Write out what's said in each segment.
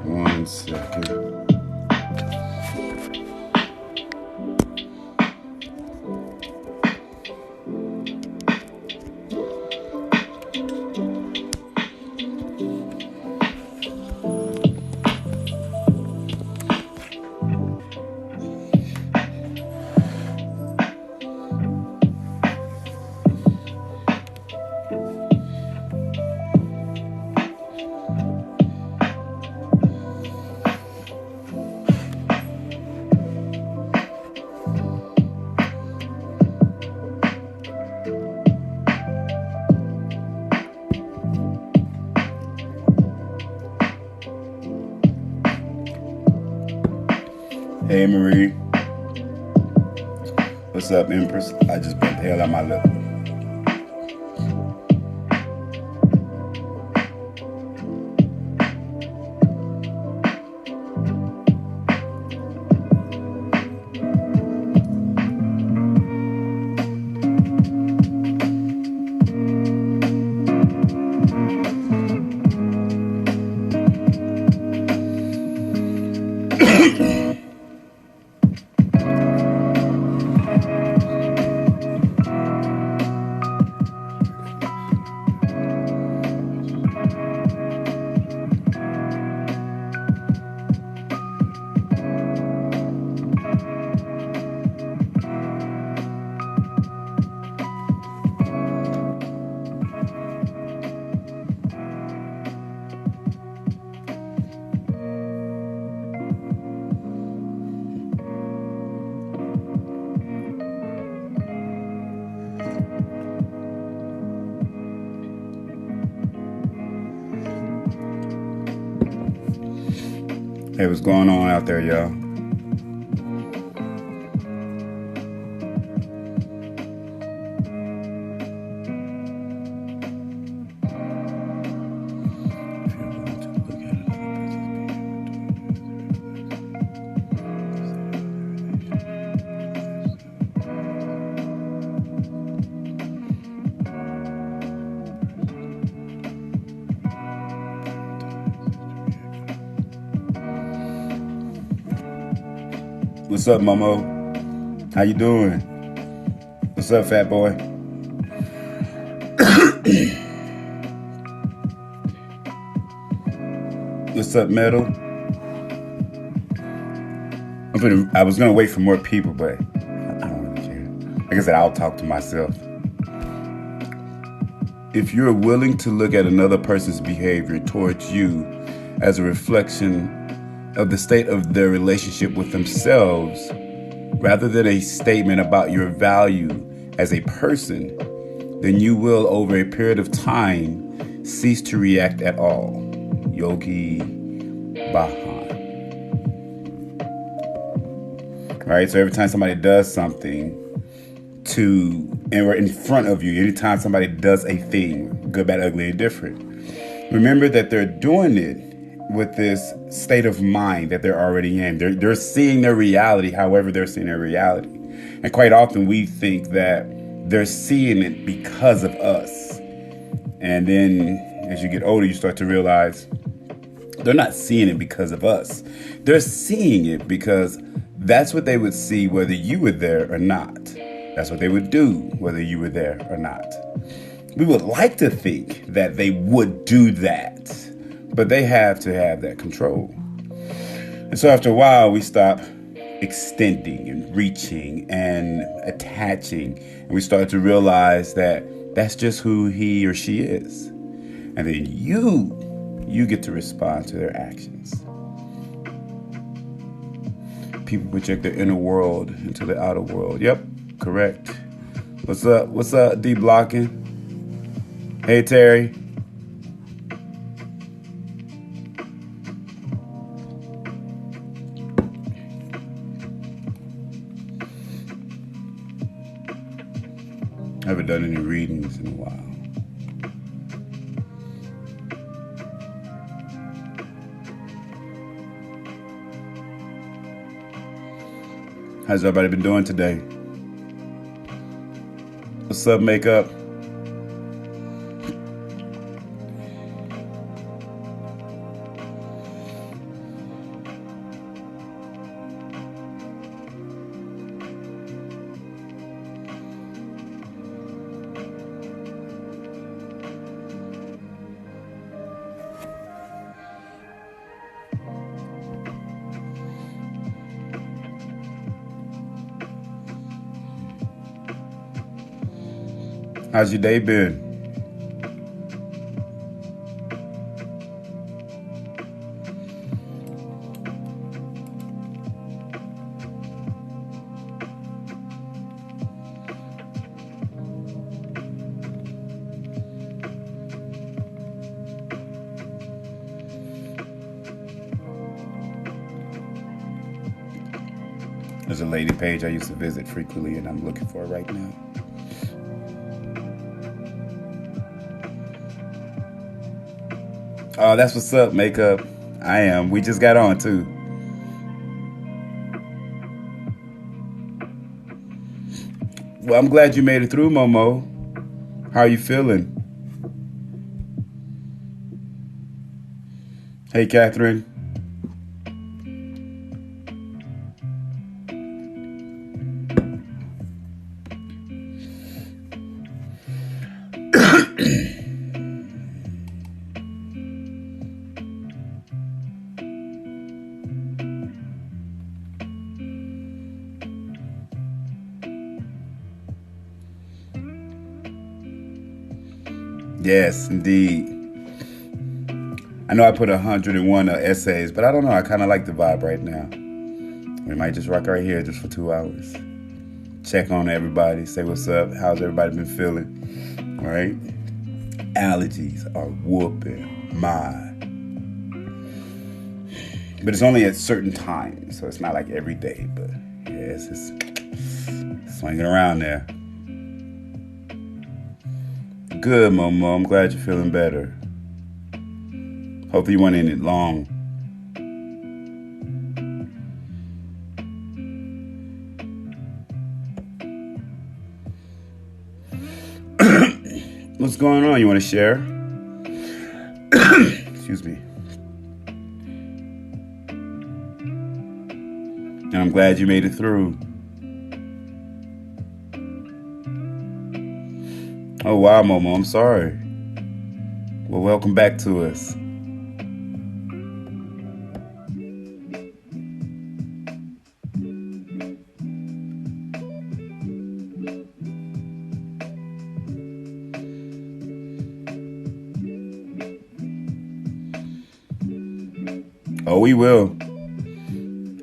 One second. Hey Marie, what's up, Empress? I just bumped the hell out my lip. Hey, what's going on out there, y'all? What's up, Momo? How you doing? What's up, fat boy? What's up, Metal? I was gonna wait for more people, but I don't really care. Like I said, I'll talk to myself. If you're willing to look at another person's behavior towards you as a reflection of the state of their relationship with themselves, rather than a statement about your value as a person, then you will, over a period of time, cease to react at all. Yogi Bhajan. Right? So every time somebody does something and we're in front of you, anytime somebody does a thing, good, bad, ugly, and different, remember that they're doing it with this state of mind that they're already in. They're seeing their reality however they're seeing their reality. And quite often we think that they're seeing it because of us. And then as you get older, you start to realize they're not seeing it because of us. They're seeing it because that's what they would see whether you were there or not. That's what they would do whether you were there or not. We would like to think that they would do that, but they have to have that control. And so after a while, we stop extending and reaching and attaching. And we start to realize that that's just who he or she is. And then you get to respond to their actions. People project their inner world into the outer world. Yep, correct. What's up? What's up, D Blocking? Hey, Terry. I haven't done any readings in a while. How's everybody been doing today? What's up, Makeup? How's your day been? There's a lady page I used to visit frequently, and I'm looking for it right now. Oh, that's what's up, Makeup. I am. We just got on, too. Well, I'm glad you made it through, Momo. How are you feeling? Hey, Catherine. Yes, indeed. I know I put 101 essays, but I don't know. I kind of like the vibe right now. We might just rock right here just for 2 hours. Check on everybody. Say what's up. How's everybody been feeling? All right? Allergies are whooping my. But it's only at certain times, so it's not like every day. But yeah, it's just swinging around there. Good, Momo. I'm glad you're feeling better. Hopefully you weren't in it long. What's going on? You want to share? Excuse me. And I'm glad you made it through. Oh, wow, Momo. I'm sorry. Well, welcome back to us. Oh, we will.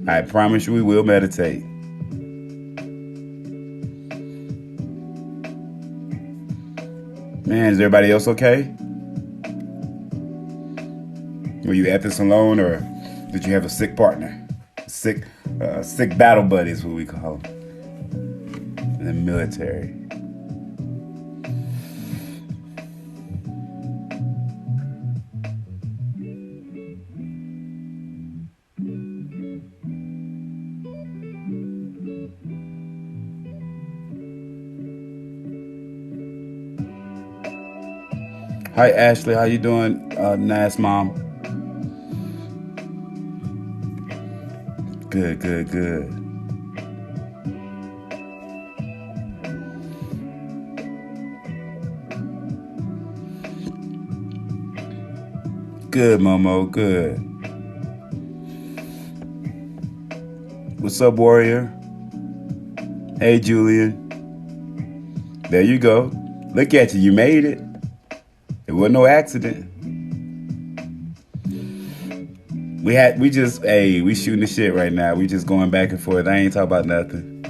I promise you we will meditate. Man, is everybody else okay? Were you at this alone, or did you have a sick partner? Sick battle buddy is what we call them in the military. Hi, Ashley. How you doing, Nas Mom? Good, good, good. Good, Momo. Good. What's up, Warrior? Hey, Julian. There you go. Look at you. You made it. It wasn't no accident. We shooting the shit right now. We just going back and forth. I ain't talking about nothing.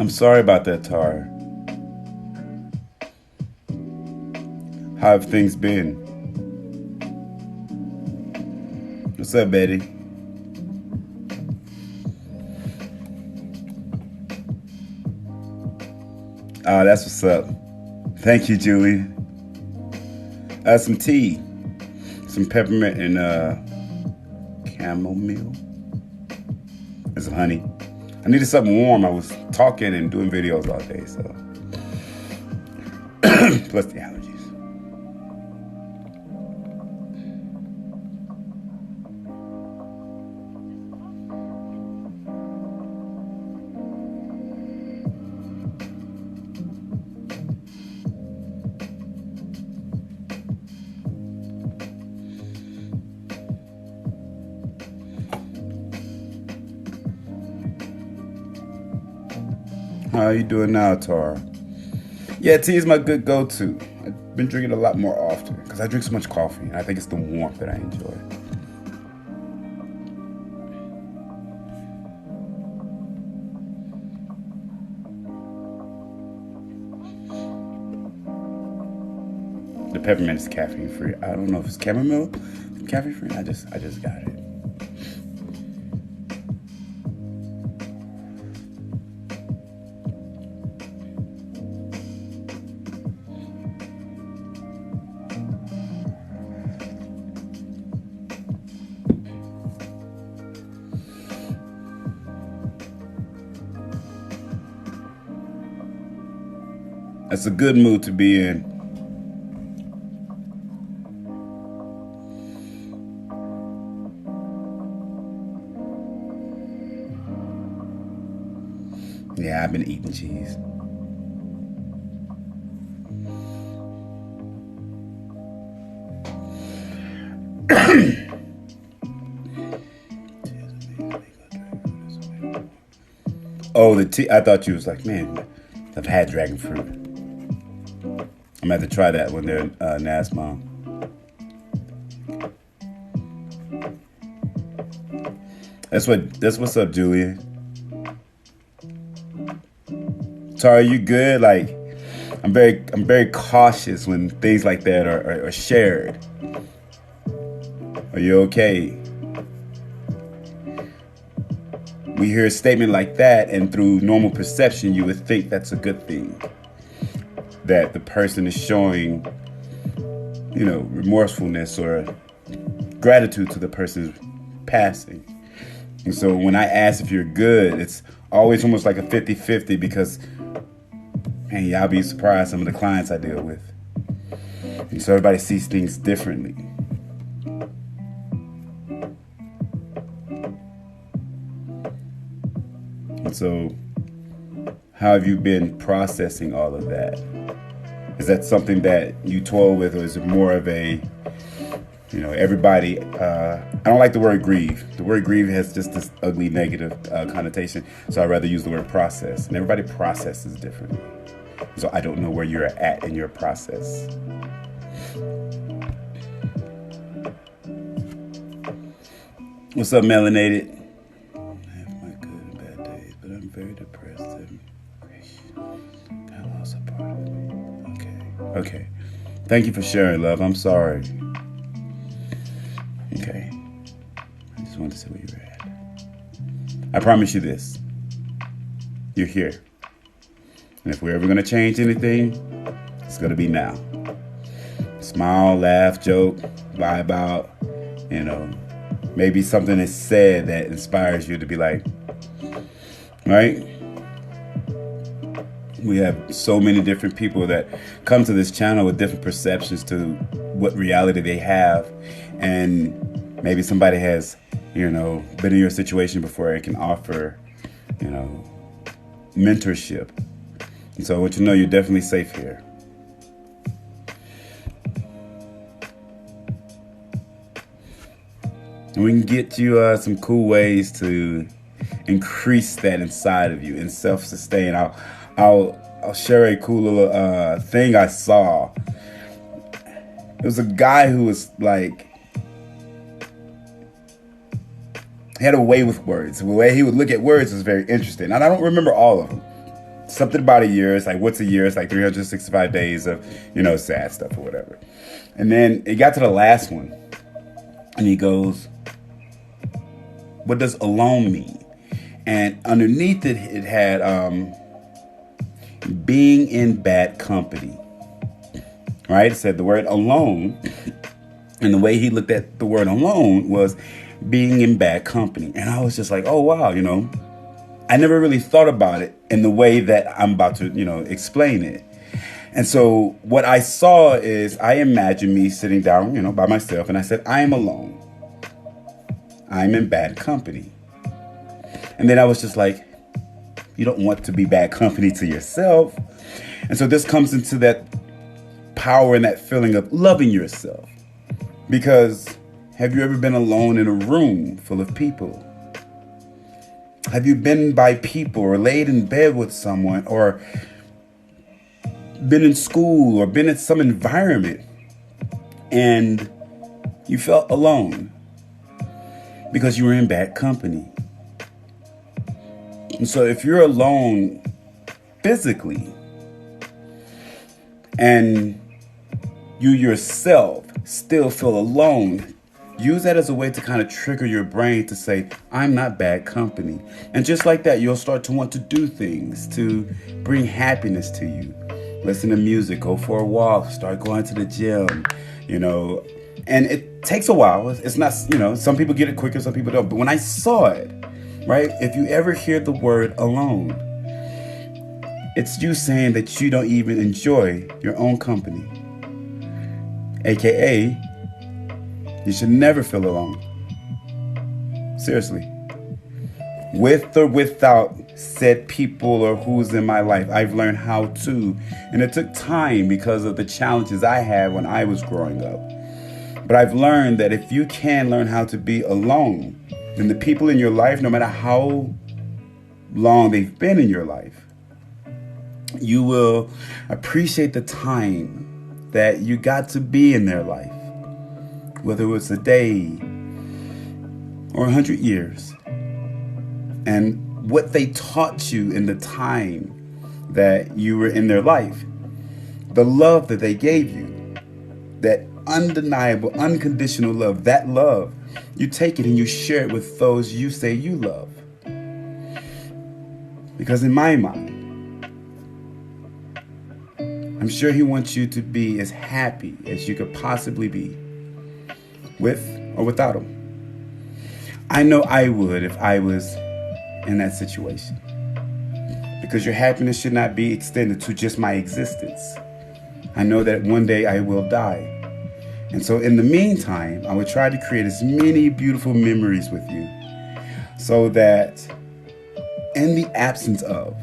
I'm sorry about that, Tara. How have things been? What's up, Betty? Oh, that's what's up. Thank you, Julie. Some tea, some peppermint and chamomile, and some honey. I needed something warm. I was talking and doing videos all day, so plus the allergies. How are you doing now, Tara? Yeah, tea is my good go-to. I've been drinking a lot more often because I drink so much coffee, and I think it's the warmth that I enjoy. The peppermint is caffeine-free. I don't know if it's chamomile caffeine-free. I just got it. That's a good mood to be in. Yeah, I've been eating cheese. Oh, the tea. I thought you was like, man, I've had dragon fruit. I'm gonna have to try that when they're in NASMA. That's what's up, Julia. Tara, you good? Like, I'm very cautious when things like that are shared. Are you okay? We hear a statement like that, and through normal perception, you would think that's a good thing. That the person is showing, remorsefulness or gratitude to the person's passing. And so when I ask if you're good, it's always almost like a 50-50 because, man, y'all be surprised some of the clients I deal with. And so everybody sees things differently. And so how have you been processing all of that? Is that something that you toil with, or is it more of a, everybody, I don't like the word grieve. The word grieve has just this ugly negative connotation, so I'd rather use the word process. And everybody processes differently. So I don't know where you're at in your process. What's up, Melanated? I have my good and bad days, but I'm very depressed and I lost a part of me. Okay. Thank you for sharing, love. I'm sorry. Okay. I just wanted to see where you were at. I promise you this. You're here. And if we're ever going to change anything, it's going to be now. Smile, laugh, joke, vibe out. Maybe something is said that inspires you to be like, right? We have so many different people that come to this channel with different perceptions to what reality they have. And maybe somebody has, been in your situation before and can offer, mentorship. And so I want you to know you're definitely safe here. And we can get you some cool ways to increase that inside of you and self-sustain. I'll share a cool little thing I saw. It was a guy who was like, he had a way with words. The way he would look at words was very interesting. And I don't remember all of them. Something about a year. It's like, what's a year? It's like 365 days of, sad stuff or whatever. And then it got to the last one. And he goes, what does alone mean? And underneath it, it had being in bad company. Right? It said the word alone. And the way he looked at the word alone was being in bad company. And I was just like, oh, wow, I never really thought about it in the way that I'm about to, explain it. And so what I saw is I imagined me sitting down, by myself. And I said, I am alone. I'm in bad company. And then I was just like, you don't want to be bad company to yourself. And so this comes into that power and that feeling of loving yourself. Because have you ever been alone in a room full of people? Have you been by people or laid in bed with someone or been in school or been in some environment and you felt alone because you were in bad company? And so if you're alone physically and you yourself still feel alone, use that as a way to kind of trigger your brain to say, I'm not bad company. And just like that, you'll start to want to do things to bring happiness to you. Listen to music, go for a walk, start going to the gym, And it takes a while. It's not, some people get it quicker, some people don't. But when I saw it, right, if you ever hear the word alone, it's you saying that you don't even enjoy your own company. AKA, you should never feel alone. Seriously. With or without said people or who's in my life, I've learned how to. And it took time because of the challenges I had when I was growing up. But I've learned that if you can learn how to be alone, then the people in your life, no matter how long they've been in your life, you will appreciate the time that you got to be in their life. Whether it was a day or 100 years. And what they taught you in the time that you were in their life. The love that they gave you. That undeniable, unconditional love. That love, you take it and you share it with those you say you love. Because in my mind, I'm sure he wants you to be as happy as you could possibly be. With or without him. I know I would if I was in that situation. Because your happiness should not be extended to just my existence. I know that one day I will die. And so in the meantime, I would try to create as many beautiful memories with you so that in the absence of,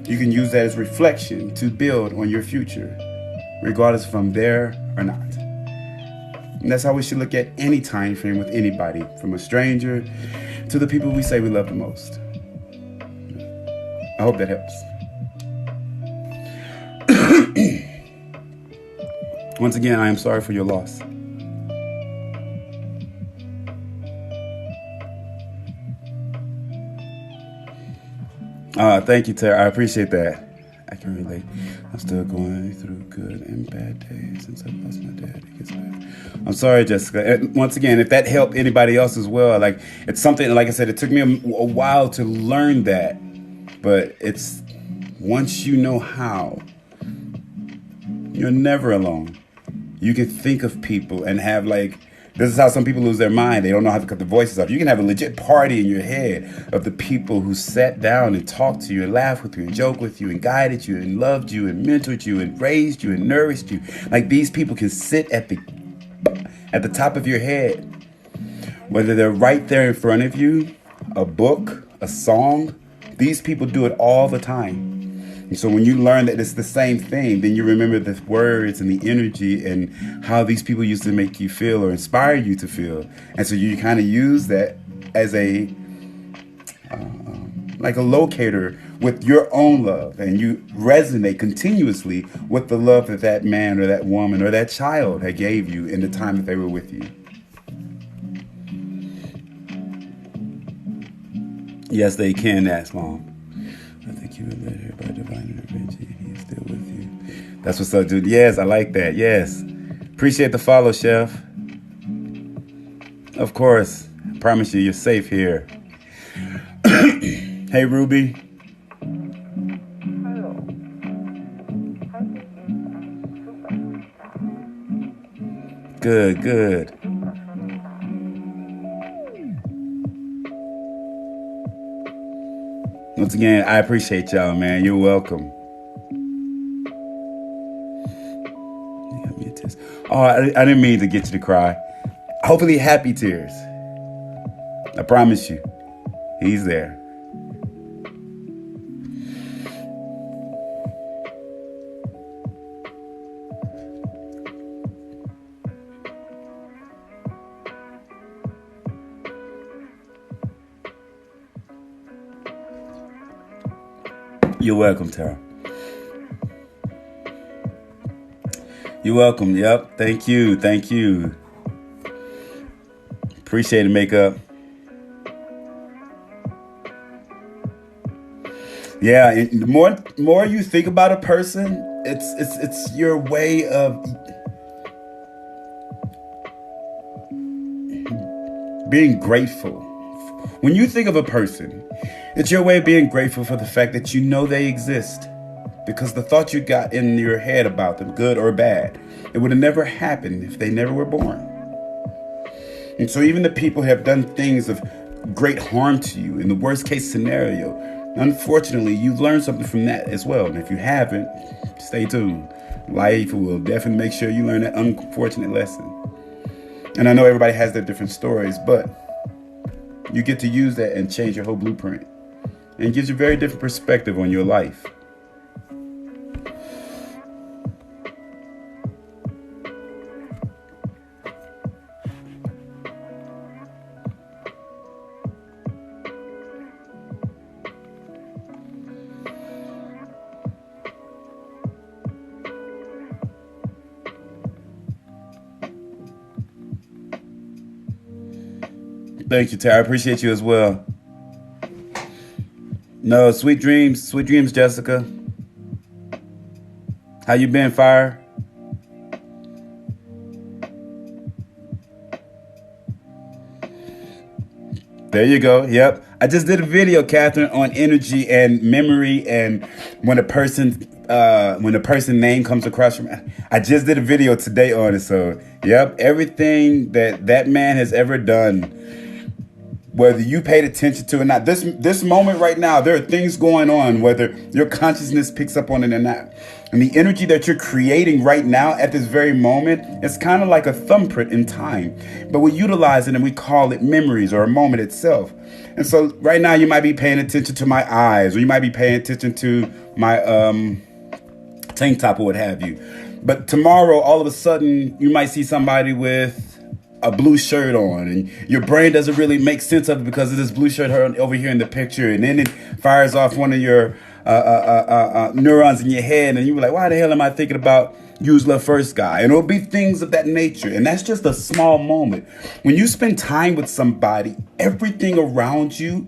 you can use that as reflection to build on your future, regardless if I'm there or not. And that's how we should look at any time frame with anybody, from a stranger to the people we say we love the most. I hope that helps. Once again, I am sorry for your loss. Thank you, Tara. I appreciate that. I can relate. I'm still going through good and bad days since I lost my dad. It gets bad. I'm sorry, Jessica. And once again, if that helped anybody else as well, like it's something, like I said, it took me a while to learn that, but it's once you know how, you're never alone. You can think of people and have this is how some people lose their mind. They don't know how to cut the voices off. You can have a legit party in your head of the people who sat down and talked to you and laughed with you and joked with you and guided you and loved you and mentored you and raised you and nourished you. Like these people can sit at the top of your head, whether they're right there in front of you, a book, a song. These people do it all the time. And so when you learn that it's the same thing, then you remember the words and the energy and how these people used to make you feel or inspire you to feel. And so you kind of use that as a like a locator with your own love, and you resonate continuously with the love that that man or that woman or that child had gave you in the time that they were with you. Yes, they can ask Mom. I think you were led here by divine intervention. He is still with you. That's what's up, dude. Yes, I like that. Yes. Appreciate the follow, Chef. Of course. I promise you, you're safe here. Hey, Ruby. Good, good. Once again, I appreciate y'all, man. You're welcome. Oh, I didn't mean to get you to cry. Hopefully happy tears. I promise you. He's there. You're welcome, Tara. You're welcome. Yep. Thank you. Thank you. Appreciate it, Makeup. Yeah, and the more you think about a person, it's your way of being grateful. When you think of a person, it's your way of being grateful for the fact that you know they exist. Because the thought you got in your head about them, good or bad, it would have never happened if they never were born. And so even the people who have done things of great harm to you in the worst case scenario, unfortunately, you've learned something from that as well. And if you haven't, stay tuned. Life will definitely make sure you learn that unfortunate lesson. And I know everybody has their different stories, but you get to use that and change your whole blueprint. And it gives you a very different perspective on your life. Thank you, Tara. I appreciate you as well. No, sweet dreams, Jessica. How you been, Fire? There you go. Yep. I just did a video, Catherine, on energy and memory, and when a person's name comes across from. I just did a video today on it. So, yep, everything that man has ever done, whether you paid attention to it or not, this moment right now, there are things going on, whether your consciousness picks up on it or not. And the energy that you're creating right now at this very moment, it's kind of like a thumbprint in time. But we utilize it and we call it memories or a moment itself. And so right now you might be paying attention to my eyes, or you might be paying attention to my tank top or what have you. But tomorrow, all of a sudden, you might see somebody with a blue shirt on, and your brain doesn't really make sense of it because of this blue shirt over here in the picture, and then it fires off one of your neurons in your head, and you were like, why the hell am I thinking about USELOVEFIRST guy? And it'll be things of that nature, and that's just a small moment. When you spend time with somebody, everything around you,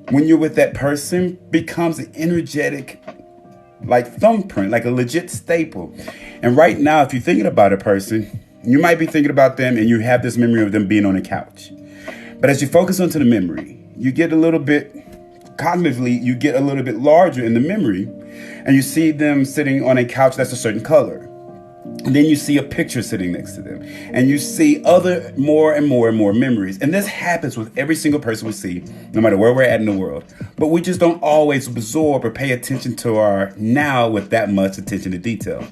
when you're with that person, becomes an energetic, like thumbprint, like a legit staple. And right now, if you're thinking about a person, you might be thinking about them and you have this memory of them being on a couch. But as you focus onto the memory, you get a little bit, cognitively, you get a little bit larger in the memory, and you see them sitting on a couch that's a certain color. And then you see a picture sitting next to them, and you see other more and more memories. And this happens with every single person we see, no matter where we're at in the world. But we just don't always absorb or pay attention to our now with that much attention to detail.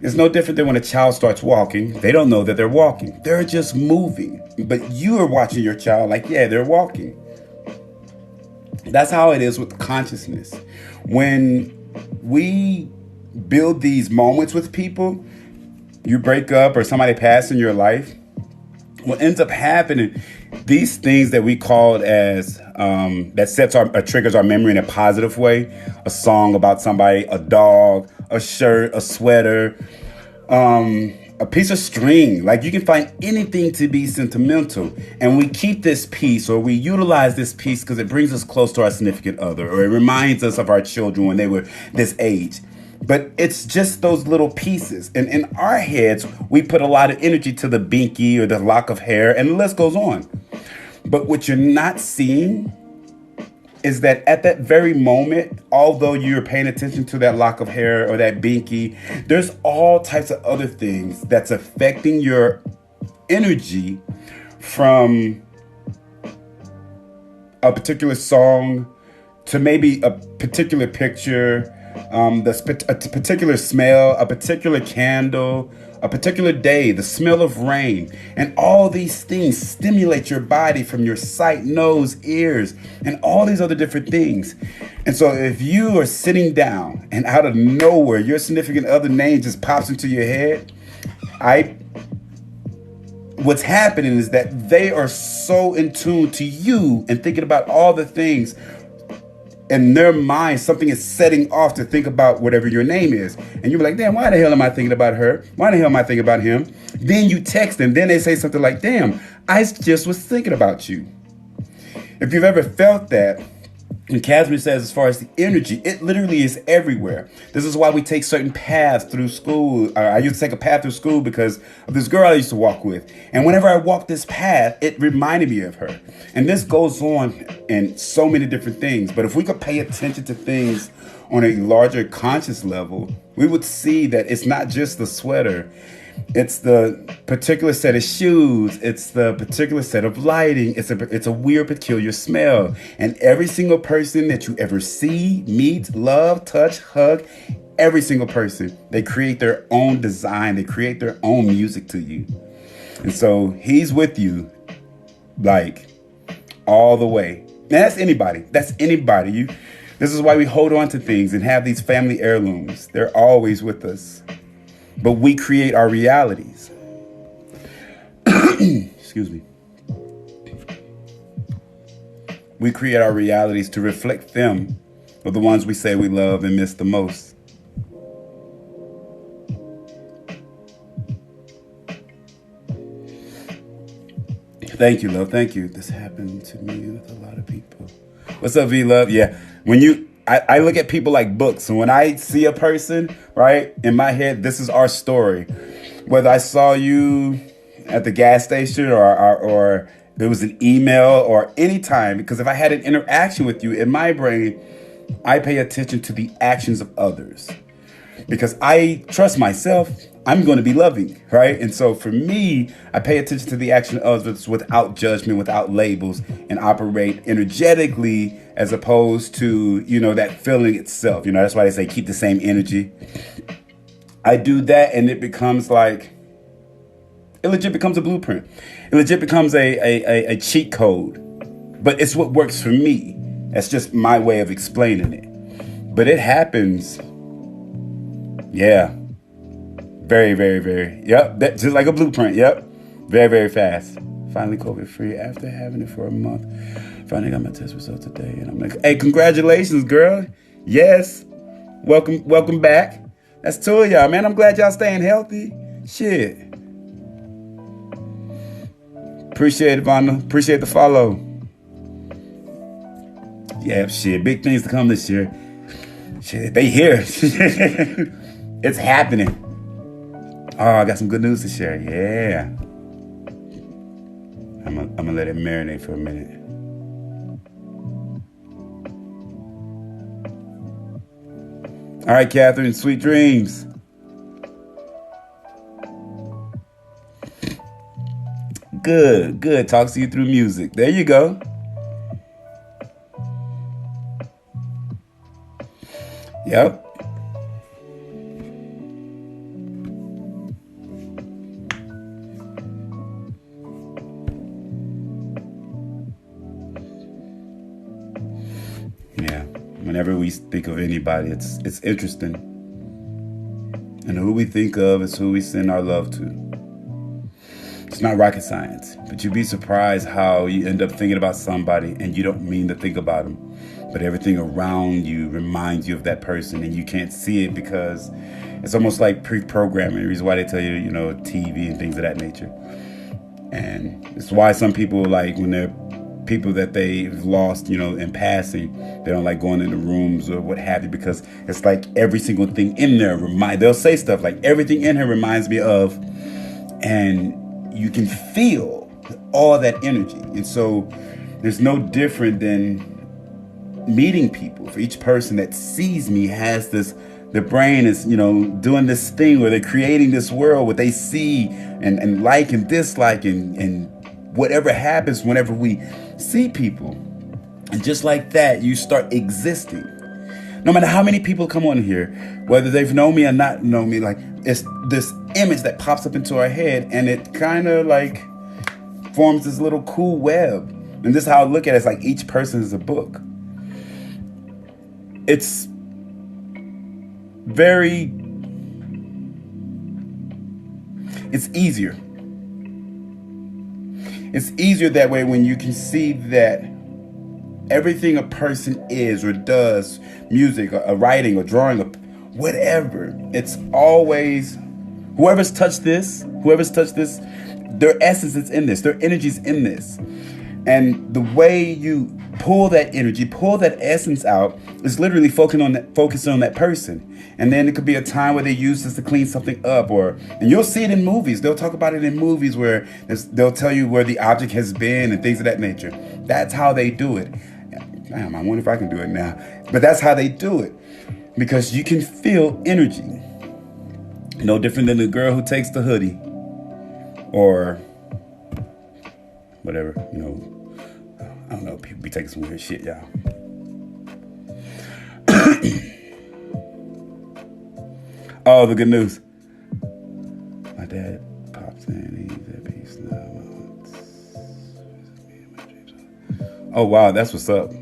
It's no different than when a child starts walking. They don't know that they're walking. They're just moving. But you are watching your child like, yeah, they're walking. That's how it is with consciousness. When we build these moments with people, you break up or somebody passed in your life, what ends up happening, these things that we called as that sets our triggers our memory in a positive way, a song about somebody, a dog, a shirt, a sweater, a piece of string. Like, you can find anything to be sentimental, and we keep this piece, or we utilize this piece because it brings us close to our significant other, or it reminds us of our children when they were this age. But it's just those little pieces. And in our heads, we put a lot of energy to the binky or the lock of hair, and the list goes on. But what you're not seeing is that at that very moment, although you're paying attention to that lock of hair or that binky, there's all types of other things that's affecting your energy, from a particular song to maybe a particular picture, a particular smell, a particular candle, a particular day, the smell of rain. And all these things stimulate your body from your sight, nose, ears, and all these other different things. And so if you are sitting down and out of nowhere, your significant other name just pops into your head, what's happening is that they are so in tune to you and thinking about all the things in their mind. Something is setting off to think about whatever your name is. And you're like, damn, why the hell am I thinking about her? Why the hell am I thinking about him? Then you text them. Then they say something like, damn, I just was thinking about you. If you've ever felt that, and Casimir says, as far as the energy, it literally is everywhere. This is why we take certain paths through school. I used to take a path through school because of this girl I used to walk with. And whenever I walked this path, it reminded me of her. And this goes on in so many different things. But if we could pay attention to things on a larger conscious level, we would see that it's not just the sweater. It's the particular set of shoes. It's the particular set of lighting. It's a weird, peculiar smell. And every single person that you ever see, meet, love, touch, hug, every single person, they create their own design. They create their own music to you. And so he's with you, like, all the way. And that's anybody. That's anybody. This is why we hold on to things and have these family heirlooms. They're always with us. But we create our realities. Excuse me. We create our realities to reflect them, or the ones we say we love and miss the most. Thank you, love. Thank you. This happened to me with a lot of people. What's up, V Love? Yeah. I look at people like books, and when I see a person, right, in my head, this is our story. Whether I saw you at the gas station or there was an email or any time, because if I had an interaction with you, in my brain, I pay attention to the actions of others. Because I trust myself, I'm going to be loving, right? And so for me, I pay attention to the action of others without judgment, without labels, and operate energetically as opposed to, that feeling itself. That's why they say keep the same energy. I do that, and it becomes like, it legit becomes a blueprint. It legit becomes a cheat code. But it's what works for me. That's just my way of explaining it. But it happens. Yeah. Very, very, very. Yep. Just like a blueprint. Yep. Very, very fast. Finally COVID free after having it for a month. Finally got my test results today. And I'm like, hey, congratulations, girl. Yes. Welcome back. That's two of y'all, man. I'm glad y'all staying healthy. Shit. Appreciate it, Vonda. Appreciate the follow. Yeah, shit. Big things to come this year. Shit, they here. It's happening. Oh, I got some good news to share. Yeah. I'm gonna let it marinate for a minute. All right, Catherine, sweet dreams. Good. Talks to you through music. There you go. Yep. Whenever we think of anybody, it's interesting. And who we think of is who we send our love to. It's not rocket science, but you'd be surprised how you end up thinking about somebody and you don't mean to think about them. But everything around you reminds you of that person, and you can't see it because it's almost like pre-programming. The reason why they tell you, TV and things of that nature. And it's why some people, like, when they're people that they've lost, in passing, they don't like going into rooms or what have you, because it's like every single thing in there they'll say stuff like, everything in her reminds me of, and you can feel all that energy. And so there's no different than meeting people. For each person that sees me has this, the brain is, doing this thing where they're creating this world where they see and like and dislike and whatever happens whenever we see people. And just like that, you start existing. No matter how many people come on here, whether they've known me or not known me, like, it's this image that pops up into our head, and it kind of like forms this little cool web. And this is how I look at it. It's like each person is a book. It's easier. It's easier that way when you can see that everything a person is or does, music or writing or drawing or whatever, it's always whoever's touched this, their essence is in this, their energy's in this. And the way you pull that energy, pull that essence out, is literally focusing on that person. And then it could be a time where they use this to clean something up, and you'll see it in movies. They'll talk about it in movies where they'll tell you where the object has been and things of that nature. That's how they do it. Damn, I wonder if I can do it now. But that's how they do it, because you can feel energy. No different than the girl who takes the hoodie or whatever, I don't know, people be taking some weird shit, y'all. Oh, the good news. My dad pops in, he's at peace now. Oh, wow, that's what's up.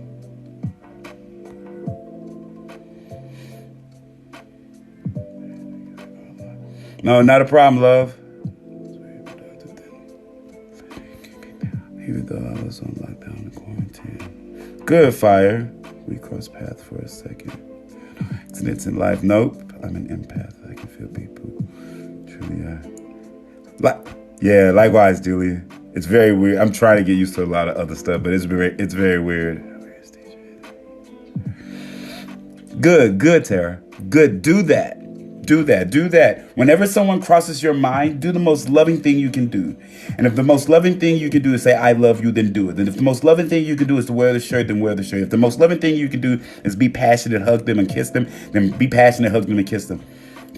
No, not a problem, love. Even though I was on lockdown and quarantine. Good, Fire. We crossed paths for a second. Accidents in life. Nope. I'm an empath. I can feel people. Truly, yeah, likewise, Julia. It's very weird. I'm trying to get used to a lot of other stuff, but it's very weird. Good, Tara. Good. Do that. Whenever someone crosses your mind, do the most loving thing you can do. And if the most loving thing you can do is say, I love you, then do it. And if the most loving thing you can do is to wear the shirt, then wear the shirt. If the most loving thing you can do is be passionate, hug them and kiss them, then be passionate, hug them and kiss them.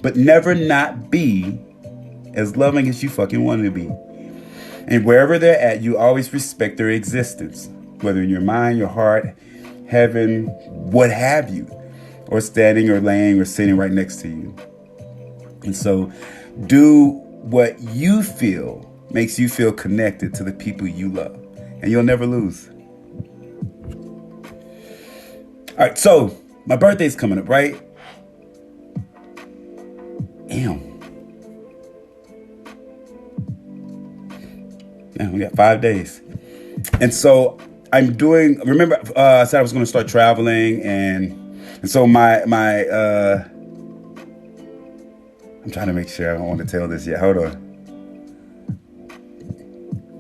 But never not be as loving as you fucking want to be. And wherever they're at, you always respect their existence, whether in your mind, your heart, heaven, what have you, or standing or laying or sitting right next to you. And so do what you feel makes you feel connected to the people you love, and you'll never lose. All right, so my birthday's coming up, right? Damn, we got 5 days. And so I'm doing, remember, I said I was going to start traveling, and so my I'm trying to make sure I don't want to tell this yet. Hold on.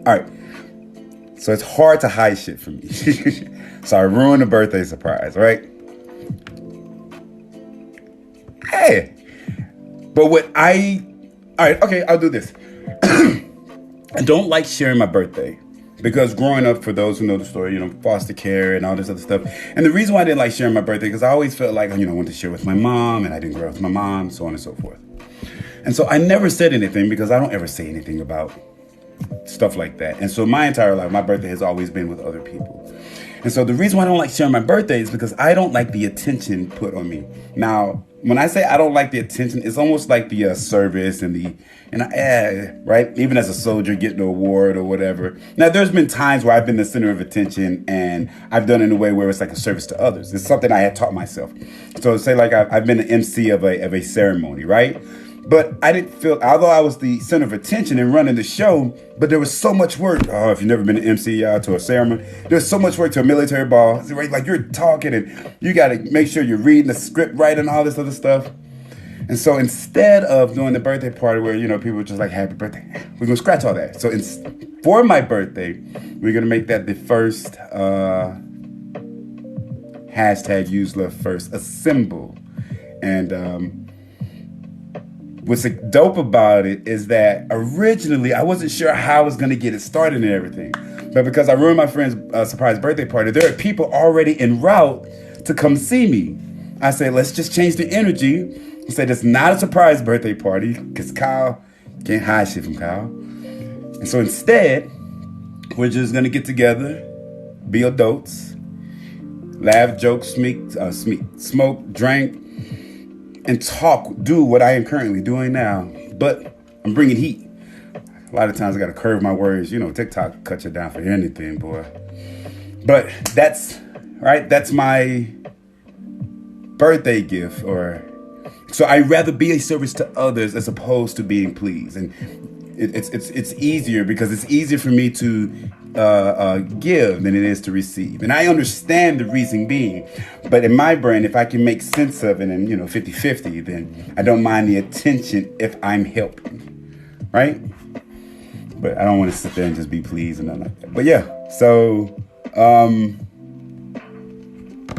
All right. So it's hard to hide shit from me. So I ruined the birthday surprise, right? Hey. But all right, okay, I'll do this. I don't like sharing my birthday. Because growing up, for those who know the story, foster care and all this other stuff. And the reason why I didn't like sharing my birthday, because I always felt like, I wanted to share with my mom, and I didn't grow up with my mom, so on and so forth. And so I never said anything, because I don't ever say anything about stuff like that. And so my entire life, my birthday has always been with other people. And so the reason why I don't like sharing my birthday is because I don't like the attention put on me. Now, when I say I don't like the attention, it's almost like the service right? Even as a soldier getting an award or whatever. Now, there's been times where I've been the center of attention and I've done it in a way where it's like a service to others. It's something I had taught myself. So say like I've been an MC of a ceremony, right? But I didn't feel, although I was the center of attention and running the show, but there was so much work. Oh, if you've never been an MC to a ceremony, there's so much work to a military ball, right? Like you're talking and you got to make sure you're reading the script right and all this other stuff. And so instead of doing the birthday party where, people are just like, happy birthday, we're going to scratch all that. So for my birthday, we're going to make that the first hashtag Use Love First, a symbol. And what's dope about it is that originally I wasn't sure how I was going to get it started and everything. But because I ruined my friend's surprise birthday party, there are people already en route to come see me. I said, let's just change the energy. I said, it's not a surprise birthday party because Kyle can't hide shit from Kyle. And so instead, we're just going to get together, be adults, laugh, joke, smoke, drink, and talk, do what I am currently doing now. But I'm bringing heat. A lot of times I got to curve my words. TikTok cuts you down for anything, boy. But that's my birthday gift. So I'd rather be a service to others as opposed to being pleased. And it's easier because it's easier for me to give than it is to receive. And I understand the reason being. But in my brain, if I can make sense of it and, 50-50, then I don't mind the attention if I'm helping. Right? But I don't want to sit there and just be pleased and nothing like that. But yeah, so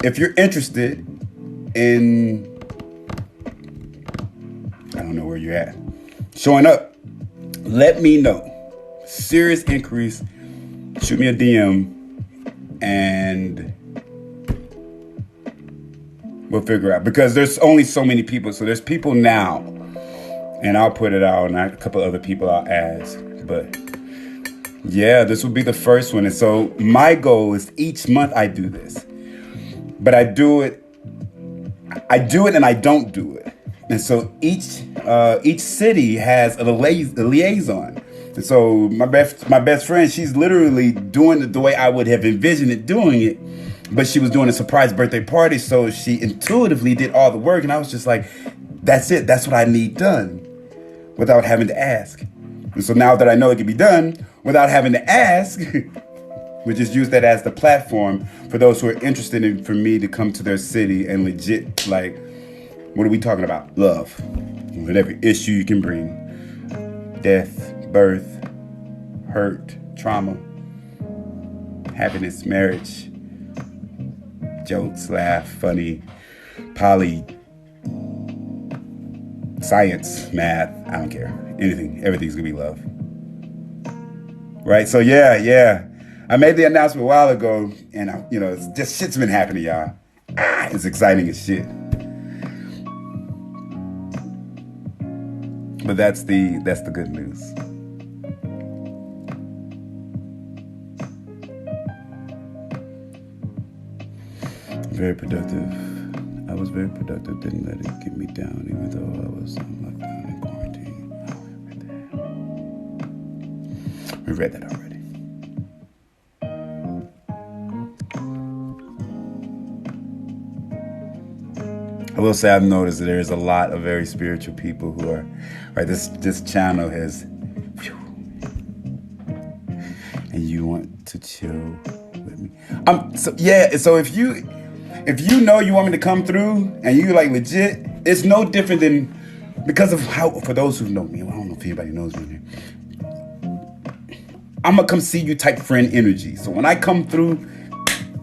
if you're interested in, I don't know where you're at, showing up, let me know. Serious inquiries, shoot me a DM and we'll figure out, because there's only so many people. So there's people now and I'll put it out and a couple other people I'll ask, but yeah, this will be the first one. And so my goal is each month I do this, but I do it and I don't do it. And so each city has a liaison. And so my best friend, she's literally doing it the way I would have envisioned it doing it, but she was doing a surprise birthday party. So she intuitively did all the work. And I was just like, that's it. That's what I need done without having to ask. And so now that I know it can be done without having to ask, we just use that as the platform for those who are interested in, for me to come to their city and legit, like, what are we talking about? Love. Whatever issue you can bring. Death, birth, hurt, trauma, happiness, marriage, jokes, laugh, funny, poly, science, math, I don't care. Anything, everything's gonna be love. Right? So yeah. I made the announcement a while ago and it's just shit's been happening, y'all. It's exciting as shit. But that's the good news. Very productive. I was very productive. Didn't let it get me down, even though I was on lockdown and quarantine. We read that already. I will say I've noticed that there's a lot of very spiritual people who are, right, this channel has, and you want to chill with me. So if you know you want me to come through and you like legit, it's no different than, because of how, for those who know me, I don't know if anybody knows me, I'm gonna come see you type friend energy. So when I come through,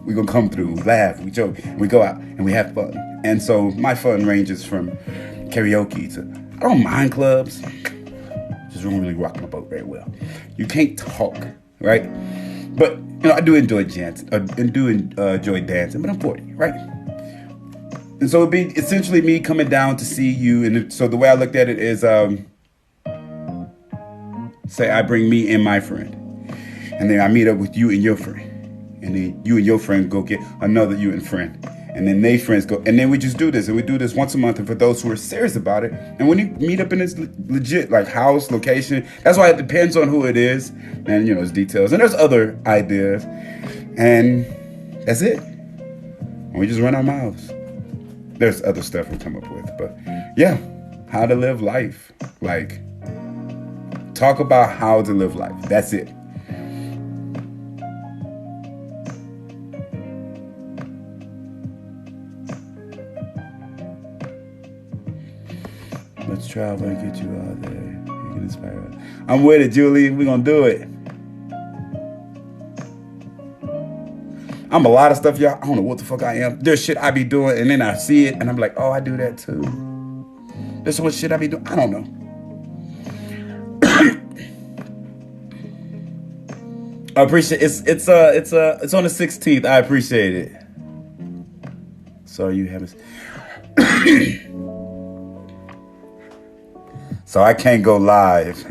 we gonna come through, laugh, we joke, we go out and we have fun. And so my fun ranges from karaoke to, I don't mind clubs, just don't really rock my boat very well. You can't talk, right? But I do enjoy dancing, but I'm 40, right? And so it'd be essentially me coming down to see you. And so the way I looked at it is, say I bring me and my friend, and then I meet up with you and your friend. And then you and your friend go get another you and friend. And then they friends go. And then we just do this. And we do this once a month. And for those who are serious about it, and when you meet up in this legit like house, location, that's why it depends on who it is. And, there's details. And there's other ideas. And that's it. And we just run our mouths. There's other stuff we come up with. But yeah, how to live life. Like, talk about how to live life. That's it. Let's travel and get you out there. You can inspire us. I'm with it, Julie. We're going to do it. I'm a lot of stuff, y'all. I don't know what the fuck I am. There's shit I be doing, and then I see it, and I'm like, oh, I do that too. There's so much shit I be doing. I don't know. I appreciate it. It's on the 16th. I appreciate it. Sorry you haven't. So I can't go live.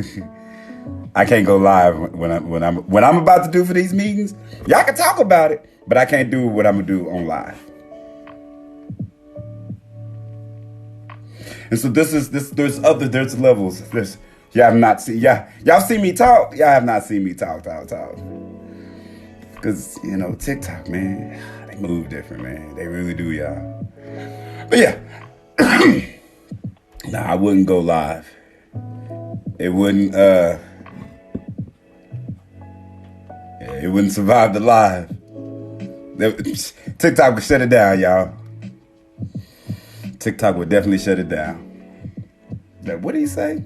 I can't go live when I'm about to do for these meetings. Y'all can talk about it, but I can't do what I'm gonna do on live. And so there's levels. Y'all have not seen y'all see me talk. Y'all have not seen me talk. Because TikTok, man, they move different, man. They really do, y'all. But yeah, nah, I wouldn't go live. It wouldn't survive the live. TikTok would shut it down, y'all. TikTok would definitely shut it down. What did he say?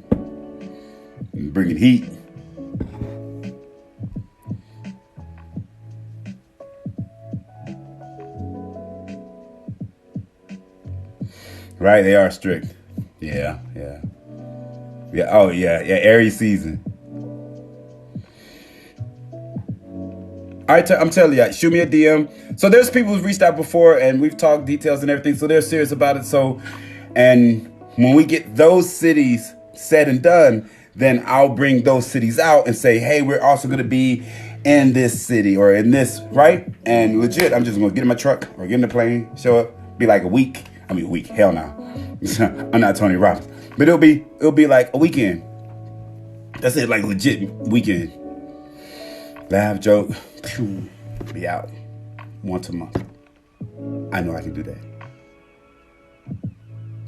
Bringing heat. Right, they are strict. Yeah. Oh, yeah, Aries season. All right, I'm telling you, shoot me a DM. So there's people who've reached out before, and we've talked details and everything, so they're serious about it. So, and when we get those cities said and done, then I'll bring those cities out and say, hey, we're also going to be in this city or in this, right? And legit, I'm just going to get in my truck or get in the plane, show up, be like a week. Hell no. I'm not Tony Robbins. But it'll be like a weekend. That's it, like legit weekend. Laugh, joke, be out once a month. I know I can do that.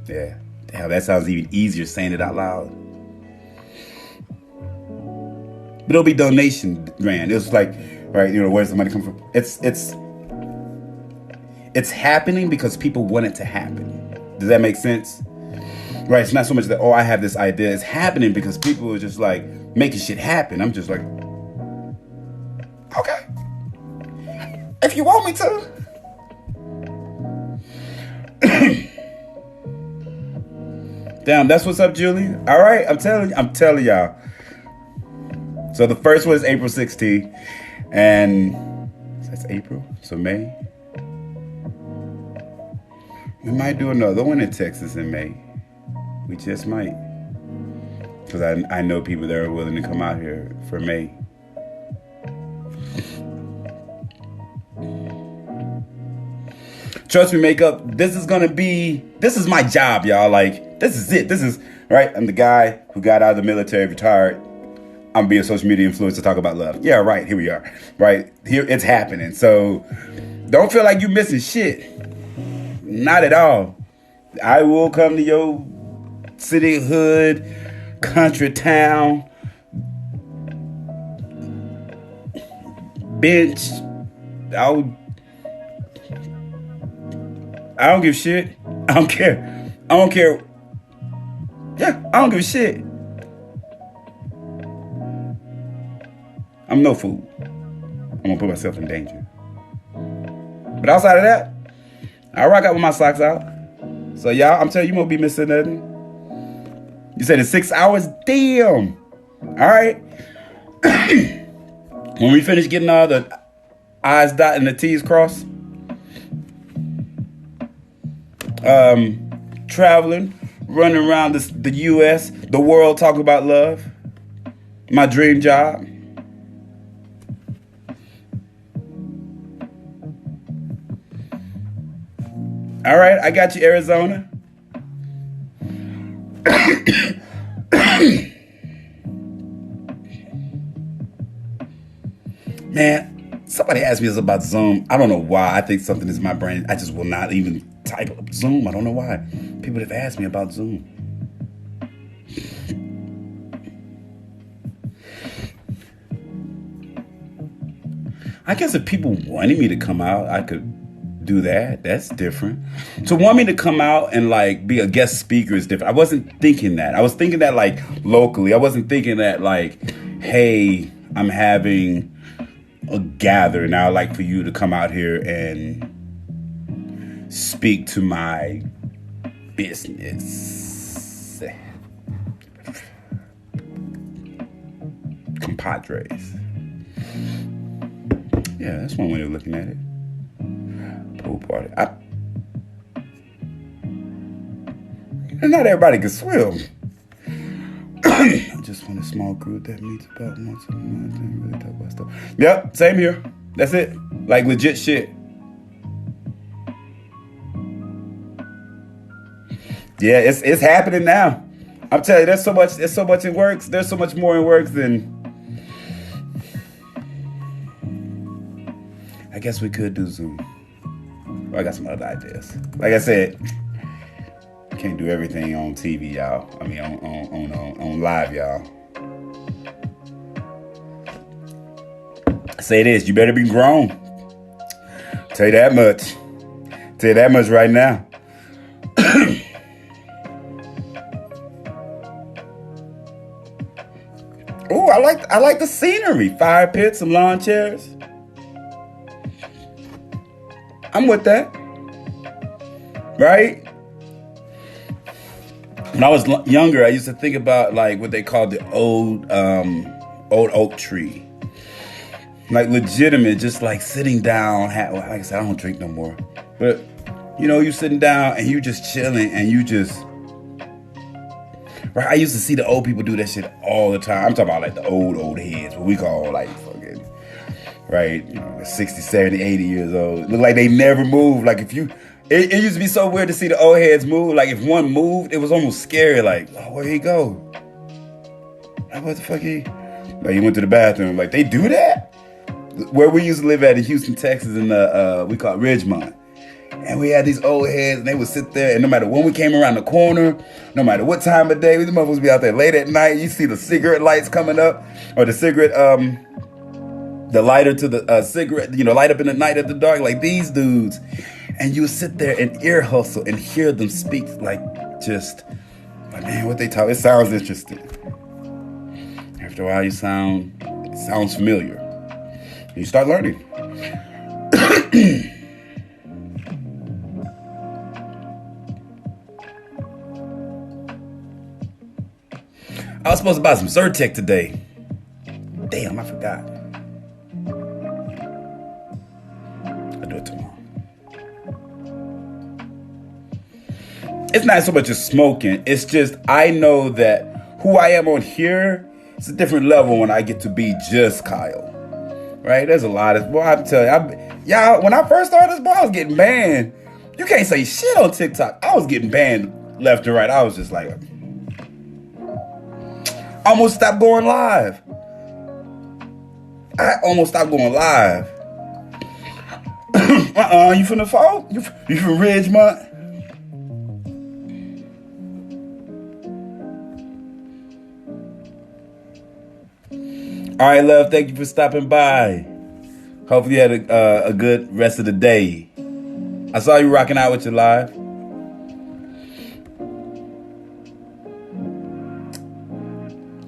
Yeah. Hell, that sounds even easier saying it out loud. But it'll be donation ran. It's like, right, where's the money come from? It's happening because people want it to happen. Does that make sense? Right, it's not so much that, I have this idea. It's happening because people are just like making shit happen. I'm just like, okay. If you want me to. Damn, that's what's up, Julie. All right, I'm telling y'all. So the first one is April 16th. And that's April, so May. We might do another one in Texas in May. We just might. Because I know people that are willing to come out here for May. Trust me, makeup, this is my job, y'all. Like, this is it. This is, right? I'm the guy who got out of the military, retired. I'm being a social media influencer to talk about love. Yeah, right. Here we are. Right? Here, it's happening. So, don't feel like you're missing shit. Not at all. I will come to your city, hood, country, town, bench. I don't give a shit. I don't care. Yeah, I don't give a shit. I'm no fool. I'm gonna put myself in danger. But outside of that, I rock out with my socks out. So y'all, I'm telling you, won't be missing nothing. You said it's 6 hours? Damn. All right. When we finish getting all the I's dotted and the T's crossed, traveling, running around the U.S., the world, talking about love. My dream job. All right, I got you, Arizona. Man, somebody asked me this about Zoom. I don't know why. I think something is in my brain. I just will not even type up Zoom. I don't know why. People have asked me about Zoom. I guess if people wanted me to come out, I could do that. That's different. To want me to come out and like be a guest speaker is different. I wasn't thinking that. I was thinking that like locally. I wasn't thinking that like, hey, I'm having a gather now. I'd like for you to come out here and speak to my business compadres. Yeah, that's one way of looking at it. Pool party. And not everybody can swim. I just want a small group that meets about once a month and really talk about stuff. Yep, same here. That's it. Like legit shit. Yeah, it's happening now. I'm telling you, there's so much in works. There's so much more in works than. I guess we could do Zoom. Well, I got some other ideas. Like I said, can't do everything on TV, y'all. I mean, on live, y'all. I say this, you better be grown. Tell you that much. Tell you that much right now. Oh, I like the scenery. Fire pit, some lawn chairs. I'm with that. Right? When I was younger, I used to think about like what they called the old oak tree. Like legitimate, just like sitting down. Like I said, I don't drink no more. But, you know, you sitting down and you just chilling and you just... Right? I used to see the old people do that shit all the time. I'm talking about like the old heads, what we call like fucking... Right? You know, 60, 70, 80 years old. Look like they never moved. Like if you... It used to be so weird to see the old heads move. Like if one moved, it was almost scary. Like, oh, where'd he go? Like, what the fuck Like he went to the bathroom. Like they do that? Where we used to live at in Houston, Texas, in we call it Ridgemont. And we had these old heads, and they would sit there, and no matter when we came around the corner, no matter what time of day, these motherfuckers would be out there late at night. You see the cigarette lights coming up, or the cigarette, the lighter to the cigarette, you know, light up in the night at the dark, like these dudes. And you would sit there and ear hustle and hear them speak like just, like, man, what they talk, it sounds interesting. After a while, it sounds familiar. And you start learning. I was supposed to buy some Zyrtec today. Damn, I forgot. I'll do it tomorrow. It's not so much as smoking. It's just I know that who I am on here, it's a different level when I get to be just Kyle. Right? There's a lot of... Well, I'm telling you, y'all, when I first started this, boy, I was getting banned. You can't say shit on TikTok. I was getting banned left and right. I was just like... I almost stopped going live. You from the fall? You from Ridgemont? All right, love. Thank you for stopping by. Hopefully you had a good rest of the day. I saw you rocking out with your live.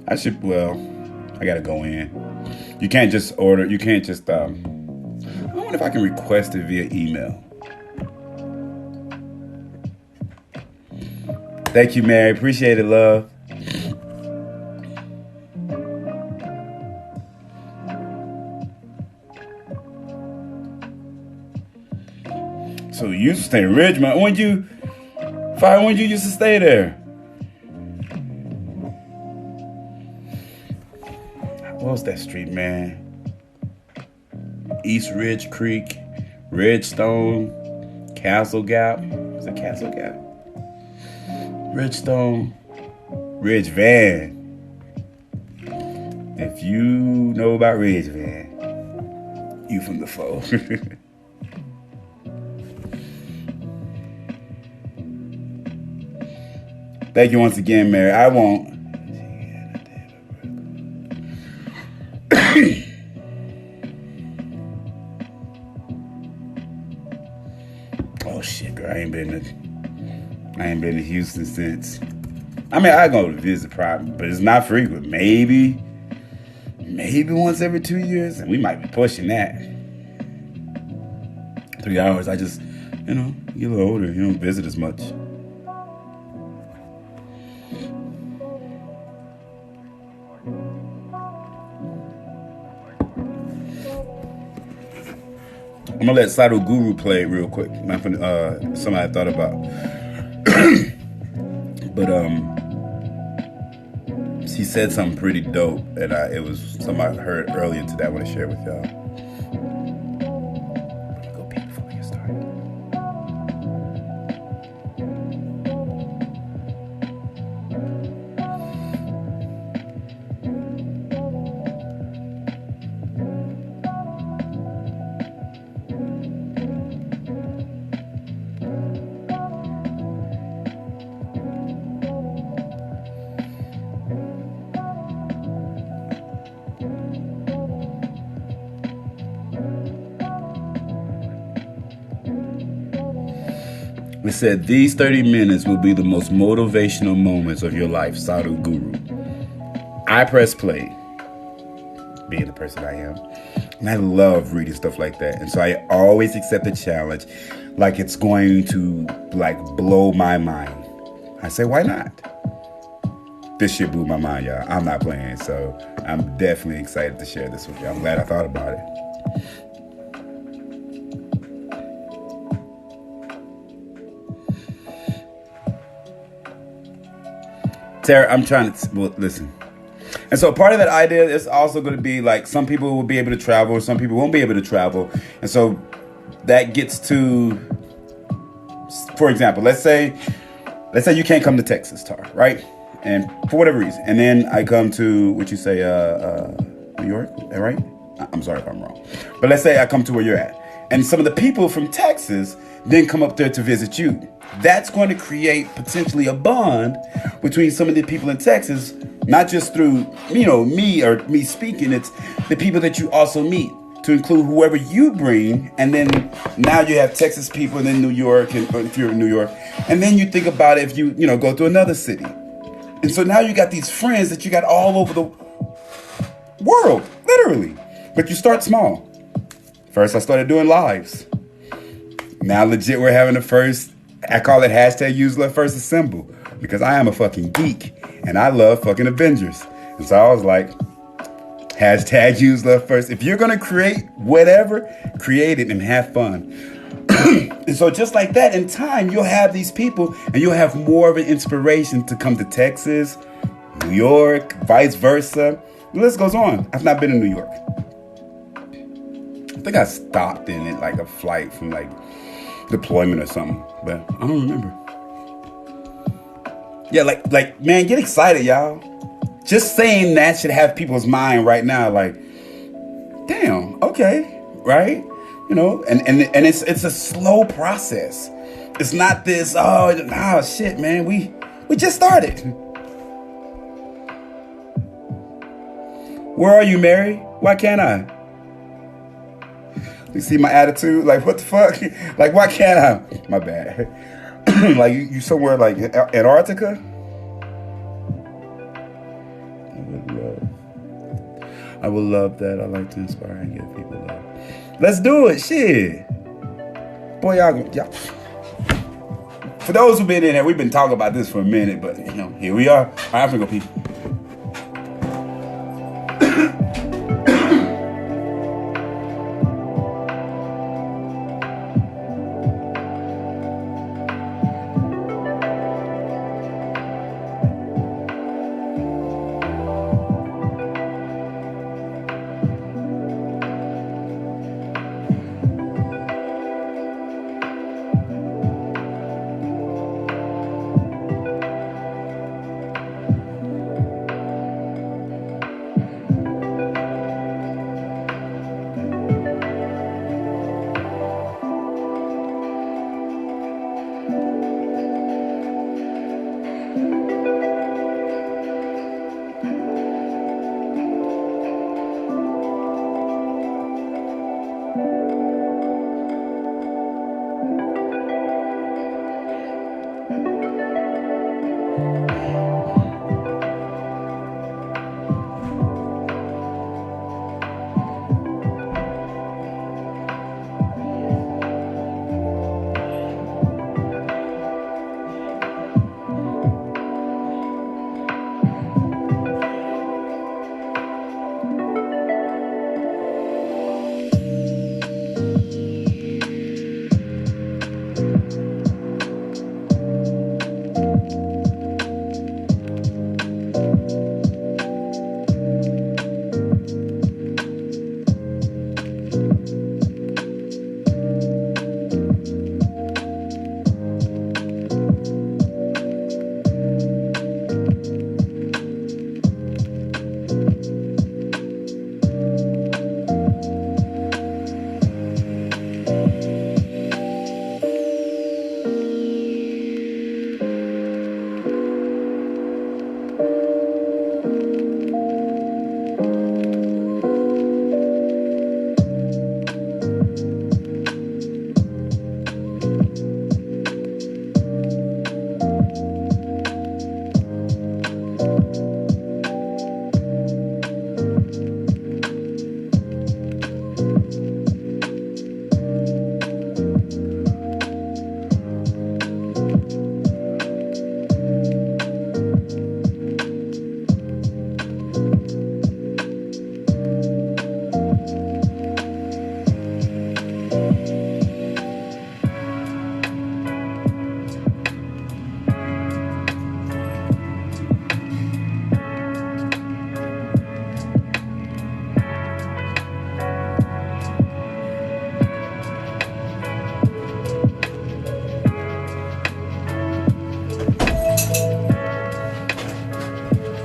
I gotta go in. You can't just order. You can't just, I wonder if I can request it via email. Thank you, Mary. Appreciate it, love. So you used to stay in Ridgemont. When you used to stay there? What was that street, man? East Ridge Creek, Redstone, Castle Gap, Is it Castle Gap? Ridgestone. Ridge Van. If you know about Ridge Van, you from the foe. Thank you once again, Mary. I won't. Oh shit, girl! I ain't been to Houston since. I mean, I go to visit probably, but it's not frequent. Maybe once every 2 years, and we might be pushing that. 3 hours. I just, you get a little older. You don't visit as much. I'm gonna let Sadhu Guru play real quick. Something I thought about. But she said something pretty dope, and it was something I heard earlier today. I want to share with y'all. Go pee before we get started. It said, these 30 minutes will be the most motivational moments of your life, Sadhu Guru. I press play, being the person I am, and I love reading stuff like that. And so I always accept the challenge like it's going to blow my mind. I say, why not? This shit blew my mind, y'all. I'm not playing, so I'm definitely excited to share this with you. I'm glad I thought about it. Tara, I'm trying to, listen. And so part of that idea is also going to be some people will be able to travel, some people won't be able to travel. And so that gets to, for example, let's say you can't come to Texas, Tara, right? And for whatever reason. And then I come to, New York, right? I'm sorry if I'm wrong. But let's say I come to where you're at. And some of the people from Texas then come up there to visit you. That's going to create potentially a bond between some of the people in Texas, not just through, me or me speaking. It's the people that you also meet, to include whoever you bring. And then now you have Texas people, and then New York, and if you're in New York. And then you think about it if you, go to another city. And so now you got these friends that you got all over the world, literally. But you start small. First, I started doing lives. Now, legit, we're having the first, I call it #UseLoveFirst assemble, because I am a fucking geek and I love fucking Avengers. And so I was like, #UseLoveFirst. If you're going to create whatever, create it and have fun. And so just like that, in time, you'll have these people and you'll have more of an inspiration to come to Texas, New York, vice versa. The list goes on. I've not been in New York. I think I stopped in it a flight from deployment or something, but I don't remember. Yeah, man, get excited, y'all. Just saying that should have people's mind right now, damn, okay, right? And it's a slow process. It's not this, shit, man, we just started. Where are you, Mary? Why can't I? You see my attitude? What the fuck? Why can't I? My bad. You somewhere Antarctica? I would love that. I like to inspire and give people love. Let's do it. Shit. Boy, y'all. For those who've been in here, we've been talking about this for a minute, but here we are. All right, I'm gonna go pee.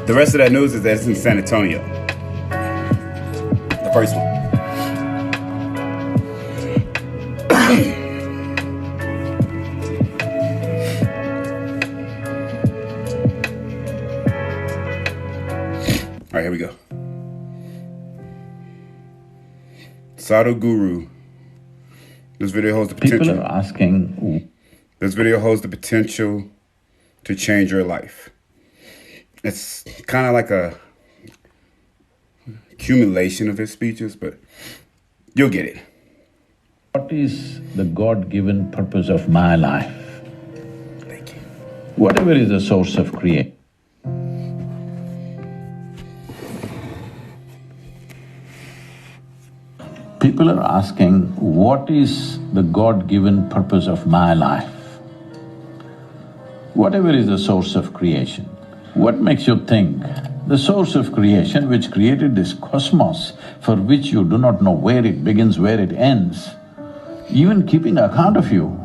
The rest of that news is that it's in San Antonio. The first one. All right, here we go. Sadhu Guru. This video holds the potential. People are asking. This video holds the potential to change your life. It's kind of like a accumulation of his speeches, but you'll get it. What is the God-given purpose of my life? Thank you. Whatever is the source of creation. People are asking, what is the God-given purpose of my life? Whatever is the source of creation, what makes you think the source of creation which created this cosmos for which you do not know where it begins, where it ends, even keeping account of you,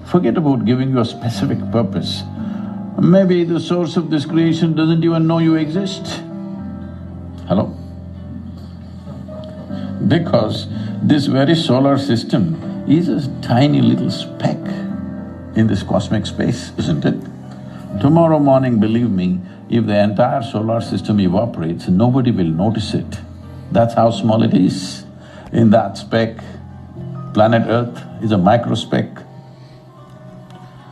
forget about giving you a specific purpose. Maybe the source of this creation doesn't even know you exist. Hello? Because this very solar system is a tiny little speck in this cosmic space, isn't it? Tomorrow morning, believe me, if the entire solar system evaporates, nobody will notice it. That's how small it is. In that speck, planet Earth is a micro speck.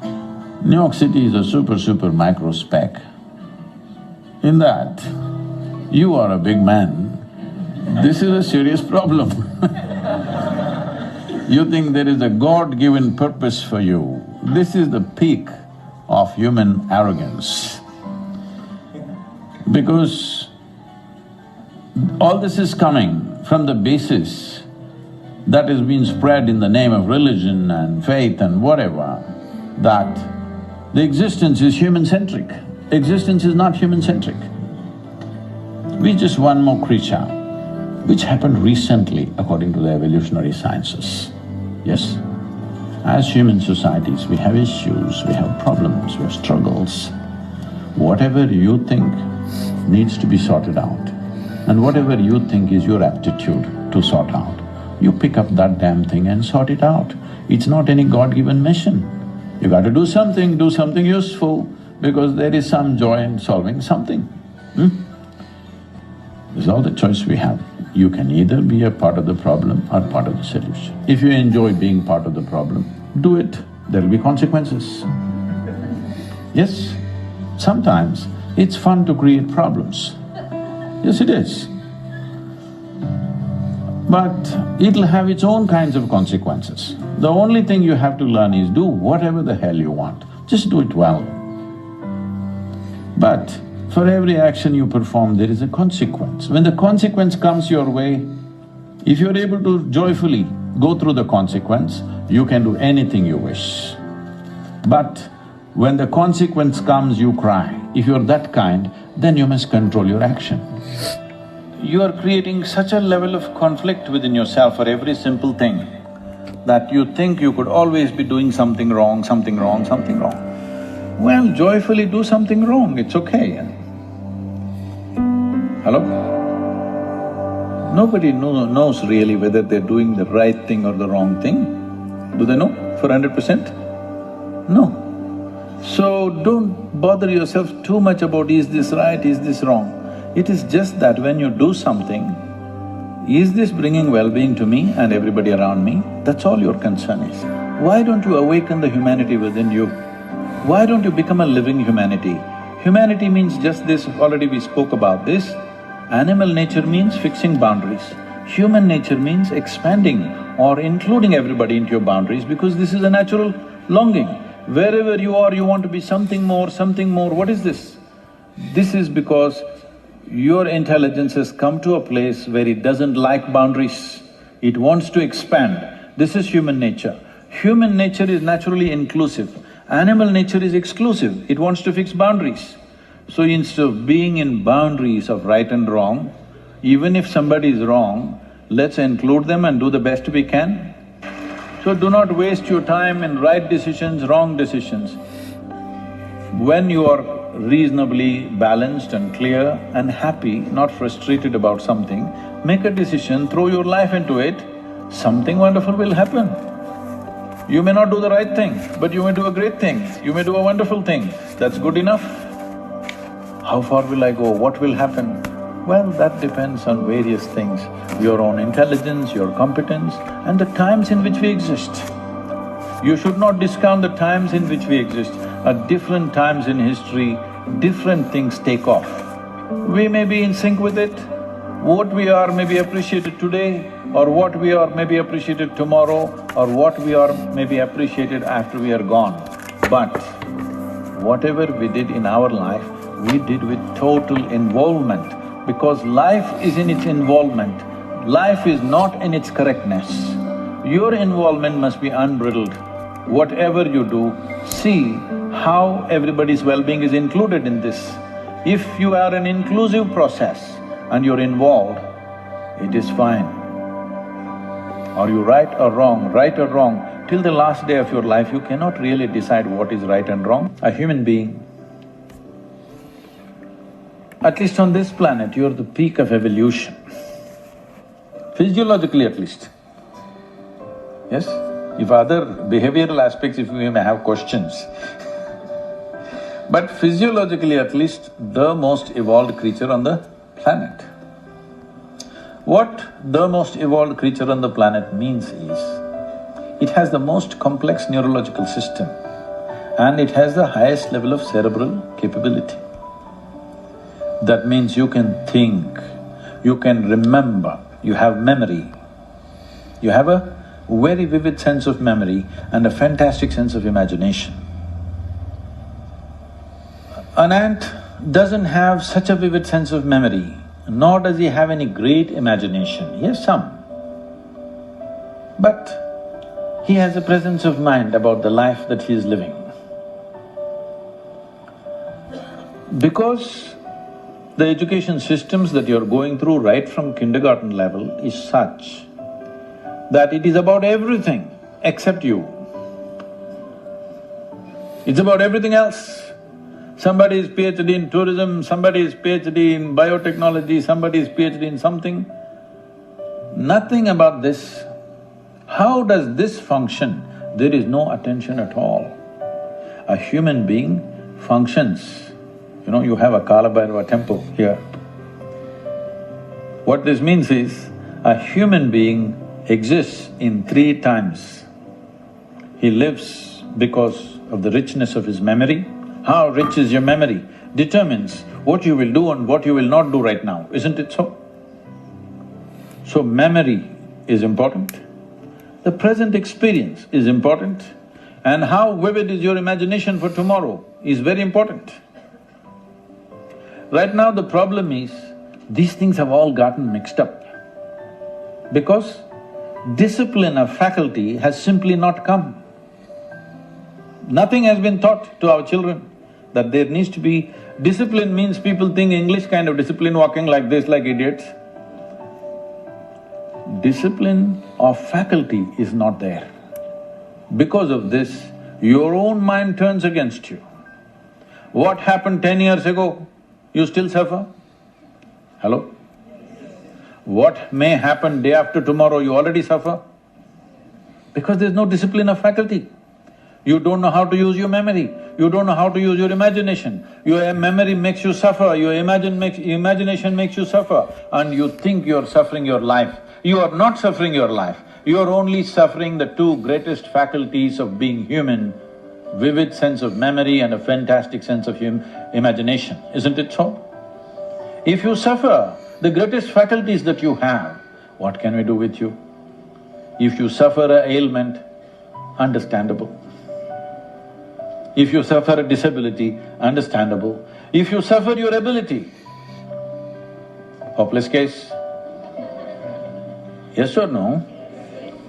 New York City is a super micro speck. In that, you are a big man. This is a serious problem. You think there is a God-given purpose for you. This is the peak of human arrogance. Because all this is coming from the basis that has been spread in the name of religion and faith and whatever, that the existence is human-centric. Existence is not human-centric. We're just one more creature, which happened recently according to the evolutionary sciences. Yes? As human societies, we have issues, we have problems, we have struggles. Whatever you think needs to be sorted out, and whatever you think is your aptitude to sort out, you pick up that damn thing and sort it out. It's not any God-given mission. You got to do something useful, because there is some joy in solving something. This is all the choice we have. You can either be a part of the problem or part of the solution. If you enjoy being part of the problem, do it, there'll be consequences. Yes, sometimes it's fun to create problems. Yes, it is. But it'll have its own kinds of consequences. The only thing you have to learn is do whatever the hell you want, just do it well. But for every action you perform, there is a consequence. When the consequence comes your way, if you're able to joyfully go through the consequence, you can do anything you wish. But when the consequence comes, you cry. If you're that kind, then you must control your action. You are creating such a level of conflict within yourself for every simple thing that you think you could always be doing something wrong, something wrong, something wrong. Well, joyfully do something wrong, it's okay. Hello? Nobody knows really whether they're doing the right thing or the wrong thing. Do they know for 100%? No. So don't bother yourself too much about is this right, is this wrong. It is just that when you do something, is this bringing well-being to me and everybody around me? That's all your concern is. Why don't you awaken the humanity within you? Why don't you become a living humanity? Humanity means just this, already we spoke about this. Animal nature means fixing boundaries. Human nature means expanding or including everybody into your boundaries, because this is a natural longing. Wherever you are, you want to be something more, something more. What is this? This is because your intelligence has come to a place where it doesn't like boundaries. It wants to expand. This is human nature. Human nature is naturally inclusive. Animal nature is exclusive, it wants to fix boundaries. So instead of being in boundaries of right and wrong, even if somebody is wrong, let's include them and do the best we can. So do not waste your time in right decisions, wrong decisions. When you are reasonably balanced and clear and happy, not frustrated about something, make a decision, throw your life into it, something wonderful will happen. You may not do the right thing, but you may do a great thing, you may do a wonderful thing, that's good enough. How far will I go? What will happen? Well, that depends on various things, your own intelligence, your competence, and the times in which we exist. You should not discount the times in which we exist. At different times in history, different things take off. We may be in sync with it. What we are may be appreciated today, or what we are may be appreciated tomorrow, or what we are may be appreciated after we are gone. But whatever we did in our life, we did with total involvement, because life is in its involvement, life is not in its correctness. Your involvement must be unbridled. Whatever you do, see how everybody's well-being is included in this. If you are an inclusive process and you're involved, it is fine. Are you right or wrong? Right or wrong, till the last day of your life, you cannot really decide what is right and wrong. A human being, at least on this planet, you're the peak of evolution, physiologically at least. Yes? If other behavioral aspects, if we may have questions, but physiologically at least, the most evolved creature on the planet. What the most evolved creature on the planet means is, it has the most complex neurological system and it has the highest level of cerebral capability. That means you can think, you can remember, you have memory. You have a very vivid sense of memory and a fantastic sense of imagination. An ant doesn't have such a vivid sense of memory, nor does he have any great imagination. He has some. But he has a presence of mind about the life that he is living. Because the education systems that you're going through right from kindergarten level is such that it is about everything except you. It's about everything else. Somebody is PhD in tourism, somebody is PhD in biotechnology, somebody is PhD in something. Nothing about this. How does this function? There is no attention at all. A human being functions. You know, you have a Kalabhairava temple here. What this means is, a human being exists in 3 times. He lives because of the richness of his memory. How rich is your memory determines what you will do and what you will not do right now, isn't it so? So memory is important, the present experience is important, and how vivid is your imagination for tomorrow is very important. Right now the problem is, these things have all gotten mixed up because discipline of faculty has simply not come. Nothing has been taught to our children that there needs to be… Discipline means people think English kind of discipline, walking like this like idiots. Discipline of faculty is not there. Because of this, your own mind turns against you. What happened 10 years ago, you still suffer? Hello? What may happen day after tomorrow, you already suffer? Because there's no discipline of faculty. You don't know how to use your memory, you don't know how to use your imagination. Your memory makes you suffer, your imagination makes you suffer, and you think you're suffering your life. You are not suffering your life, you are only suffering the 2 greatest faculties of being human, vivid sense of memory and a fantastic sense of imagination, isn't it so? If you suffer the greatest faculties that you have, what can we do with you? If you suffer an ailment, understandable. If you suffer a disability, understandable. If you suffer your ability, hopeless case. Yes or no?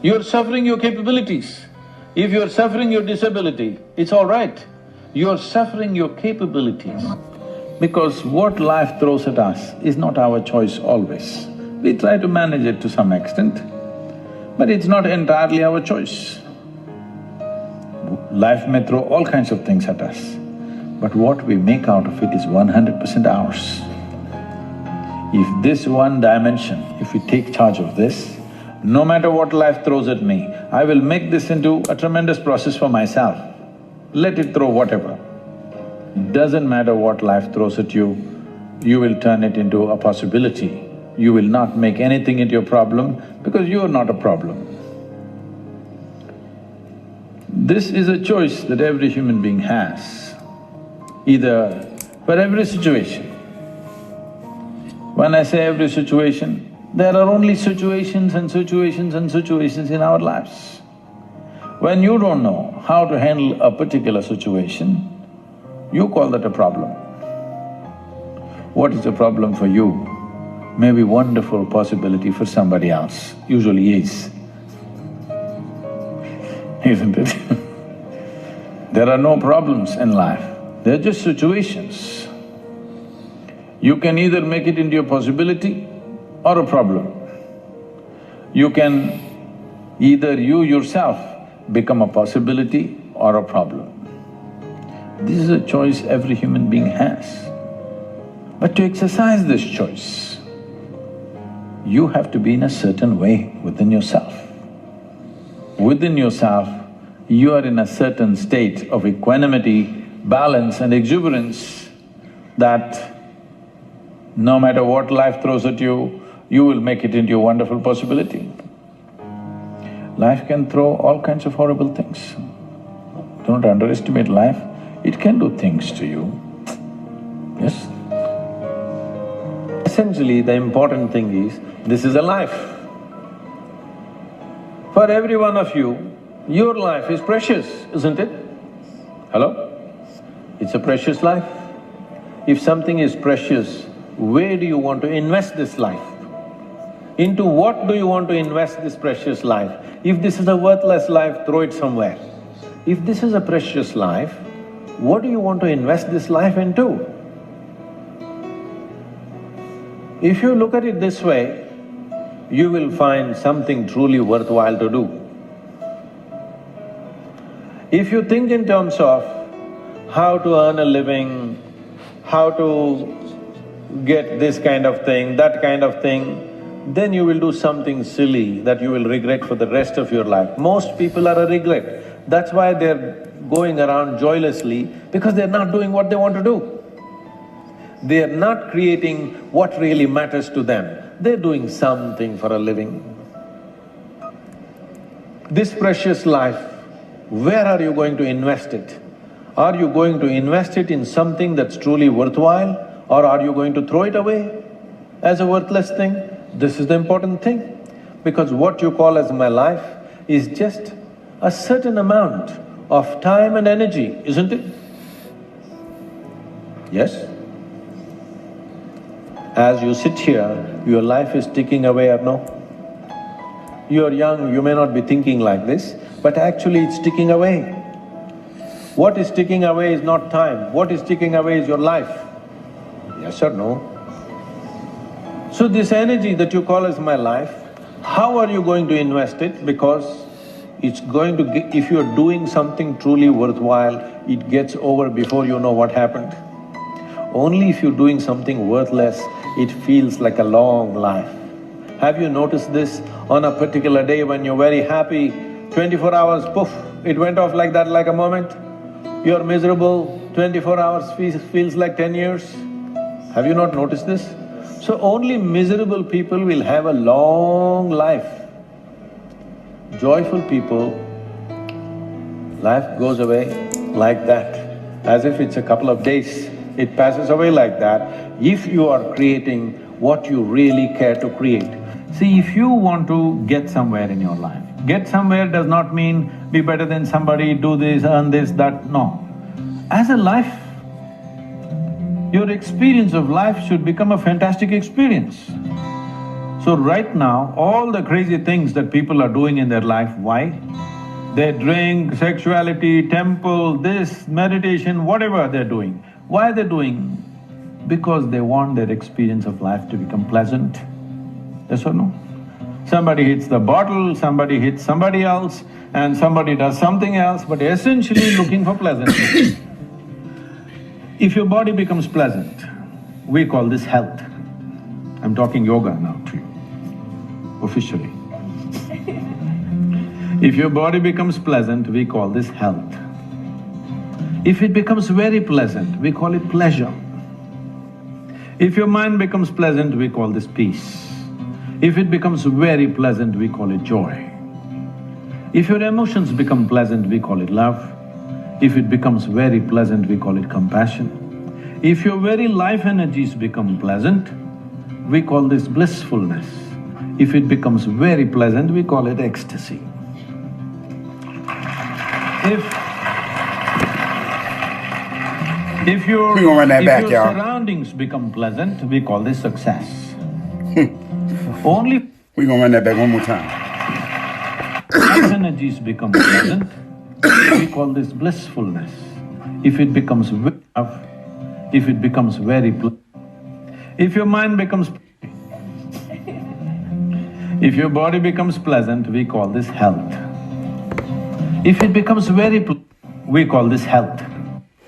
You're suffering your capabilities. If you're suffering your disability, it's all right. You're suffering your capabilities. Because what life throws at us is not our choice always. We try to manage it to some extent, but it's not entirely our choice. Life may throw all kinds of things at us, but what we make out of it is 100% ours. If this one dimension, if we take charge of this, no matter what life throws at me, I will make this into a tremendous process for myself. Let it throw whatever. Doesn't matter what life throws at you, you will turn it into a possibility. You will not make anything into a problem because you are not a problem. This is a choice that every human being has, either for every situation. When I say every situation, there are only situations and situations and situations in our lives. When you don't know how to handle a particular situation, you call that a problem. What is a problem for you may be wonderful possibility for somebody else, usually is. Isn't it? There are no problems in life, they're just situations. You can either make it into a possibility or a problem. You can either you yourself become a possibility or a problem. This is a choice every human being has. But to exercise this choice, you have to be in a certain way within yourself. Within yourself, you are in a certain state of equanimity, balance and exuberance that no matter what life throws at you, you will make it into a wonderful possibility. Life can throw all kinds of horrible things. Don't underestimate life, it can do things to you, yes? Essentially, the important thing is, this is a life. For every one of you, your life is precious, isn't it? Hello? It's a precious life. If something is precious, where do you want to invest this life? Into what do you want to invest this precious life? If this is a worthless life, throw it somewhere. If this is a precious life, what do you want to invest this life into? If you look at it this way, you will find something truly worthwhile to do. If you think in terms of how to earn a living, how to get this kind of thing, that kind of thing, then you will do something silly that you will regret for the rest of your life. Most people are a regret. That's why they're going around joylessly, because they're not doing what they want to do. They're not creating what really matters to them. They're doing something for a living. This precious life, where are you going to invest it? Are you going to invest it in something that's truly worthwhile, or are you going to throw it away as a worthless thing? This is the important thing, because what you call as my life is just a certain amount of time and energy, isn't it? Yes? As you sit here, your life is ticking away or no? You're young, you may not be thinking like this, but actually it's ticking away. What is ticking away is not time, what is ticking away is your life. Yes or no? So this energy that you call as my life, how are you going to invest it? Because it's going to get… if you're doing something truly worthwhile, it gets over before you know what happened. Only if you're doing something worthless, it feels like a long life. Have you noticed this? On a particular day when you're very happy, 24 hours, poof, it went off like that, like a moment. You're miserable, 24 hours feels like 10 years. Have you not noticed this? So only miserable people will have a long life. Joyful people, life goes away like that, as if it's a couple of days. It passes away like that, if you are creating what you really care to create. See, if you want to get somewhere in your life, get somewhere does not mean be better than somebody, do this, earn this, that, no. As a life, your experience of life should become a fantastic experience. So right now, all the crazy things that people are doing in their life, why? They drink, sexuality, temple, this, meditation, whatever they're doing. Why they're doing? Because they want their experience of life to become pleasant. Yes or no? Somebody hits the bottle, somebody hits somebody else, and somebody does something else, but essentially looking for pleasantness. If your body becomes pleasant, we call this health. I'm talking yoga now to you, officially. If your body becomes pleasant, we call this health. If it becomes very pleasant, we call it pleasure. If your mind becomes pleasant, we call this peace. If it becomes very pleasant, we call it joy. If your emotions become pleasant, we call it love. If it becomes very pleasant, we call it compassion. If your very life energies become pleasant, we call this blissfulness. If it becomes very pleasant, we call it ecstasy. If your surroundings become pleasant, we call this success. Only We're gonna run that back one more time. life energies become pleasant, we call this blissfulness. If it becomes love, if it becomes very pleasant, if your mind becomes… If your body becomes pleasant, we call this health. If it becomes very pleasant, we call this health.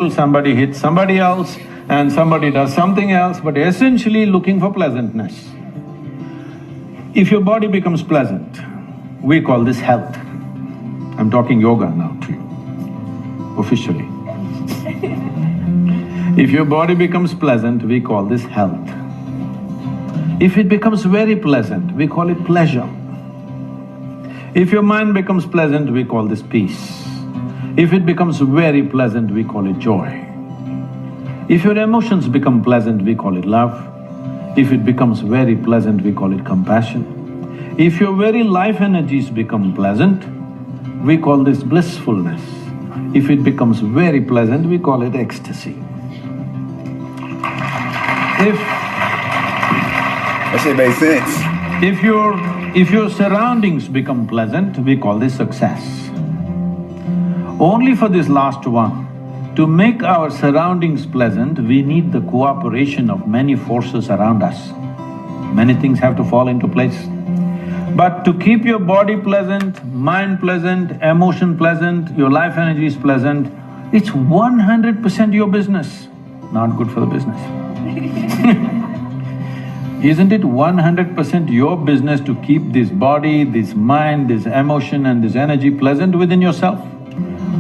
Somebody hits somebody else and somebody does something else, but essentially looking for pleasantness. If your body becomes pleasant, we call this health. I'm talking yoga now to you, officially. If your body becomes pleasant, we call this health. If it becomes very pleasant, we call it pleasure. If your mind becomes pleasant, we call this peace. If it becomes very pleasant, we call it joy. If your emotions become pleasant, we call it love. If it becomes very pleasant, we call it compassion. If your very life energies become pleasant, we call this blissfulness. If it becomes very pleasant, we call it ecstasy. That shit makes sense. If your surroundings become pleasant, we call this success. Only for this last one, to make our surroundings pleasant, we need the cooperation of many forces around us. Many things have to fall into place. But to keep your body pleasant, mind pleasant, emotion pleasant, your life energy is pleasant, it's 100% your business, not good for the business. Isn't it 100% your business to keep this body, this mind, this emotion and this energy pleasant within yourself?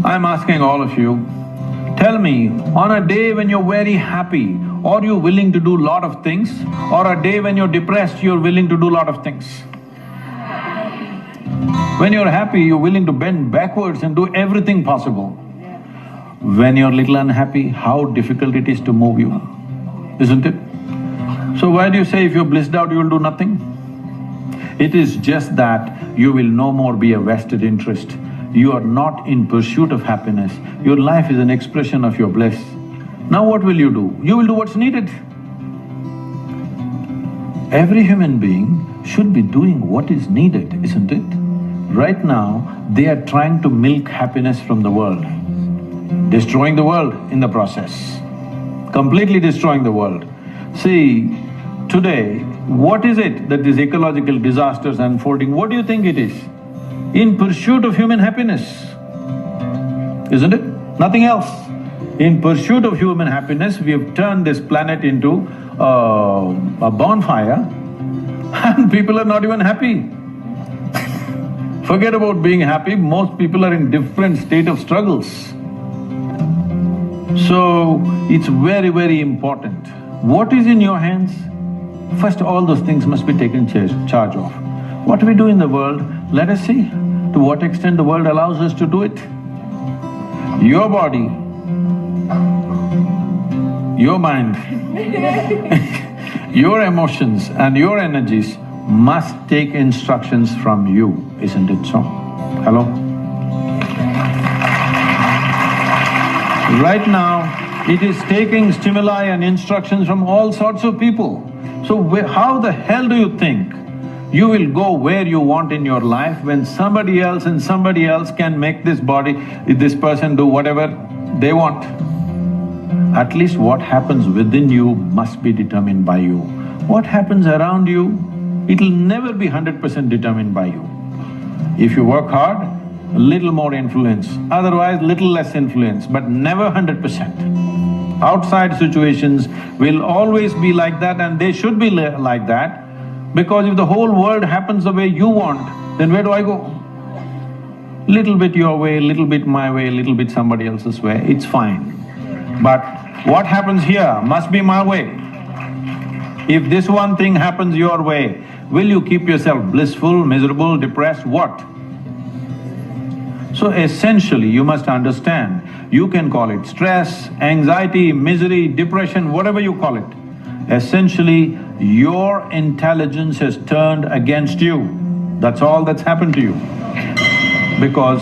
I'm asking all of you, tell me, on a day when you're very happy, are you willing to do lot of things? Or a day when you're depressed, you're willing to do lot of things? When you're happy, you're willing to bend backwards and do everything possible. When you're little unhappy, how difficult it is to move you, isn't it? So why do you say if you're blissed out, you'll do nothing? It is just that you will no more be a vested interest. You are not in pursuit of happiness. Your life is an expression of your bliss. Now what will you do? You will do what's needed. Every human being should be doing what is needed, isn't it? Right now, they are trying to milk happiness from the world, destroying the world in the process, completely destroying the world. See, today, what is it that these ecological disasters are unfolding? What do you think it is? In pursuit of human happiness, isn't it? Nothing else. In pursuit of human happiness, we have turned this planet into a bonfire and people are not even happy. Forget about being happy, most people are in different state of struggles. So, it's very, very important. What is in your hands? First, all those things must be taken charge of. What we do in the world, let us see to what extent the world allows us to do it. Your body, your mind, your emotions and your energies must take instructions from you, isn't it so? Hello? Right now, it is taking stimuli and instructions from all sorts of people. So how the hell do you think you will go where you want in your life when somebody else and somebody else can make this body, this person do whatever they want? At least what happens within you must be determined by you. What happens around you, it'll never be 100% determined by you. If you work hard, a little more influence, otherwise little less influence, but never 100%. Outside situations will always be like that, and they should be like that, because if the whole world happens the way you want, then where do I go? Little bit your way, little bit my way, little bit somebody else's way, it's fine. But what happens here must be my way. If this one thing happens your way, will you keep yourself blissful, miserable, depressed, what? So essentially, you must understand, you can call it stress, anxiety, misery, depression, whatever you call it. Essentially, your intelligence has turned against you. That's all that's happened to you. Because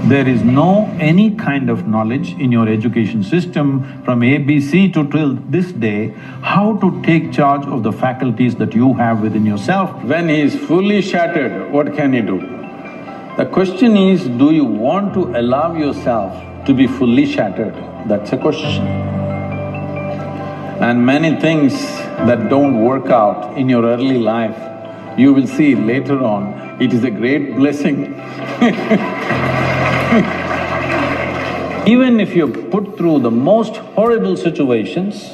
there is no any kind of knowledge in your education system from ABC to till this day how to take charge of the faculties that you have within yourself. When he is fully shattered, what can he do? The question is, do you want to allow yourself to be fully shattered? That's a question. And many things that don't work out in your early life, you will see later on, it is a great blessing. Even if you're put through the most horrible situations,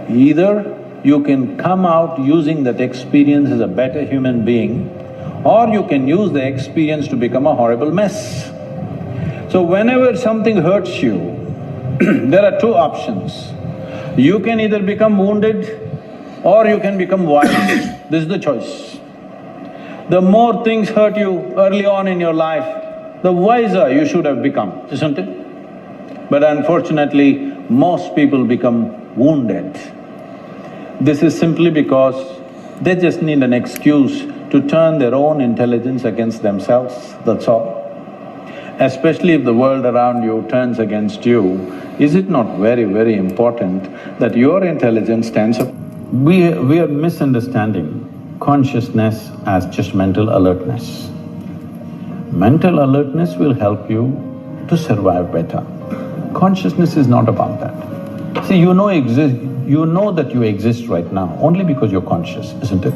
either you can come out using that experience as a better human being, or you can use the experience to become a horrible mess. So whenever something hurts you, there are two options. You can either become wounded or you can become wise. This is the choice. The more things hurt you early on in your life, the wiser you should have become, isn't it? But unfortunately, most people become wounded. This is simply because they just need an excuse to turn their own intelligence against themselves, that's all. Especially if the world around you turns against you, is it not very, very important that your intelligence stands up? We are misunderstanding consciousness as just mental alertness. Mental alertness will help you to survive better. Consciousness is not about that. See, you know that you exist right now only because you're conscious, isn't it?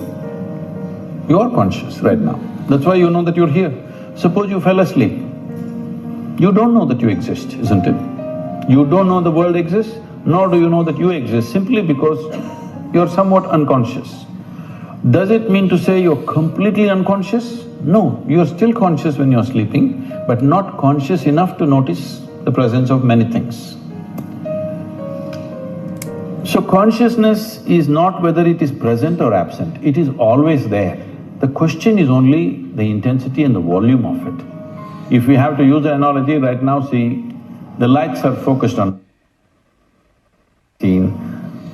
You are conscious right now, that's why you know that you're here. Suppose you fell asleep, you don't know that you exist, isn't it? You don't know the world exists, nor do you know that you exist, simply because you're somewhat unconscious. Does it mean to say you're completely unconscious? No, you're still conscious when you're sleeping, but not conscious enough to notice the presence of many things. So consciousness is not whether it is present or absent, it is always there. The question is only the intensity and the volume of it. If we have to use an analogy right now, see, the lights are focused on scene,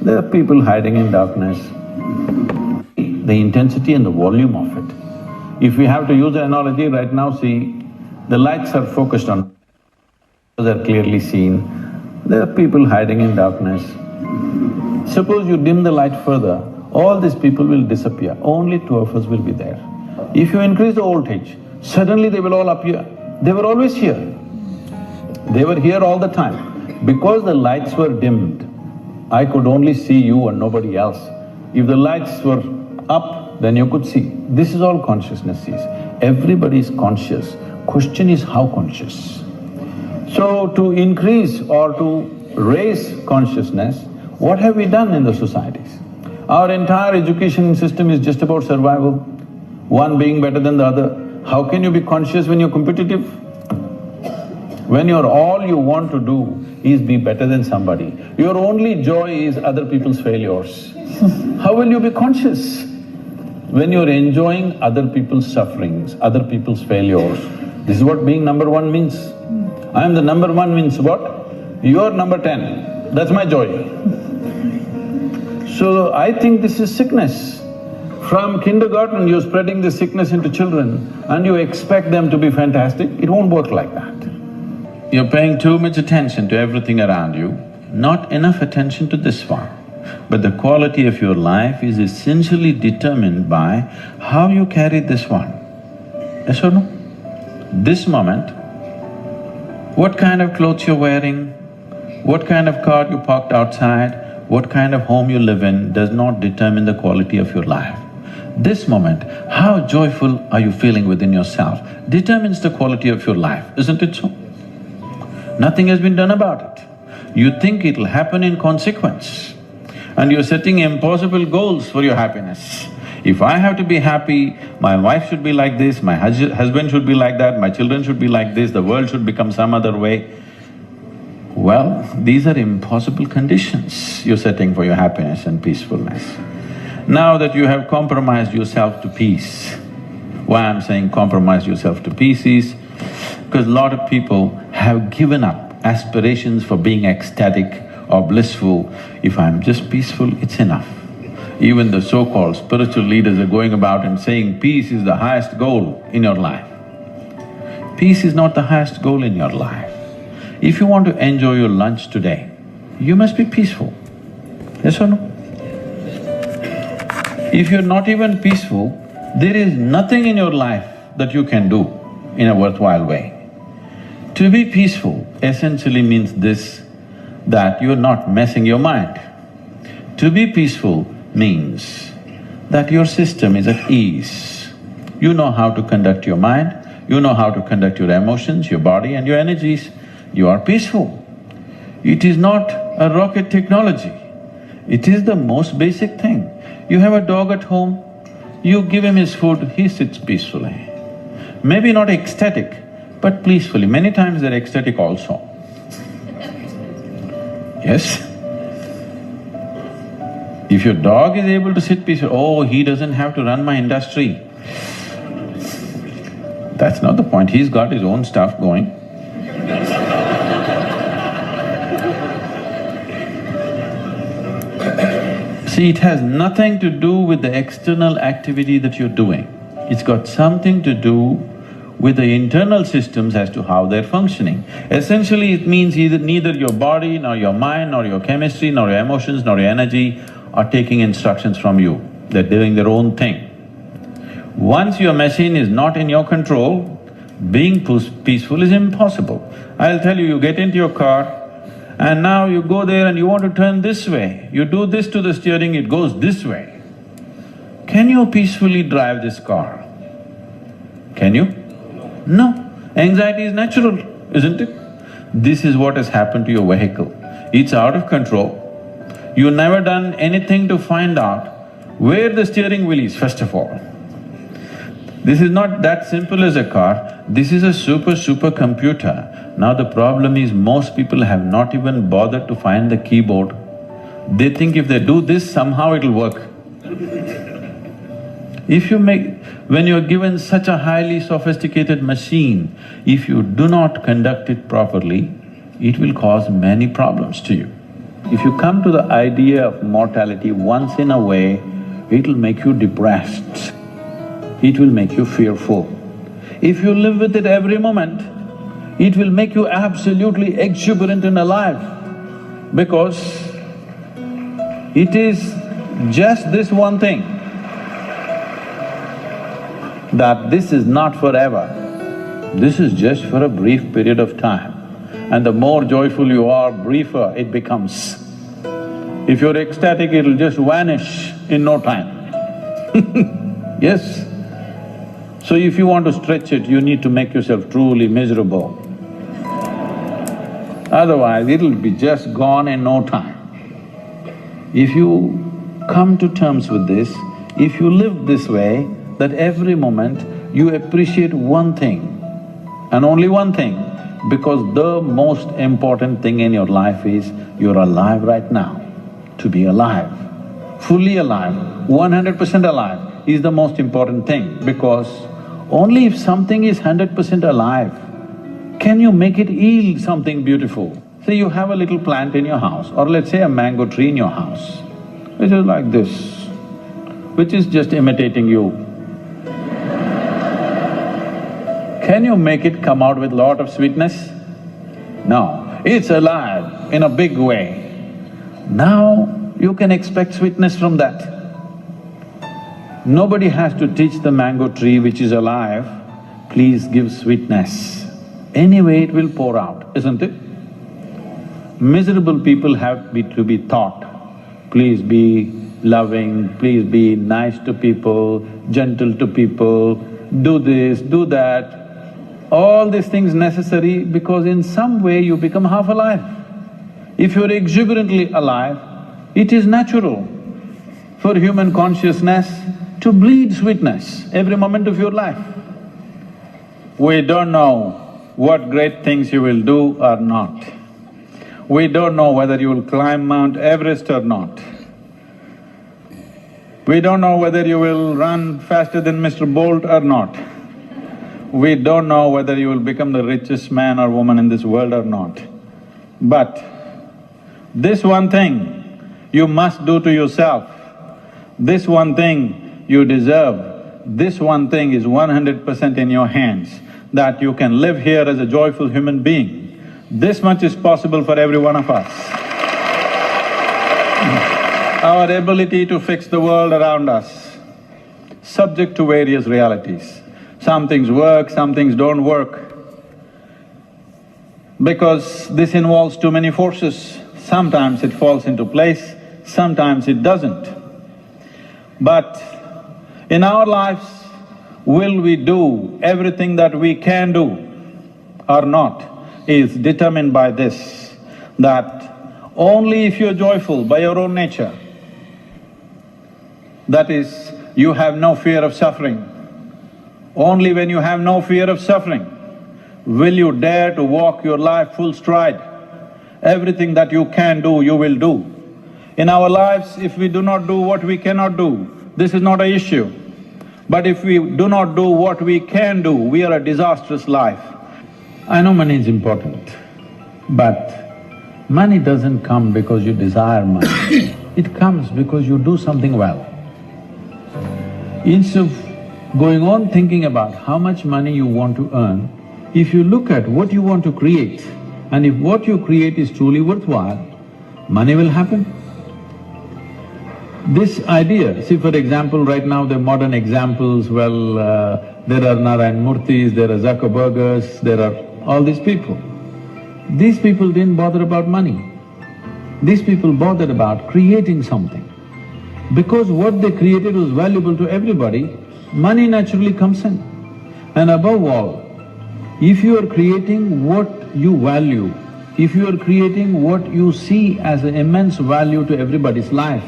there are people hiding in darkness. The intensity and the volume of it. If we have to use an analogy right now, see, the lights are focused on, they're clearly seen, there are people hiding in darkness. Suppose you dim the light further, all these people will disappear, only two of us will be there. If you increase the voltage, suddenly they will all appear. They were always here. They were here all the time. Because the lights were dimmed, I could only see you and nobody else. If the lights were up, then you could see. This is all consciousness sees. Everybody is conscious. Question is how conscious. So to increase or to raise consciousness, what have we done in the societies? Our entire education system is just about survival, one being better than the other. How can you be conscious when you're competitive? When all you want to do is be better than somebody, your only joy is other people's failures. How will you be conscious? When you're enjoying other people's sufferings, other people's failures, this is what being number one means. I am the number one means what? You're number 10, that's my joy. So I think this is sickness. From kindergarten you're spreading this sickness into children and you expect them to be fantastic, it won't work like that. You're paying too much attention to everything around you, not enough attention to this one. But the quality of your life is essentially determined by how you carry this one. Yes or no? This moment, what kind of clothes you're wearing, what kind of car you parked outside, what kind of home you live in does not determine the quality of your life. This moment, how joyful are you feeling within yourself determines the quality of your life, isn't it so? Nothing has been done about it. You think it'll happen in consequence, and you're setting impossible goals for your happiness. If I have to be happy, my wife should be like this, my husband should be like that, my children should be like this, the world should become some other way. Well, these are impossible conditions you're setting for your happiness and peacefulness. Now that you have compromised yourself to peace, why I'm saying compromise yourself to peace is because a lot of people have given up aspirations for being ecstatic or blissful. If I'm just peaceful, it's enough. Even the so-called spiritual leaders are going about and saying peace is the highest goal in your life. Peace is not the highest goal in your life. If you want to enjoy your lunch today, you must be peaceful. Yes or no? If you're not even peaceful, there is nothing in your life that you can do in a worthwhile way. To be peaceful essentially means this, that you're not messing your mind. To be peaceful means that your system is at ease. You know how to conduct your mind, you know how to conduct your emotions, your body and your energies. You are peaceful. It is not a rocket technology, it is the most basic thing. You have a dog at home, you give him his food, he sits peacefully. Maybe not ecstatic, but peacefully. Many times they're ecstatic also. Yes? If your dog is able to sit peacefully, oh, he doesn't have to run my industry. That's not the point, he's got his own stuff going. See, it has nothing to do with the external activity that you're doing. It's got something to do with the internal systems as to how they're functioning. Essentially, it means neither your body, nor your mind, nor your chemistry, nor your emotions, nor your energy are taking instructions from you. They're doing their own thing. Once your machine is not in your control, being peaceful is impossible. I'll tell you, you get into your car and now you go there and you want to turn this way. You do this to the steering, it goes this way. Can you peacefully drive this car? Can you? No. Anxiety is natural, isn't it? This is what has happened to your vehicle. It's out of control. You've never done anything to find out where the steering wheel is, first of all. This is not that simple as a car, this is a super computer. Now the problem is most people have not even bothered to find the keyboard. They think if they do this, somehow it'll work. When you're given such a highly sophisticated machine, if you do not conduct it properly, it will cause many problems to you. If you come to the idea of mortality once in a way, it'll make you depressed, it will make you fearful. If you live with it every moment, it will make you absolutely exuberant and alive, because it is just this one thing, that this is not forever, this is just for a brief period of time. And the more joyful you are, briefer it becomes. If you're ecstatic, it'll just vanish in no time. Yes? So if you want to stretch it, you need to make yourself truly miserable. Otherwise, it'll be just gone in no time. If you come to terms with this, if you live this way, that every moment you appreciate one thing and only one thing, because the most important thing in your life is you're alive right now. To be alive, fully alive, 100% alive is the most important thing, because only if something is 100% alive, can you make it yield something beautiful. Say you have a little plant in your house, or let's say a mango tree in your house, which is like this, which is just imitating you. Can you make it come out with lot of sweetness? No, it's alive in a big way. Now you can expect sweetness from that. Nobody has to teach the mango tree which is alive, please give sweetness. Anyway it will pour out, isn't it? Miserable people have to be taught, please be loving, please be nice to people, gentle to people, do this, do that. All these things necessary because in some way you become half alive. If you're exuberantly alive, it is natural for human consciousness to bleed sweetness every moment of your life. We don't know what great things you will do or not. We don't know whether you will climb Mount Everest or not. We don't know whether you will run faster than Mr. Bolt or not. We don't know whether you will become the richest man or woman in this world or not. But this one thing you must do to yourself, this one thing you deserve, this one thing is 100% in your hands, that you can live here as a joyful human being. This much is possible for every one of us. Our ability to fix the world around us, subject to various realities. Some things work, some things don't work. Because this involves too many forces, sometimes it falls into place, sometimes it doesn't. But in our lives, will we do everything that we can do or not is determined by this, that only if you're joyful by your own nature, that is, you have no fear of suffering, only when you have no fear of suffering will you dare to walk your life full stride. Everything that you can do, you will do. In our lives, if we do not do what we cannot do, this is not an issue. But if we do not do what we can do, we are a disastrous life. I know money is important, but money doesn't come because you desire money. It comes because you do something well. Instead of going on thinking about how much money you want to earn, if you look at what you want to create, and if what you create is truly worthwhile, money will happen. This idea, see for example, right now the modern examples, well, there are Narayan Murthis, there are Zuckerbergers, there are all these people. These people didn't bother about money. These people bothered about creating something. Because what they created was valuable to everybody, money naturally comes in. And above all, if you are creating what you value, if you are creating what you see as an immense value to everybody's life,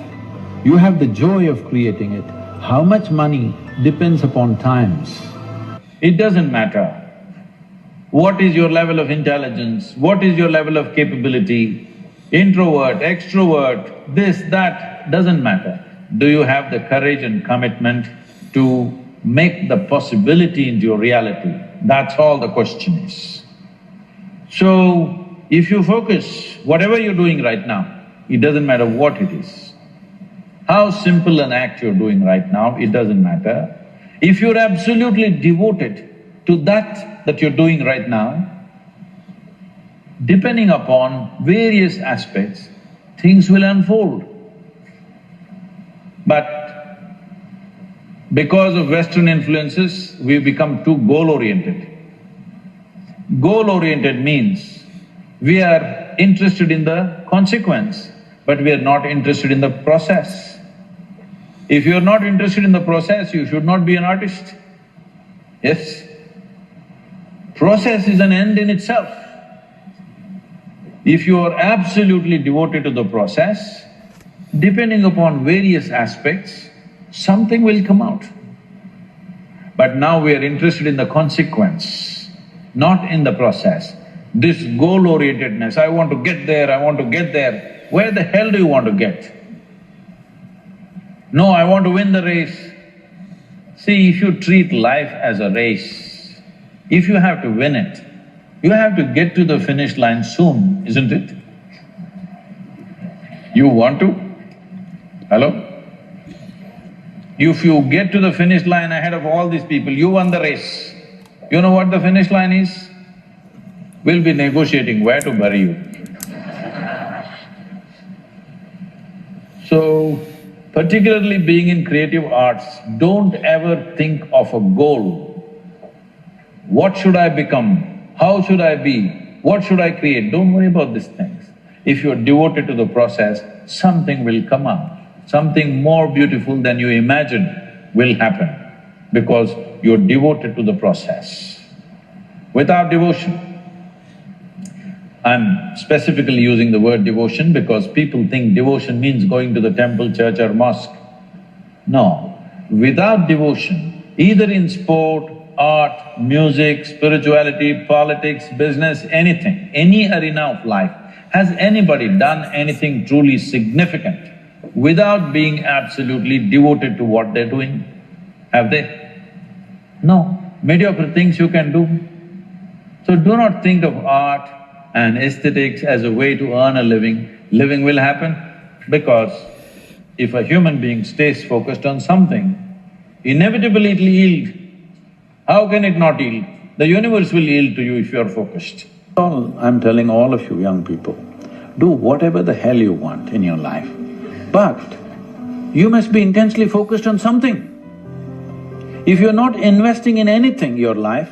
you have the joy of creating it. How much money depends upon times. It doesn't matter what is your level of intelligence, what is your level of capability, introvert, extrovert, this, that, doesn't matter. Do you have the courage and commitment to make the possibility into your reality? That's all the question is. So, if you focus, whatever you're doing right now, it doesn't matter what it is. How simple an act you're doing right now, it doesn't matter. If you're absolutely devoted to that you're doing right now, depending upon various aspects, things will unfold. But because of Western influences, we've become too goal-oriented. Goal-oriented means we are interested in the consequence, but we are not interested in the process. If you are not interested in the process, you should not be an artist. Yes? Process is an end in itself. If you are absolutely devoted to the process, depending upon various aspects, something will come out. But now we are interested in the consequence, not in the process. This goal-orientedness, I want to get there, I want to get there. Where the hell do you want to get? No, I want to win the race. See, if you treat life as a race, if you have to win it, you have to get to the finish line soon, isn't it? You want to? Hello? If you get to the finish line ahead of all these people, you won the race. You know what the finish line is? We'll be negotiating where to bury you. So, particularly being in creative arts, don't ever think of a goal. What should I become? How should I be? What should I create? Don't worry about these things. If you're devoted to the process, something will come out. Something more beautiful than you imagined will happen because you're devoted to the process. Without devotion, I'm specifically using the word devotion because people think devotion means going to the temple, church or mosque. No, without devotion, either in sport, art, music, spirituality, politics, business, anything, any arena of life, has anybody done anything truly significant without being absolutely devoted to what they're doing? Have they? No. Mediocre things you can do. So do not think of art and aesthetics as a way to earn a living. Living will happen because if a human being stays focused on something, inevitably it'll yield. How can it not yield? The universe will yield to you if you're focused. All I'm telling all of you young people, do whatever the hell you want in your life, but you must be intensely focused on something. If you're not investing in anything, your life,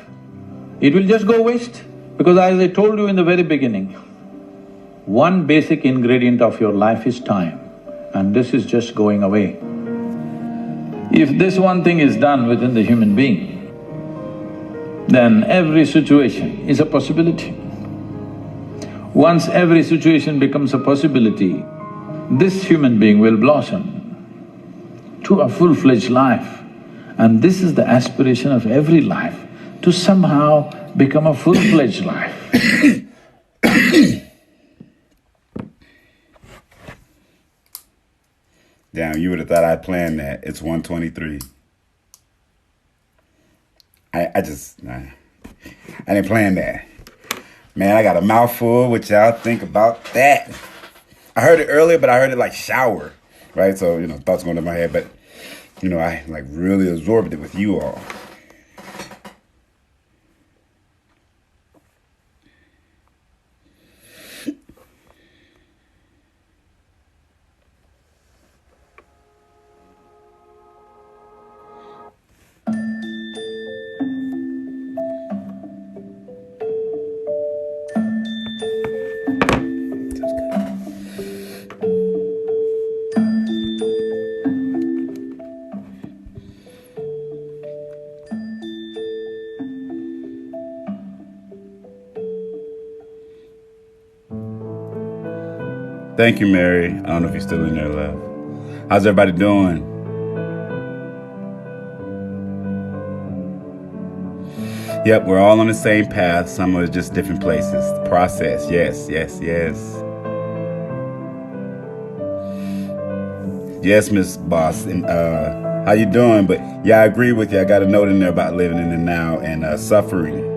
it will just go waste. Because as I told you in the very beginning, one basic ingredient of your life is time, and this is just going away. If this one thing is done within the human being, then every situation is a possibility. Once every situation becomes a possibility, this human being will blossom to a full-fledged life. And this is the aspiration of every life, to somehow become a full-fledged life. Damn, you would have thought I planned that. It's 1:23. I didn't plan that. Man, I got a mouthful. What y'all think about that? I heard it earlier, but I heard it like shower, right? So, thoughts going in my head, but, I like really absorbed it with you all. Thank you, Mary. I don't know if you're still in there, love. How's everybody doing? Yep, we're all on the same path. Some are just different places. The process, yes, yes, yes. Yes, Miss Boss. And how you doing? But yeah, I agree with you. I got a note in there about living in the now and suffering.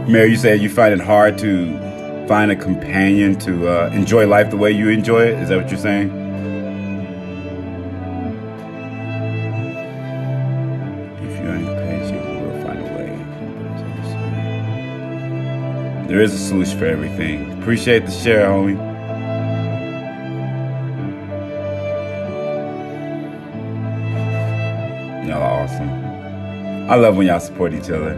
Mary, you said you find it hard to find a companion to enjoy life the way you enjoy it? Is that what you're saying? If you ain't patient, you will find a way. There is a solution for everything. Appreciate the share, homie. Y'all are awesome. I love when y'all support each other.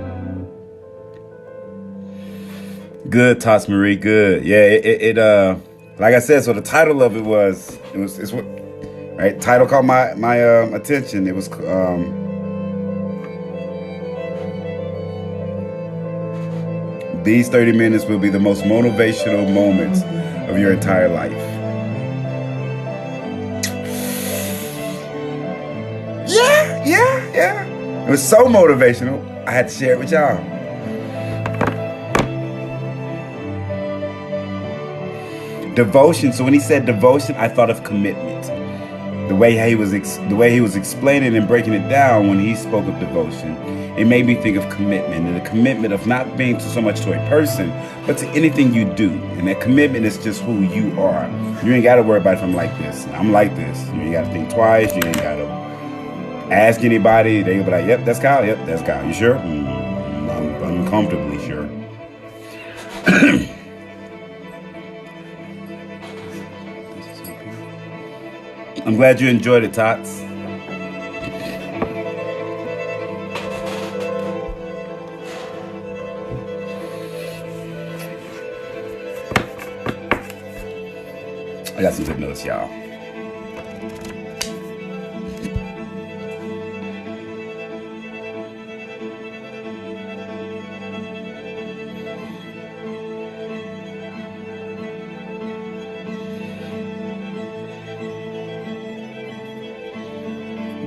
Good, Tots Marie, good. Yeah, it like I said, so the title of it's what, right? Title caught my attention. It was these 30 minutes will be the most motivational moments of your entire life. Yeah. It was so motivational, I had to share it with y'all. Devotion. So when he said devotion, I thought of commitment. The way he was explaining and breaking it down when he spoke of devotion, it made me think of commitment, and the commitment of not being so much to a person, but to anything you do. And that commitment is just who you are. You ain't got to worry about if I'm like this. I'm like this. You ain't got to think twice. You ain't got to ask anybody. They will be like, "Yep, that's Kyle. Yep, that's Kyle. You sure?" I'm uncomfortably sure. I'm glad you enjoyed it, Tots. I got some good notes, y'all.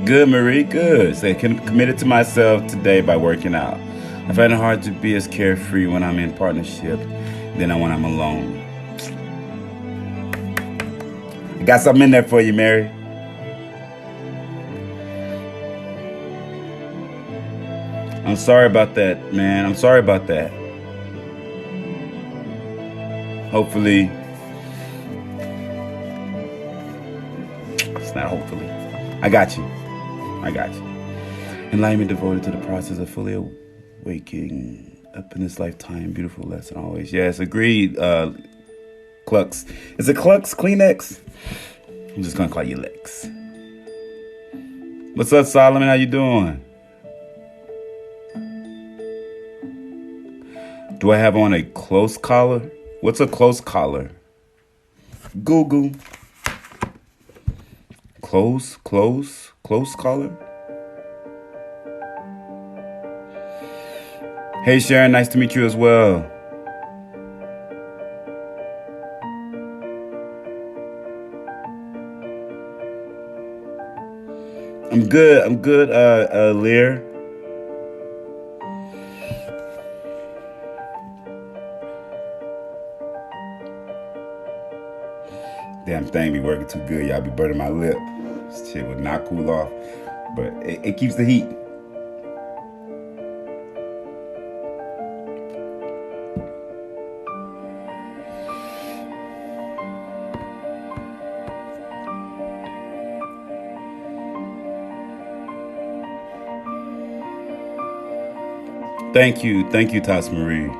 Good, Marie, good. Say, committed to myself today by working out. I find it hard to be as carefree when I'm in partnership than when I'm alone. I got something in there for you, Mary. I'm sorry about that, man. I'm sorry about that. Hopefully, it's not hopefully. I got you. I got you. Enlightenment devoted to the process of fully waking up in this lifetime. Beautiful lesson always. Yes, agreed. Clux. Is it Clux? Kleenex? I'm just gonna call you Lex. What's up, Solomon? How you doing? Do I have on a close collar? What's a close collar? Google. Close collar. Hey Sharon, nice to meet you as well. I'm good, Lear. Damn thing be working too good, y'all be burning my lip. This shit would not cool off, but it keeps the heat. Thank you, Toss Marie.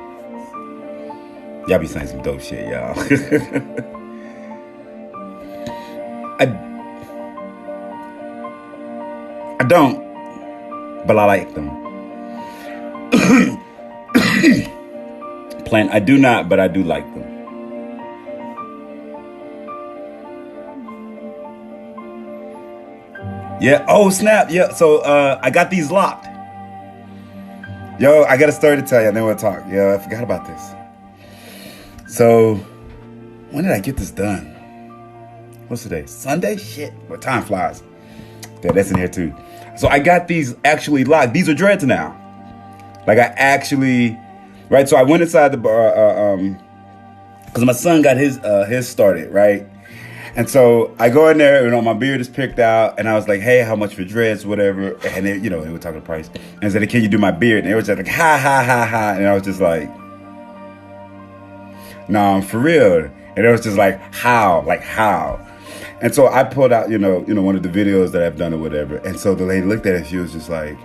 Y'all be saying some dope shit, y'all. I don't, but I like them. I do not, but I do like them. Yeah, oh snap, yeah, so I got these locked. Yo, I got a story to tell you, and then we'll talk. Yo, I forgot about this. So, when did I get this done? What's today? Sunday? Shit, well, time flies. Yeah, that's in here too. So I got these actually locked. These are dreads now. Like I actually, right? So I went inside the bar, because my son got his started, right? And so I go in there, my beard is picked out, and I was like, hey, how much for dreads, whatever. And they, they were talking price. And I said, can you do my beard? And they were just like, ha, ha, ha, ha. And I was just like, no, I'm for real. And it was just like, how? Like, how? And so I pulled out, one of the videos that I've done or whatever. And so the lady looked at it, and she was just like,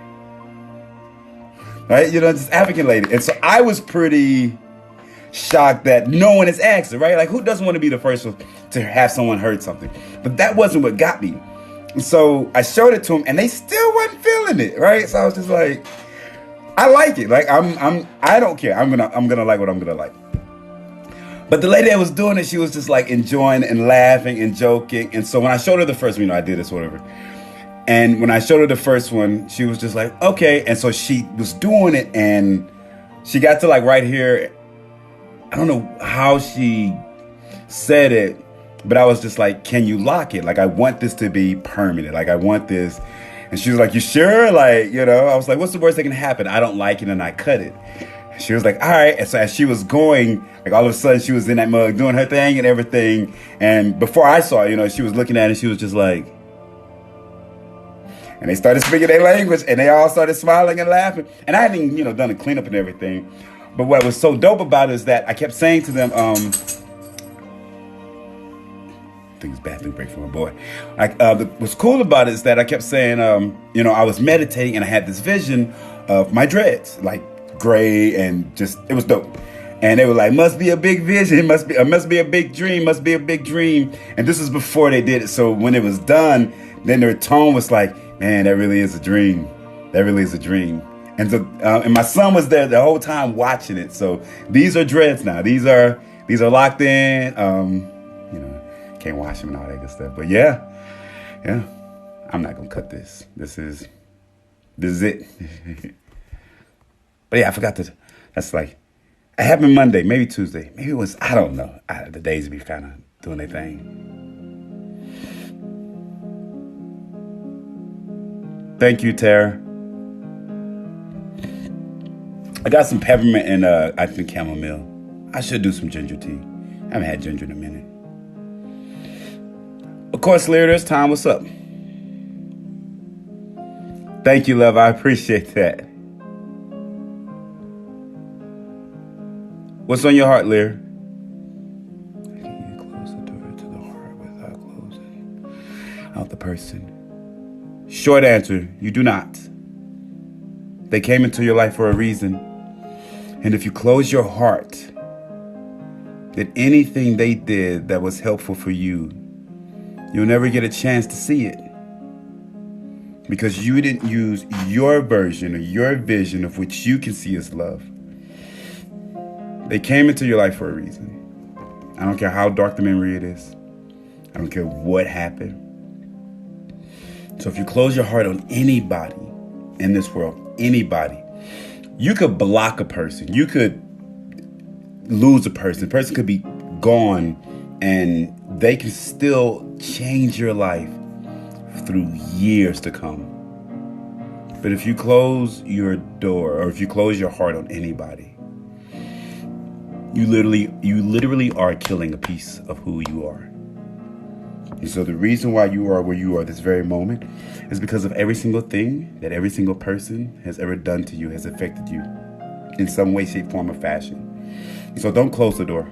right? This African lady. And so I was pretty shocked that no one has asked her, right? Like, who doesn't want to be the first one to have someone heard something? But that wasn't what got me. And so I showed it to them, and they still wasn't feeling it, right? So I was just like, I like it. Like, I don't care. I'm gonna like what I'm gonna like. But the lady that was doing it, she was just like enjoying and laughing and joking. And so when I showed her the first one, I did this, whatever. And when I showed her the first one, she was just like, okay. And so she was doing it, and she got to like right here. I don't know how she said it, but I was just like, can you lock it? Like, I want this to be permanent. Like, I want this. And she was like, you sure? Like, I was like, what's the worst that can happen? I don't like it, and I cut it. She was like, all right. And so as she was going, like all of a sudden she was in that mug doing her thing and everything. And before I saw it, she was looking at it, and she was just like, and they started speaking their language, and they all started smiling and laughing. And I hadn't, done a cleanup and everything. But what was so dope about it is that I kept saying to them, I think it's bathroom break for my boy. What's cool about it is that I kept saying, I was meditating, and I had this vision of my dreads, like gray, and just, it was dope. And they were like, must be a big vision. It must be a big dream. Must be a big dream. And this was before they did it. So when it was done, then their tone was like, man, that really is a dream. That really is a dream. And so, and my son was there the whole time watching it. So these are dreads now. These are locked in. Can't wash them and all that good stuff. But yeah, I'm not gonna cut this. This is it. But yeah, I forgot to. That's like. It happened Monday, maybe Tuesday. Maybe it was, I don't know. The days be kind of doing their thing. Thank you, Tara. I got some peppermint and I think chamomile. I should do some ginger tea. I haven't had ginger in a minute. Of course, Lear, there's time. What's up? Thank you, love. I appreciate that. What's on your heart, Lear? Can you close the door to the heart without closing out the person? Short answer, you do not. They came into your life for a reason. And if you close your heart, that anything they did that was helpful for you, you'll never get a chance to see it. Because you didn't use your version or your vision of which you can see as love. They came into your life for a reason. I don't care how dark the memory it is. I don't care what happened. So if you close your heart on anybody in this world, anybody, you could block a person. You could lose a person. A person could be gone and they can still change your life through years to come. But if you close your door or if you close your heart on anybody, you literally are killing a piece of who you are. And so the reason why you are where you are this very moment is because of every single thing that every single person has ever done to you has affected you in some way, shape, form, or fashion. And so don't close the door.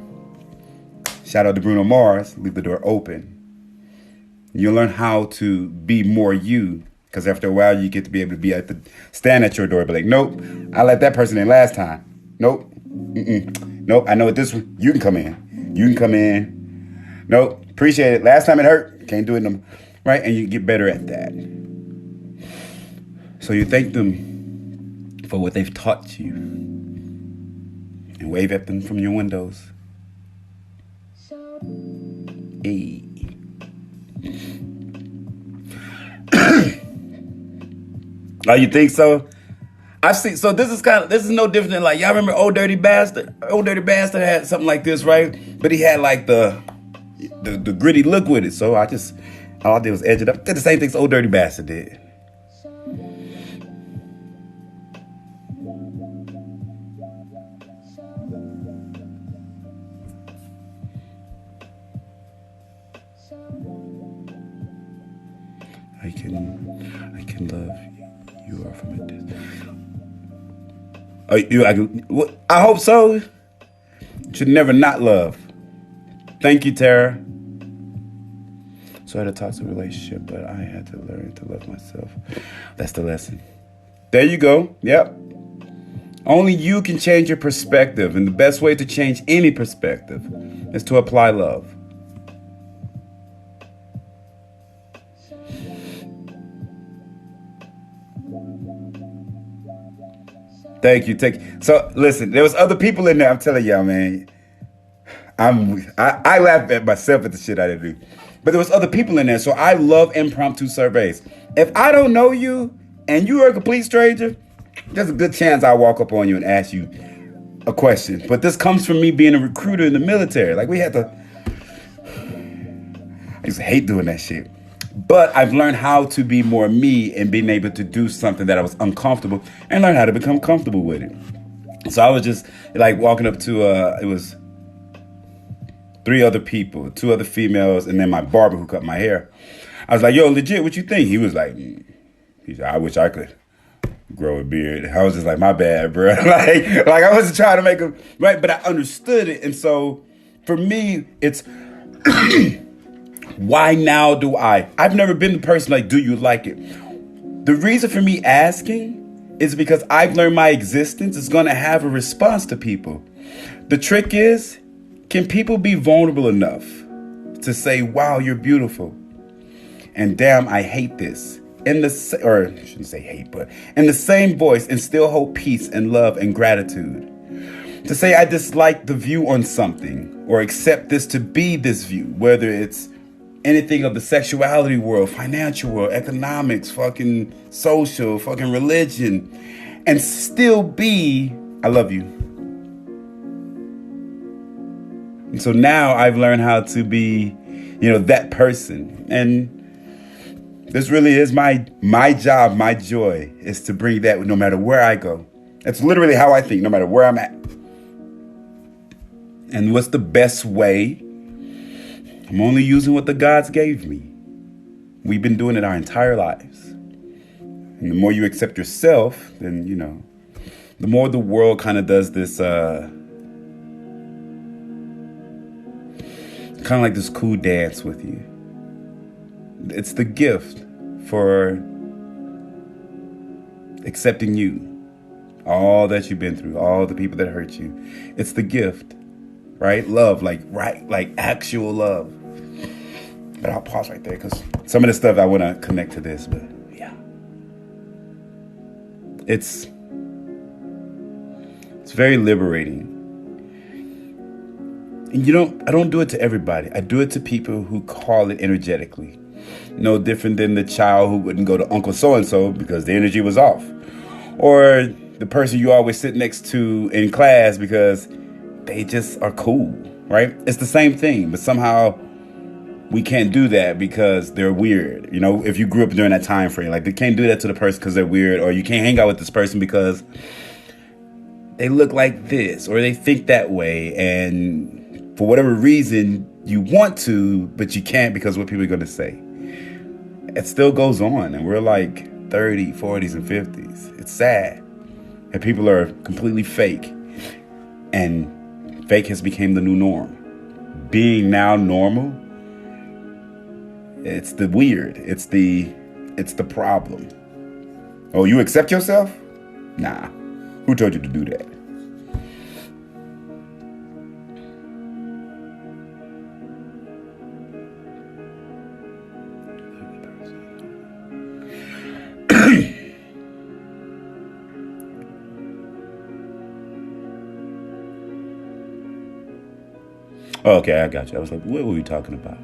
Shout out to Bruno Mars, leave the door open. You'll learn how to be more you, because after a while you get to be able to stand at your door and be like, nope, I let that person in last time. Nope. Nope, I know what this one. You can come in. You can come in. Nope, appreciate it. Last time it hurt. Can't do it no more. Right? And you get better at that. So you thank them for what they've taught you. And wave at them from your windows. Hey. Oh, you think so? I've seen, so this is no different than like, y'all remember Old Dirty Bastard? Old Dirty Bastard had something like this, right? But he had like the gritty look with it. So all I did was edge it up. Did the same things Old Dirty Bastard did. I can love you are from a distance. I hope so. Should never not love. Thank you, Tara. So I had a toxic relationship, but I had to learn to love myself. That's the lesson. There you go. Yep. Only you can change your perspective, and the best way to change any perspective is to apply love. Thank you. So listen, there was other people in there. I'm telling y'all, man. I laugh at myself at the shit I did do. But there was other people in there. So I love impromptu surveys. If I don't know you and you are a complete stranger, there's a good chance I'll walk up on you and ask you a question. But this comes from me being a recruiter in the military. Like I used to hate doing that shit. But I've learned how to be more me and being able to do something that I was uncomfortable and learn how to become comfortable with it. So I was just like walking up to, it was 3 other people, 2 other females, and then my barber who cut my hair. I was like, yo, legit, what you think? He was like, he said, I wish I could grow a beard. I was just like, my bad, bro. like I wasn't trying to make him, right? But I understood it. And so for me, it's... Why now do I? I've never been the person like, do you like it? The reason for me asking is because I've learned my existence is going to have a response to people. The trick is, can people be vulnerable enough to say, wow, you're beautiful, and damn, I hate this, or I shouldn't say hate, but in the same voice, and still hold peace and love and gratitude? To say I dislike the view on something, or accept this to be this view, whether it's anything of the sexuality world, financial world, economics, fucking social, fucking religion, and still be, I love you. And so now I've learned how to be, that person. And this really is my job, my joy, is to bring that no matter where I go. That's literally how I think, no matter where I'm at. And what's the best way? I'm only using what the gods gave me. We've been doing it our entire lives. And the more you accept yourself, then, the more the world kind of does this, kind of like this cool dance with you. It's the gift for accepting you. All that you've been through, all the people that hurt you. It's the gift, right? Love, like actual love. But I'll pause right there because some of the stuff I want to connect to this, but yeah. It's very liberating. And I don't do it to everybody. I do it to people who call it energetically. No different than the child who wouldn't go to Uncle So-and-so because the energy was off. Or the person you always sit next to in class because they just are cool, right? It's the same thing, but somehow we can't do that because they're weird. If you grew up during that time frame, like they can't do that to the person because they're weird, or you can't hang out with this person because they look like this, or they think that way. And for whatever reason, you want to, but you can't because what people are going to say. It still goes on. And we're like 30, 40s, and 50s. It's sad. And people are completely fake. And fake has become the new norm. Being now normal, it's the weird. It's the problem. Oh, you accept yourself? Nah. Who told you to do that? Oh, okay, I got you. I was like, what were we talking about?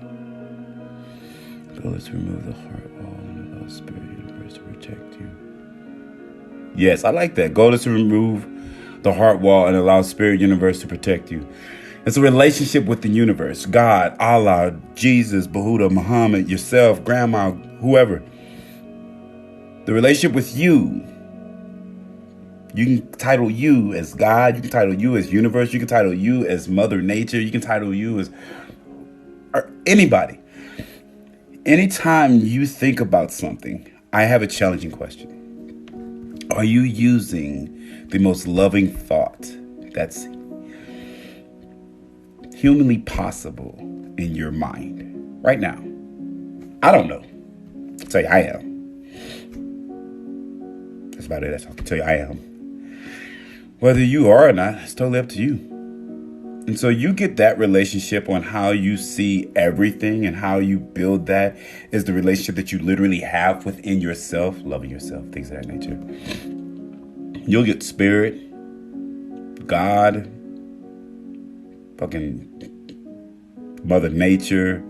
So let's remove the heart wall and allow spirit universe to protect you. Yes, I like that. Goal is to remove the heart wall and allow spirit universe to protect you. It's a relationship with the universe. God, Allah, Jesus, Buddha, Muhammad, yourself, grandma, whoever. The relationship with you. You can title you as God. You can title you as universe. You can title you as Mother Nature. You can title you as anybody. Anytime you think about something, I have a challenging question. Are you using the most loving thought that's humanly possible in your mind right now? I don't know. I'll tell you I am. That's about it. That's all I can tell you I am. Whether you are or not, it's totally up to you. And so you get that relationship on how you see everything and how you build that is the relationship that you literally have within yourself, loving yourself, things of that nature. You'll get spirit, God, fucking Mother Nature,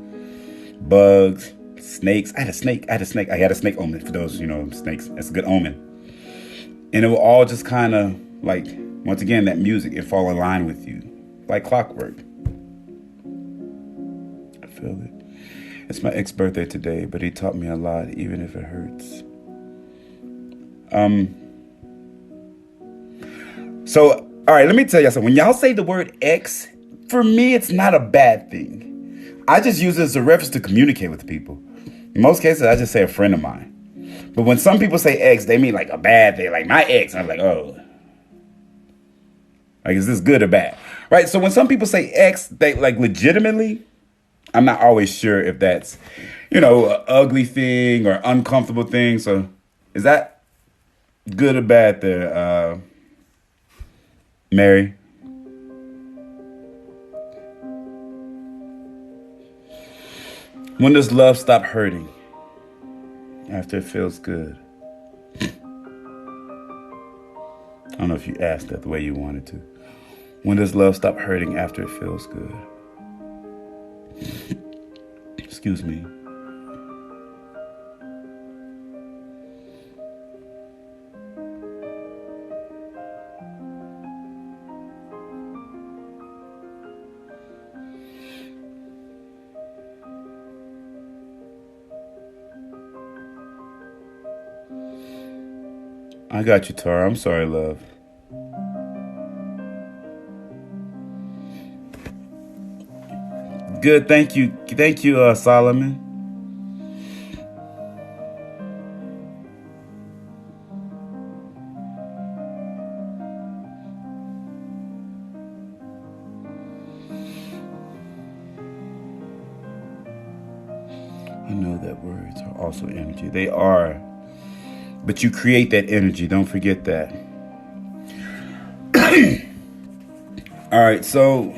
bugs, snakes. I had a snake omen for those, snakes. That's a good omen. And it will all just kind of like, once again, that music, it fall in line with you. Like clockwork. I feel it. It's my ex birthday today, but he taught me a lot, even if it hurts. So, all right, let me tell y'all something. When y'all say the word ex, for me, it's not a bad thing. I just use it as a reference to communicate with people. In most cases, I just say a friend of mine. But when some people say ex, they mean like a bad thing, like my ex. I'm like, oh. Like, is this good or bad? Right? So when some people say ex, they like legitimately, I'm not always sure if that's, an ugly thing or uncomfortable thing. So is that good or bad there, Mary? When does love stop hurting? After it feels good. I don't know if you asked that the way you wanted to. When does love stop hurting after it feels good? Excuse me. I got you, Tara. I'm sorry, love. Good, thank you. Thank you, Solomon. I know that words are also energy. They are. But you create that energy. Don't forget that. All right, so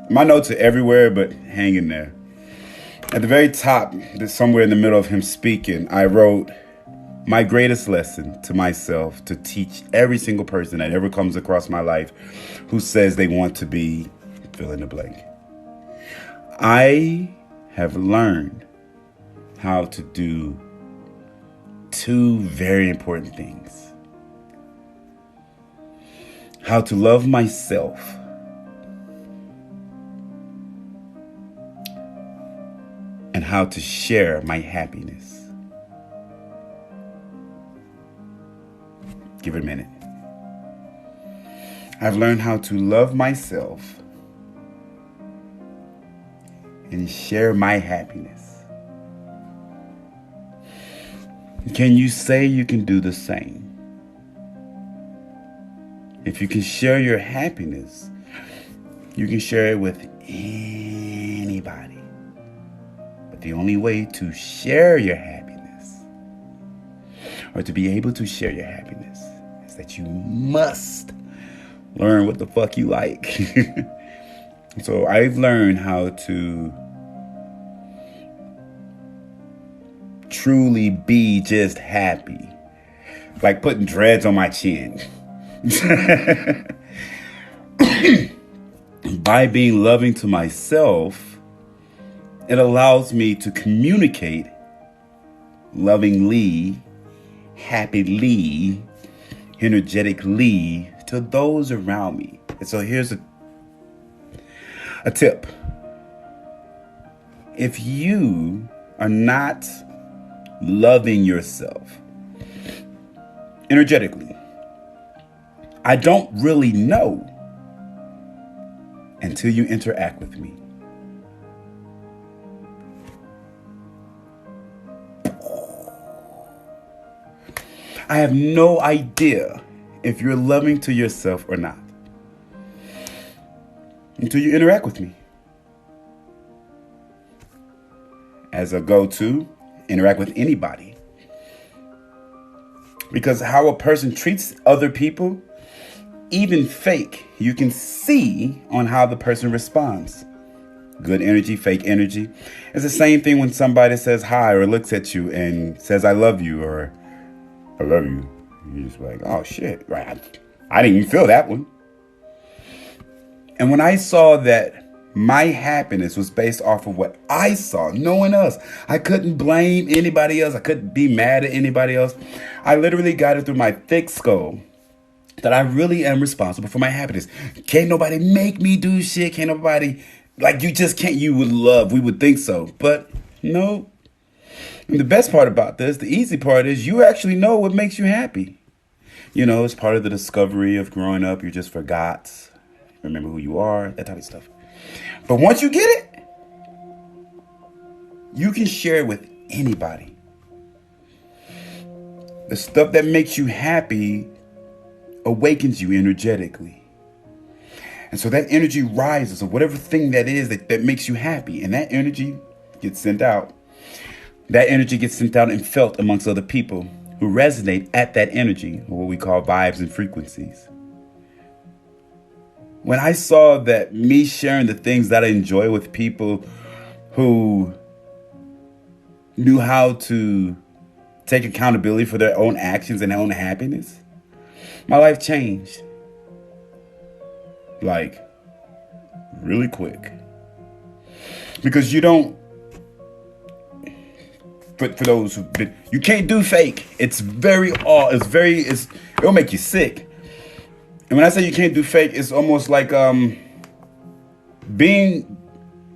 my notes are everywhere, but hang in there. At the very top, somewhere in the middle of him speaking, I wrote, my greatest lesson to myself to teach every single person that ever comes across my life who says they want to be fill in the blank. I have learned how to do two very important things. How to love myself and how to share my happiness. Give it a minute. I've learned how to love myself and share my happiness. Can you say you can do the same? If you can share your happiness, you can share it with anybody. But the only way to share your happiness, or to be able to share your happiness, is that you must learn what the fuck you like. So I've learned how to truly be just happy. Like putting dreads on my chin. By being loving to myself, it allows me to communicate lovingly, happily, energetically to those around me. And so here's a tip. If you are not loving yourself energetically, I don't really know until you interact with me. I have no idea if you're loving to yourself or not until you interact with me. As a go-to, interact with anybody. Because how a person treats other people, even fake, you can see on how the person responds. Good energy, fake energy. It's the same thing when somebody says hi or looks at you and says, I love you, or I love you. You're just like, oh shit, right? I didn't even feel that one. And when I saw that my happiness was based off of what I saw, no one else. I couldn't blame anybody else. I couldn't be mad at anybody else. I literally got it through my thick skull that I really am responsible for my happiness. Can't nobody make me do shit. Can't nobody, like, you just can't. You would love, we would think so. But no. And the best part about this, the easy part, is you actually know what makes you happy. You know, it's part of the discovery of growing up. You just forgot. Remember who you are, that type of stuff. But once you get it, you can share it with anybody. The stuff that makes you happy awakens you energetically. And so that energy rises, or whatever thing that is that makes you happy. And that energy gets sent out. That energy gets sent out and felt amongst other people who resonate at that energy, or what we call vibes and frequencies. when I saw that me sharing the things that I enjoy with people who knew how to take accountability for their own actions and their own happiness, my life changed. Like, really quick. Because you don't, for those who've been, you can't do fake. It'll make you sick. And when I say you can't do fake, it's almost like being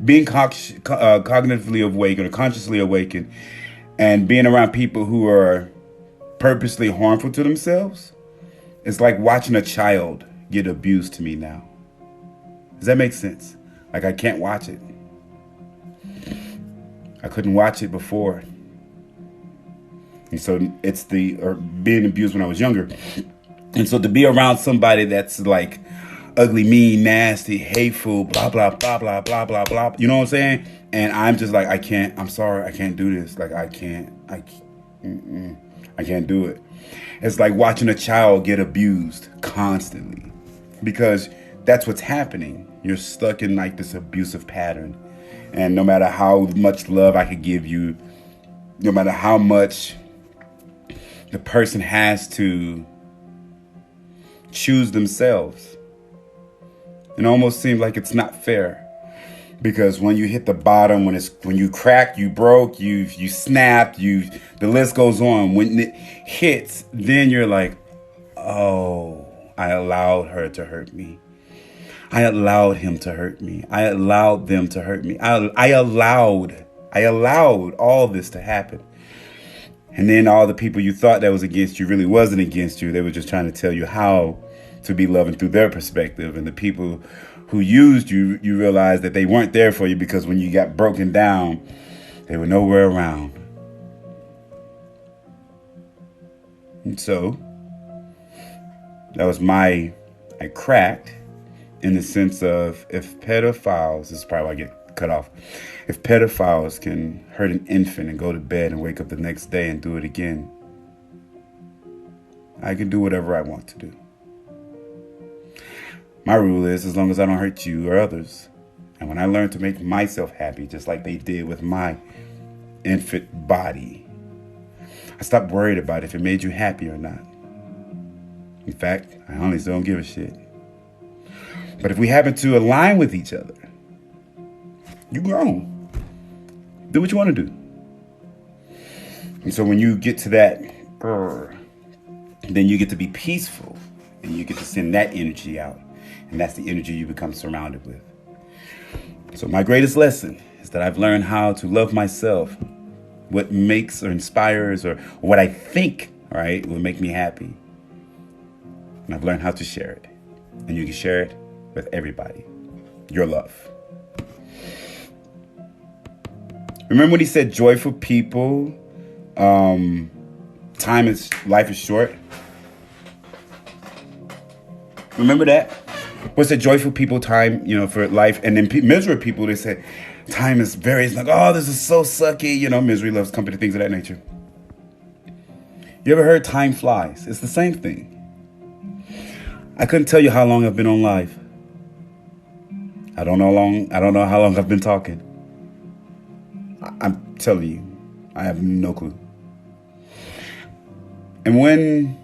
cognitively awake or consciously awakened and being around people who are purposely harmful to themselves. It's like watching a child get abused to me now. Does that make sense? Like, I can't watch it. I couldn't watch it before. And so it's being abused when I was younger. And so to be around somebody that's like ugly, mean, nasty, hateful, blah, blah, blah, blah, blah, blah, blah. You know what I'm saying? And I'm just like, I'm sorry, I can't do this. Like, I can't do it. It's like watching a child get abused constantly, because that's what's happening. You're stuck in like this abusive pattern. And no matter how much love I could give you, no matter how much the person has to choose themselves, it almost seems like it's not fair. Because when you hit the bottom, when you cracked, you broke, you snapped, the list goes on. When it hits, then you're like, oh, I allowed her to hurt me. I allowed him to hurt me. I allowed them to hurt me. I allowed all this to happen. And then all the people you thought that was against you really wasn't against you. They were just trying to tell you how to be loving through their perspective. And the people who used you, you realized that they weren't there for you, because when you got broken down, they were nowhere around. And so that was I cracked in the sense of, if pedophiles, this is probably why I get cut off. If pedophiles can hurt an infant and go to bed and wake up the next day and do it again, I can do whatever I want to do. My rule is, as long as I don't hurt you or others. And when I learned to make myself happy, just like they did with my infant body, I stopped worried about if it made you happy or not. In fact, I honestly don't give a shit. But if we happen to align with each other, you grown. Do what you want to do. And so when you get to that, then you get to be peaceful, and you get to send that energy out. And that's the energy you become surrounded with. So my greatest lesson is that I've learned how to love myself. What makes or inspires or what I think, right, will make me happy. And I've learned how to share it. And you can share it with everybody. Your love. Remember when he said joyful people, life is short? Remember that? What's the joyful people time, for life? And then miserable people, they say time is very, it's like, oh, this is so sucky. Misery loves company, things of that nature. You ever heard time flies? It's the same thing. I couldn't tell you how long I've been on live. I don't know how long I've been talking. I'm telling you, I have no clue. And when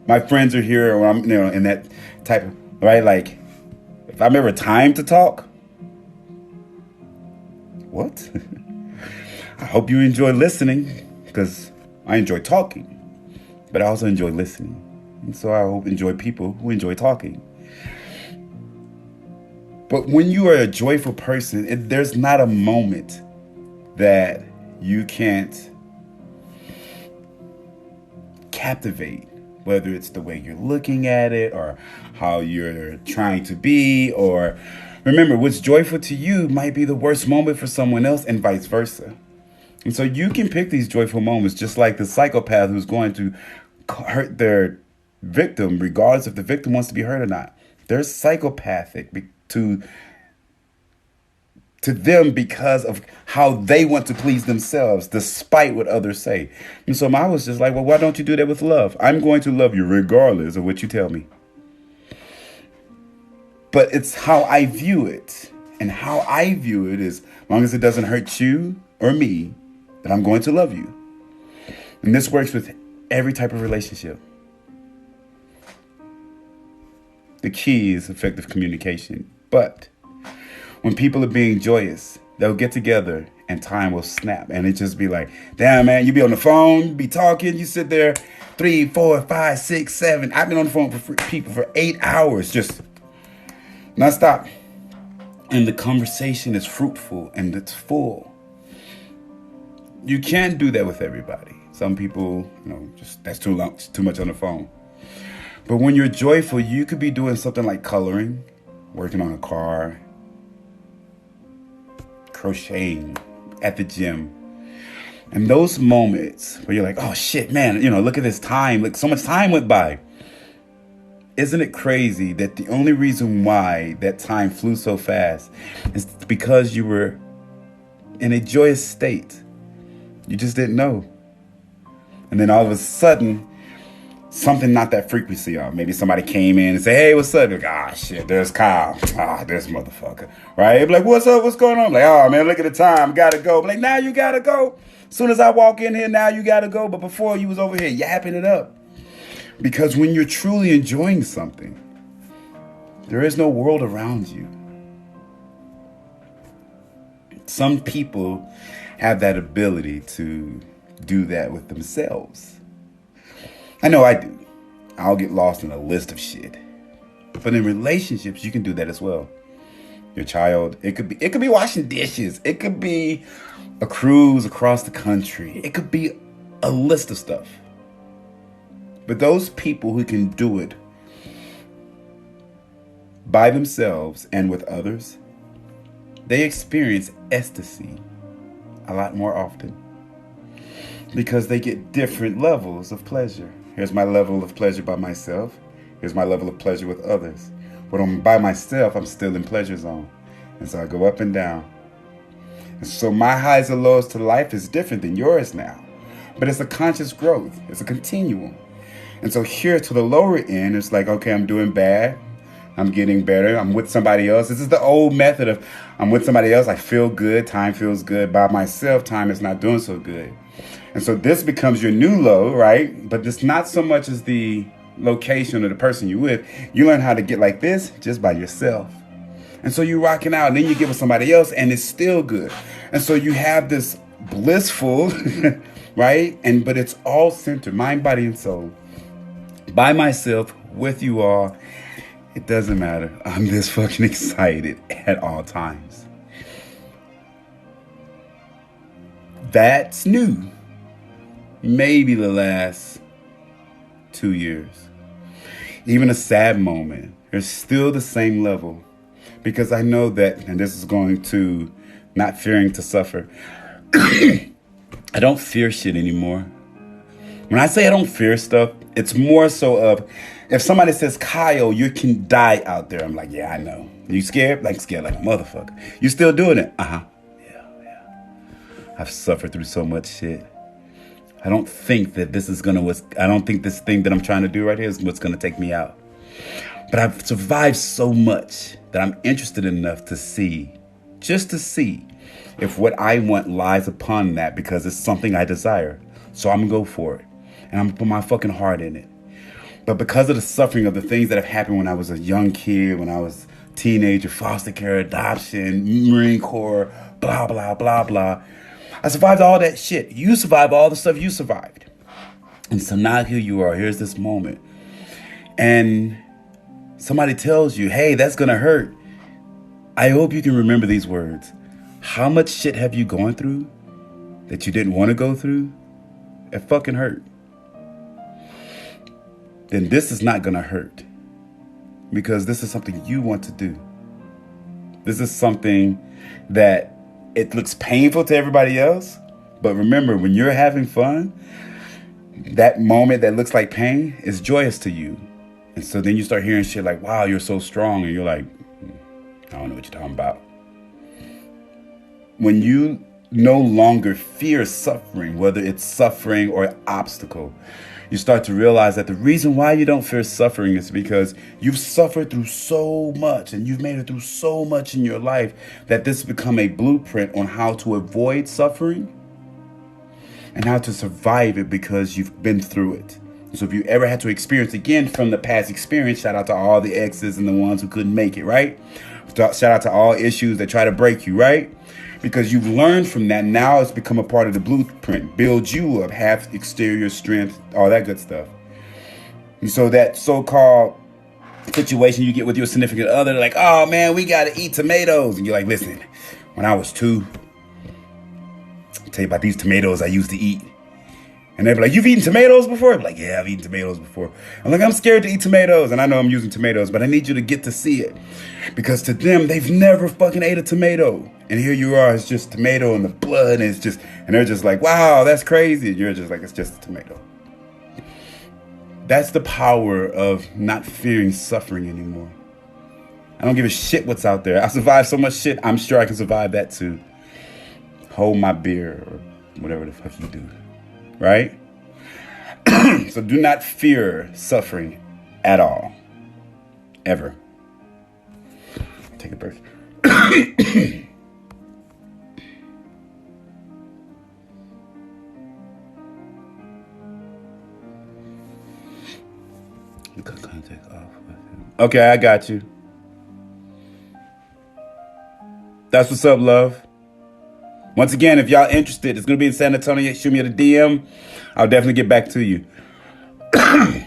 my friends are here, or I'm, in that type of, right? Like, if I'm ever time to talk, what? I hope you enjoy listening, because I enjoy talking, but I also enjoy listening. And so I hope enjoy people who enjoy talking. But when you are a joyful person, there's not a moment that you can't captivate, whether it's the way you're looking at it or how you're trying to be, or remember, what's joyful to you might be the worst moment for someone else, and vice versa. And so you can pick these joyful moments, just like the psychopath who's going to hurt their victim, regardless if the victim wants to be hurt or not. They're psychopathic to them because of how they want to please themselves, despite what others say. And so I was just like, well, why don't you do that with love? I'm going to love you regardless of what you tell me. But it's how I view it. And how I view it is, as long as it doesn't hurt you or me, that I'm going to love you. And this works with every type of relationship. The key is effective communication. But when people are being joyous, they'll get together and time will snap. And it just be like, damn, man, you be on the phone, you be talking, you sit there 3, 4, 5, 6, 7. I've been on the phone for people for 8 hours, just nonstop. And the conversation is fruitful and it's full. You can't do that with everybody. Some people, just that's too long, too much on the phone. But when you're joyful, you could be doing something like coloring, working on a car, crocheting, at the gym. And those moments where you're like, oh shit, man, look at this time. Look, so much time went by. Isn't it crazy that the only reason why that time flew so fast is because you were in a joyous state? You just didn't know. And then all of a sudden, something not that frequency on. Maybe somebody came in and said, hey, what's up? Like, shit, there's Kyle. This motherfucker. Right? Like, what's up? What's going on? Like, oh, man, look at the time. Gotta go. Like, now you gotta go. As soon as I walk in here, now you gotta go. But before, you was over here yapping it up. Because when you're truly enjoying something, there is no world around you. Some people have that ability to do that with themselves. I know I do. I'll get lost in a list of shit. But in relationships, you can do that as well. Your child, it could be washing dishes. It could be a cruise across the country. It could be a list of stuff. But those people who can do it by themselves and with others, they experience ecstasy a lot more often because they get different levels of pleasure. Here's my level of pleasure by myself. Here's my level of pleasure with others. When I'm by myself, I'm still in pleasure zone. And so I go up and down. And so my highs and lows to life is different than yours now. But it's a conscious growth. It's a continuum. And so here to the lower end, it's like, okay, I'm doing bad. I'm getting better. I'm with somebody else. This is the old method of I'm with somebody else. I feel good. Time feels good. By myself, time is not doing so good. And so this becomes your new low, right? But it's not so much as the location or the person you're with. You learn how to get like this just by yourself. And so you're rocking out and then you get with somebody else and it's still good. And so you have this blissful, right? But it's all centered, mind, body, and soul. By myself, with you all. It doesn't matter. I'm this fucking excited at all times. That's new. Maybe the last 2 years. Even a sad moment, there's still the same level. Because I know that, and this is going to not fearing to suffer. I don't fear shit anymore. When I say I don't fear stuff, it's more so of, if somebody says, Kyle, you can die out there. I'm like, yeah, I know. You scared? Like, scared like a motherfucker. You still doing it? Uh-huh. Yeah. I've suffered through so much shit. I don't think that this is I don't think this thing that I'm trying to do right here is what's going to take me out. But I've survived so much that I'm interested enough to see, just to see if what I want lies upon that because it's something I desire. So I'm going to go for it. And I'm going to put my fucking heart in it. But because of the suffering of the things that have happened when I was a young kid, when I was a teenager, foster care, adoption, Marine Corps, blah, blah, blah, blah. I survived all that shit. You survived all the stuff you survived. And so now here you are. Here's this moment. And somebody tells you, hey, that's going to hurt. I hope you can remember these words. How much shit have you gone through that you didn't want to go through? It fucking hurt. Then this is not going to hurt. Because this is something you want to do. This is something that it looks painful to everybody else. But remember, when you're having fun, that moment that looks like pain is joyous to you. And so then you start hearing shit like, wow, you're so strong. And you're like, I don't know what you're talking about. When you no longer fear suffering, whether it's suffering or an obstacle, you start to realize that the reason why you don't fear suffering is because you've suffered through so much and you've made it through so much in your life that this has become a blueprint on how to avoid suffering and how to survive it because you've been through it. So if you ever had to experience again from the past experience, shout out to all the exes and the ones who couldn't make it, right? Shout out to all issues that try to break you, right? Because you've learned from that. Now it's become a part of the blueprint. Build you up, have exterior strength, all that good stuff. And so that so-called situation you get with your significant other, like, oh man, we got to eat tomatoes. And you're like, listen, when I was 2, I'll tell you about these tomatoes I used to eat. And they'd be like, you've eaten tomatoes before? I'm like, yeah, I've eaten tomatoes before. I'm like, I'm scared to eat tomatoes. And I know I'm using tomatoes, but I need you to get to see it. Because to them, they've never fucking ate a tomato. And here you are, it's just tomato and the blood. And it's just, and they're just like, wow, that's crazy. And you're just like, it's just a tomato. That's the power of not fearing suffering anymore. I don't give a shit what's out there. I survived so much shit, I'm sure I can survive that too. Hold my beer or whatever the fuck you do. Right? So do not fear suffering at all. Ever. Take a breath. You cut contact off with him. Okay, I got you. That's what's up, love. Once again, if y'all interested, it's going to be in San Antonio. Shoot me a DM. I'll definitely get back to you.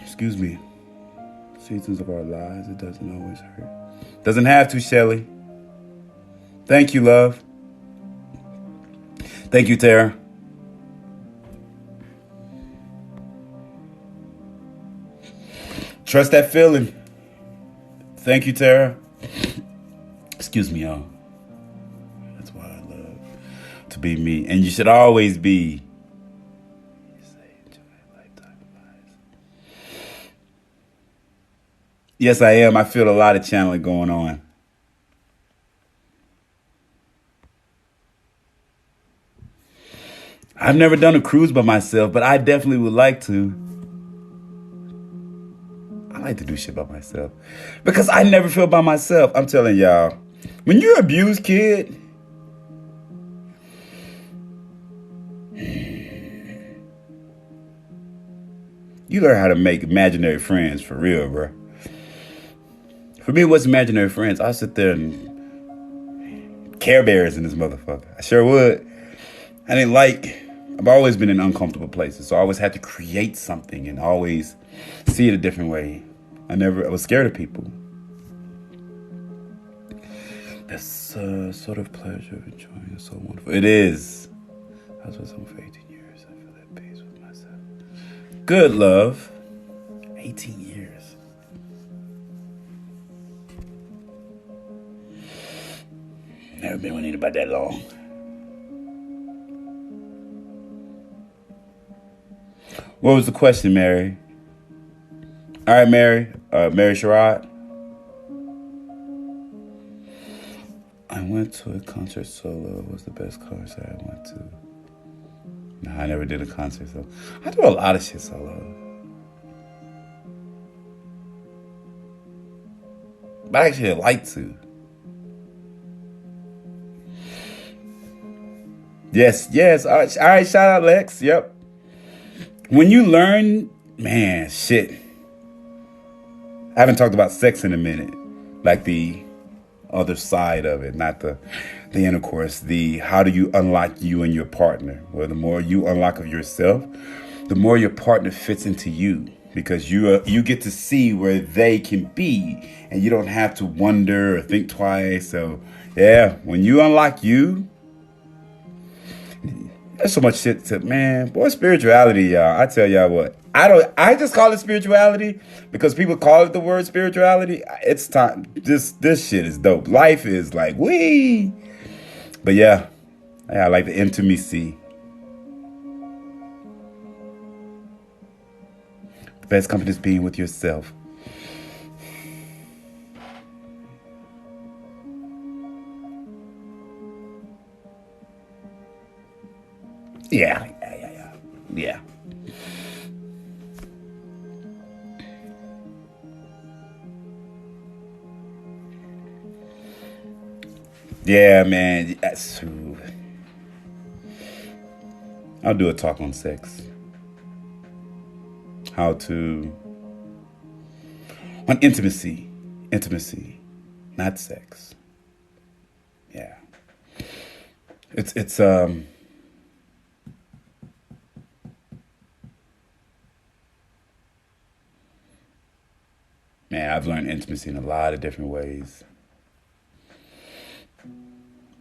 Excuse me. Seasons of our lives, it doesn't always hurt. Doesn't have to, Shelly. Thank you, love. Thank you, Tara. Trust that feeling. Thank you, Tara. Excuse me, y'all. That's why I love to be me. And you should always be. Yes, I am. I feel a lot of channeling going on. I've never done a cruise by myself, but I definitely would like to. I like to do shit by myself because I never feel by myself. I'm telling y'all, when you're abused, kid, you learn how to make imaginary friends for real, bro. For me, what's imaginary friends? I'll sit there and Care Bears in this motherfucker. I sure would. I've always been in uncomfortable places, so I always had to create something and always see it a different way. I was scared of people. That's sort of pleasure of enjoying is so wonderful. It is. I was with someone for 18 years. I feel at peace with myself. Good, love. 18 years. Never been with anybody that long. What was the question, Mary? All right, Mary. Mary Sherrod. I went to a concert solo. It was the best concert I went to. No, I never did a concert solo. I do a lot of shit solo. But I actually like to. Yes. All right, shout out, Lex. Yep. When you learn, man, shit. I haven't talked about sex in a minute. Like the other side of it, not the intercourse. How do you unlock you and your partner? Well, the more you unlock of yourself, the more your partner fits into you. Because you get to see where they can be. And you don't have to wonder or think twice. So, yeah, when you unlock you, there's so much shit to, man, boy, spirituality, y'all. I tell y'all what, I just call it spirituality because people call it the word spirituality. It's time. This shit is dope. Life is like, wee. But yeah, I like the intimacy. The best company is being with yourself. Yeah. Yeah, man. I'll do a talk on sex. On intimacy. Intimacy, not sex. Yeah. It's man, I've learned intimacy in a lot of different ways.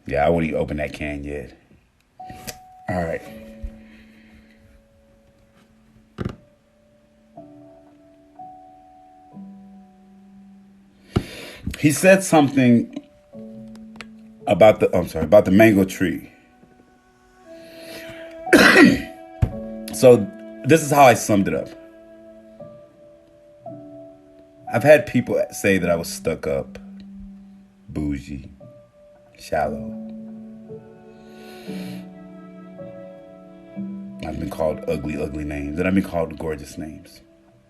Yeah, I wouldn't even open that can yet. All right. He said something about the mango tree. So this is how I summed it up. I've had people say that I was stuck up, bougie, shallow. I've been called ugly, ugly names, and I've been called gorgeous names.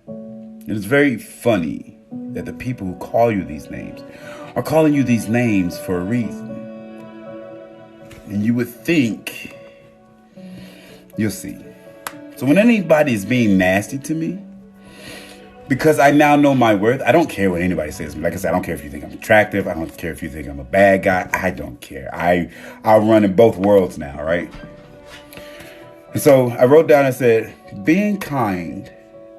And it's very funny that the people who call you these names are calling you these names for a reason. And you would think, you'll see. So when anybody is being nasty to me, because I now know my worth, I don't care what anybody says to me. Like I said, I don't care if you think I'm attractive. I don't care if you think I'm a bad guy. I don't care. I'll run in both worlds now, right? And so I wrote down and said, being kind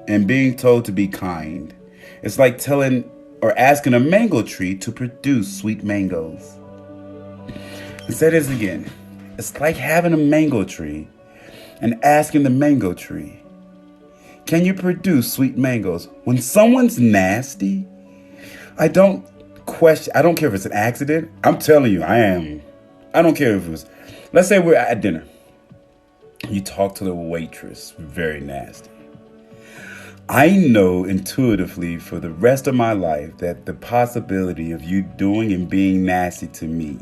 and being told to be kind, it's like telling or asking a mango tree to produce sweet mangoes. Let's say this again. It's like having a mango tree and asking the mango tree, can you produce sweet mangoes? When someone's nasty, I don't care if it's an accident. I'm telling you, I don't care if it was, let's say we're at dinner. You talk to the waitress, very nasty. I know intuitively for the rest of my life that the possibility of you doing and being nasty to me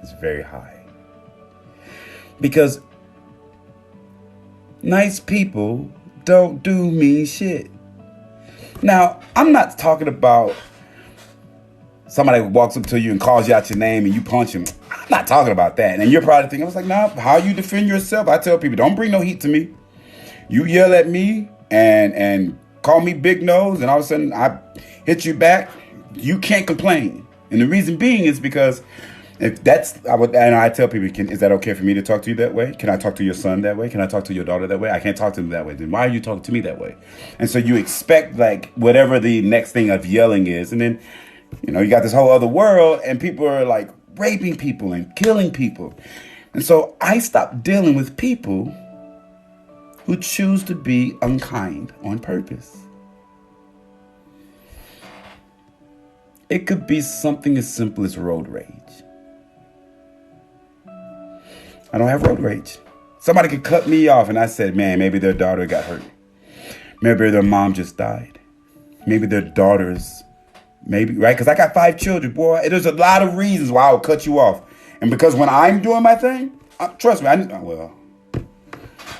is very high. Because nice people don't do mean shit. Now, I'm not talking about somebody who walks up to you and calls you out your name and you punch him. I'm not talking about that. And you're probably thinking, I was like, nah, how you defend yourself? I tell people, don't bring no heat to me. You yell at me and call me big nose, and all of a sudden I hit you back. You can't complain. And the reason being is because if that's, I tell people, is that okay for me to talk to you that way? Can I talk to your son that way? Can I talk to your daughter that way? I can't talk to them that way. Then why are you talking to me that way? And so you expect like whatever the next thing of yelling is. And then, you got this whole other world and people are like raping people and killing people. And so I stopped dealing with people who choose to be unkind on purpose. It could be something as simple as road rage. I don't have road rage. Somebody could cut me off and I said, man, maybe their daughter got hurt. Maybe their mom just died. Maybe their daughters, right? Because I got 5 children, boy. There's a lot of reasons why I'll cut you off. And because when I'm doing my thing, trust me,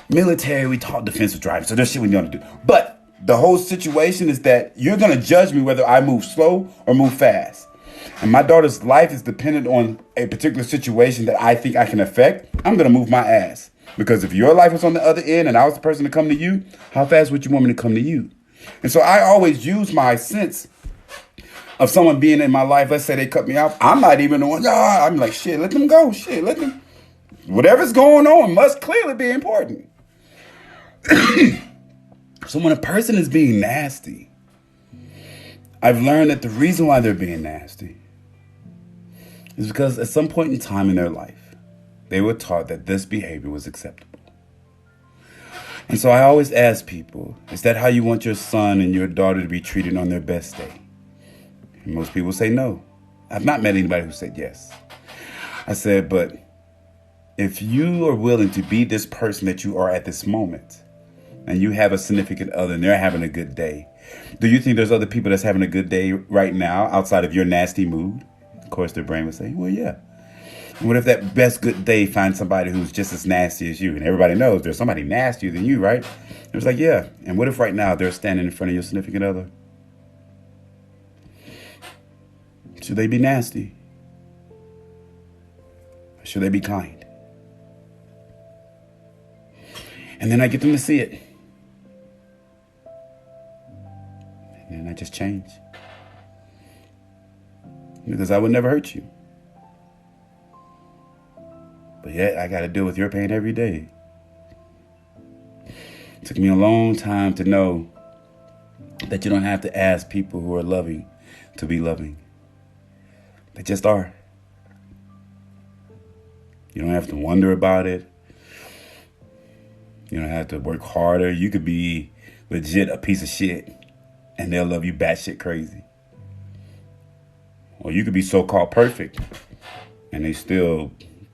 military, we taught defensive driving. So there's shit we know to do. But the whole situation is that you're going to judge me whether I move slow or move fast. And my daughter's life is dependent on a particular situation that I think I can affect. I'm going to move my ass. Because if your life was on the other end and I was the person to come to you, how fast would you want me to come to you? And so I always use my sense of someone being in my life. Let's say they cut me off. I'm not even the one. I'm like, shit, let them go. Shit, let them. Whatever's going on must clearly be important. So when a person is being nasty, I've learned that the reason why they're being nasty is because at some point in time in their life, they were taught that this behavior was acceptable. And so I always ask people, is that how you want your son and your daughter to be treated on their best day? And most people say no. I've not met anybody who said yes. I said, but if you are willing to be this person that you are at this moment, and you have a significant other and they're having a good day, do you think there's other people that's having a good day right now outside of your nasty mood? Of course, their brain would say, well, yeah. And what if that best good day finds somebody who's just as nasty as you? And everybody knows there's somebody nastier than you, right? It was like, yeah. And what if right now they're standing in front of your significant other? Should they be nasty? Should they be kind? And then I get them to see it. And then I just change. Because I would never hurt you. But yet I got to deal with your pain every day. It took me a long time to know that you don't have to ask people who are loving to be loving. They just are. You don't have to wonder about it. You don't have to work harder. You could be legit a piece of shit and they'll love you batshit crazy. Or you could be so-called perfect and they still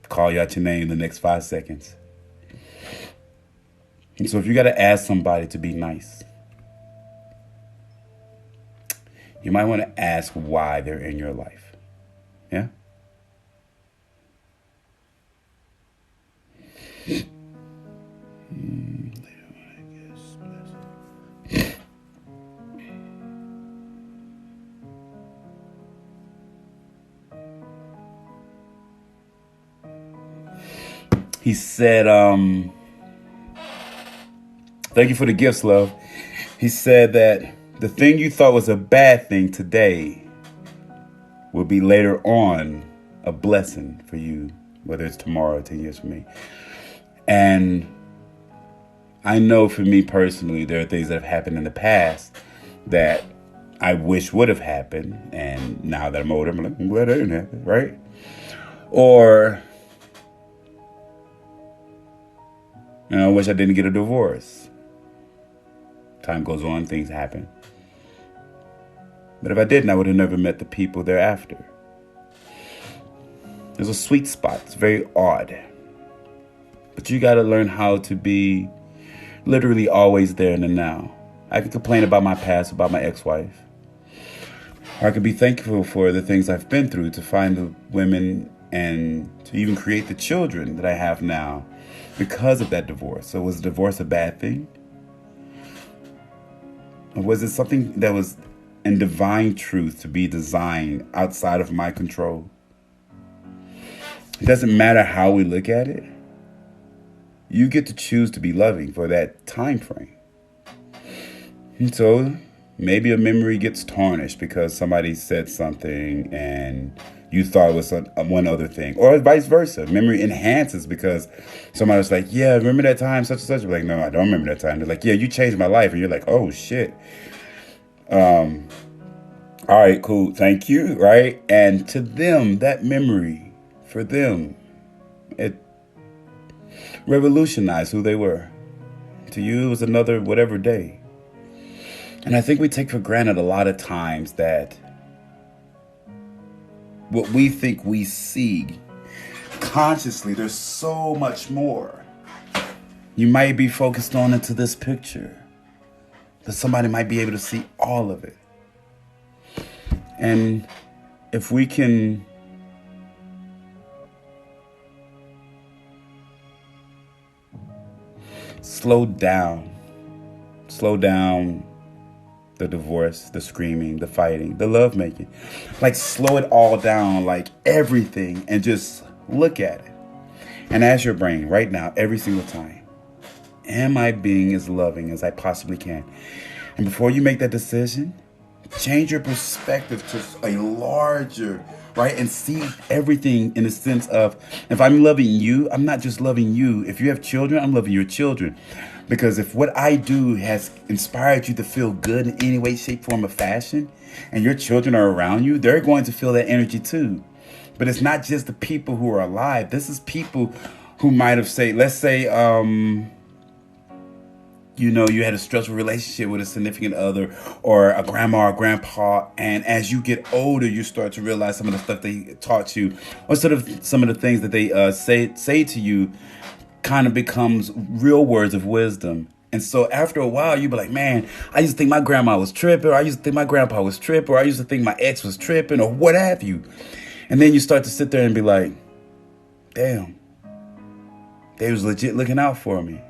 call you out your name the next 5 seconds. And so if you got to ask somebody to be nice, you might want to ask why they're in your life. Yeah? He said, thank you for the gifts, love. He said that the thing you thought was a bad thing today will be later on a blessing for you, whether it's tomorrow or 10 years from me. And I know for me personally, there are things that have happened in the past that I wish would have happened. And now that I'm older, I'm like, I'm glad that didn't happen, right? Or, I wish I didn't get a divorce. Time goes on, things happen. But if I didn't, I would have never met the people thereafter. There's a sweet spot. It's very odd. But you got to learn how to be literally always there in the now. I could complain about my past, about my ex-wife. Or I could be thankful for the things I've been through to find the women and to even create the children that I have now because of that divorce. So was divorce a bad thing? Or was it something that was in divine truth to be designed outside of my control? It doesn't matter how we look at it. You get to choose to be loving for that time frame. And so maybe a memory gets tarnished because somebody said something and you thought it was one other thing. Or vice versa. Memory enhances because somebody was like, yeah, remember that time, such and such? You're like, no, I don't remember that time. They're like, yeah, you changed my life. And you're like, oh, shit. All right, cool. Thank you. Right. And to them, that memory, for them, it revolutionized who they were. To you, it was another whatever day. And I think we take for granted a lot of times that what we think we see consciously, there's so much more. You might be focused on into this picture, but somebody might be able to see all of it. And if we can slow down the divorce, the screaming, the fighting, the lovemaking. Like slow it all down, like everything, and just look at it. And ask your brain right now, every single time, am I being as loving as I possibly can? And before you make that decision, change your perspective to a larger, right? And see everything in the sense of, if I'm loving you, I'm not just loving you. If you have children, I'm loving your children. Because if what I do has inspired you to feel good in any way, shape, form, or fashion, and your children are around you, they're going to feel that energy too. But it's not just the people who are alive. This is people who might have said, let's say, you had a stressful relationship with a significant other or a grandma or grandpa. And as you get older, you start to realize some of the stuff they taught you or sort of some of the things that they say to you kind of becomes real words of wisdom. And so after a while, you be like, man, I used to think my grandma was tripping, or I used to think my grandpa was tripping, or I used to think my ex was tripping, or what have you. And then you start to sit there and be like, damn, they was legit looking out for me.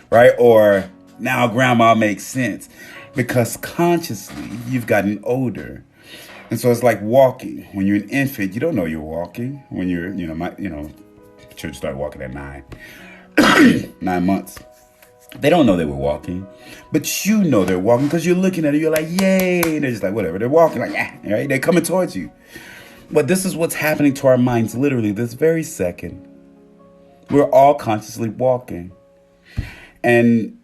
Right? Or now grandma makes sense because consciously you've gotten older. And so it's like walking. When you're an infant, you don't know you're walking. When you're, children start walking at 9 months. They don't know they were walking, but you know they're walking because you're looking at it. You're like, yay. And they're just like, whatever. They're walking like, yeah, right? They're coming towards you. But this is what's happening to our minds literally this very second. We're all consciously walking. And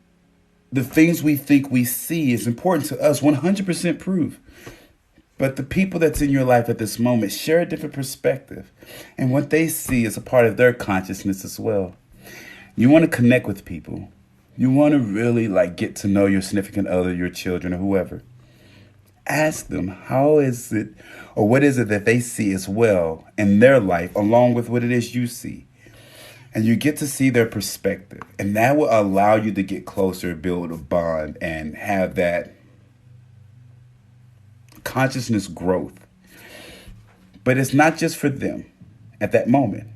the things we think we see is important to us, 100% proof. But the people that's in your life at this moment share a different perspective. And what they see is a part of their consciousness as well. You want to connect with people. You want to really get to know your significant other, your children, or whoever. Ask them, how is it, or what is it that they see as well in their life, along with what it is you see. And you get to see their perspective. And that will allow you to get closer, build a bond, and have that consciousness growth. But it's not just for them at that moment.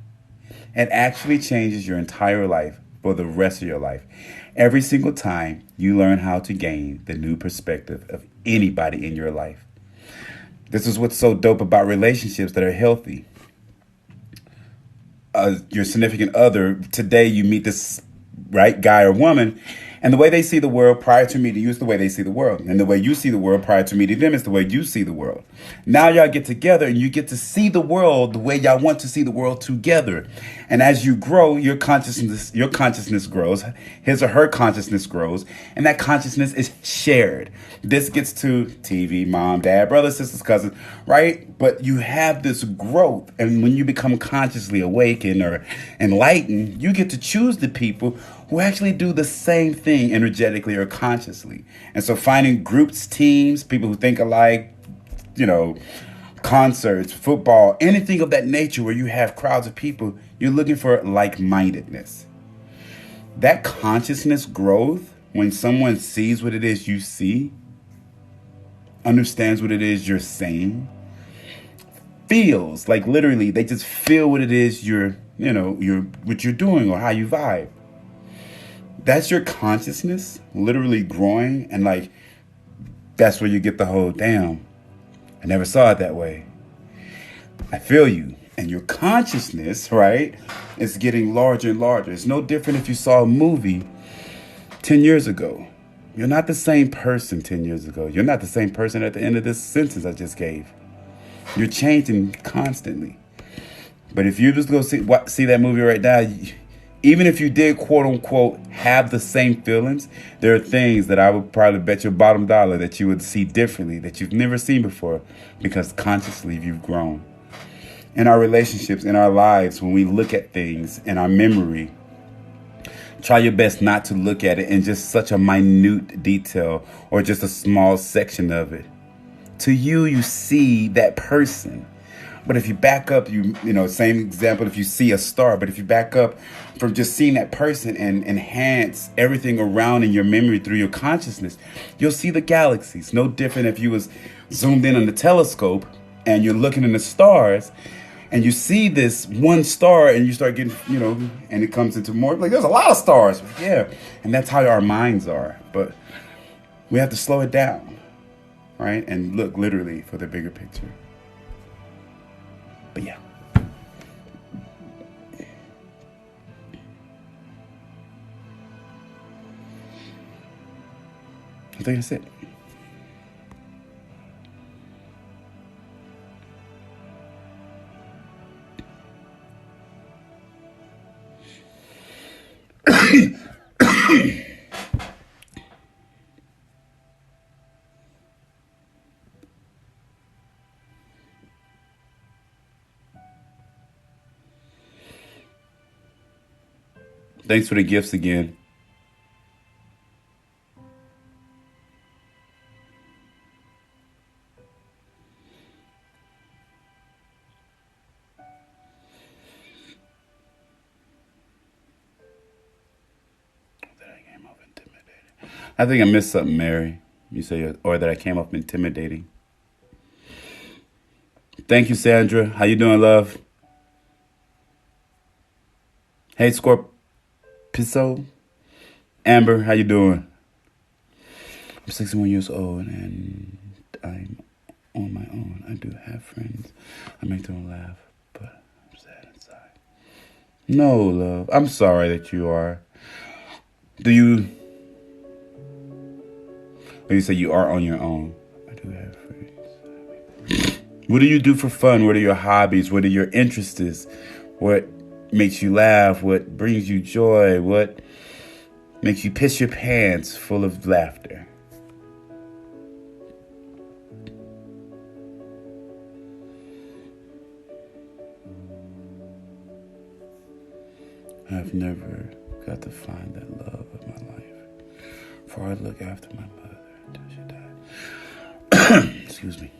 It actually changes your entire life for the rest of your life. Every single time you learn how to gain the new perspective of anybody in your life. This is what's so dope about relationships that are healthy. Your significant other, today you meet this guy or woman, and the way they see the world prior to meeting you is the way they see the world. And the way you see the world prior to meeting them is the way you see the world. Now y'all get together and you get to see the world the way y'all want to see the world together. And as you grow, your consciousness grows, his or her consciousness grows, and that consciousness is shared. This gets to TV, mom, dad, brother, sisters, cousins, right? But you have this growth. And when you become consciously awakened or enlightened, you get to choose the people who actually do the same thing energetically or consciously. And so finding groups, teams, people who think alike, concerts, football, anything of that nature where you have crowds of people, you're looking for like-mindedness. That consciousness growth, when someone sees what it is you see, understands what it is you're saying, feels like literally they just feel what it is what you're doing or how you vibe. That's your consciousness literally growing, and that's where you get the whole, damn, I never saw it that way. I feel you. And your consciousness, right, is getting larger and larger. It's no different if you saw a movie 10 years ago. You're not the same person 10 years ago. You're not the same person at the end of this sentence I just gave. You're changing constantly. But if you just go see that movie right now, even if you did, quote unquote, have the same feelings, there are things that I would probably bet your bottom dollar that you would see differently, that you've never seen before, because consciously you've grown. In our relationships, in our lives, when we look at things in our memory, try your best not to look at it in just such a minute detail or just a small section of it. To you, you see that person. But if you back up, same example, if you see a star, but if you back up from just seeing that person and enhance everything around in your memory through your consciousness, you'll see the galaxies. No different if you was zoomed in on the telescope and you're looking in the stars and you see this one star and you start getting, and it comes into more, there's a lot of stars. Yeah. And that's how our minds are. But we have to slow it down, right? And look literally for the bigger picture. But yeah. I think that's it. Thanks for the gifts again. I think I missed something, Mary. You say, or that I came off intimidating. Thank you, Sandra. How you doing, love? Hey, Scorpiso. Amber, how you doing? I'm 61 years old and I'm on my own. I do have friends. I make them laugh, but I'm sad inside. No, love. I'm sorry that you are. Do you... Or you say you are on your own. I do have friends. What do you do for fun? What are your hobbies? What are your interests? What makes you laugh? What brings you joy? What makes you piss your pants full of laughter? I've never got to find that love of my life. For I look after my mother until she died. Excuse me.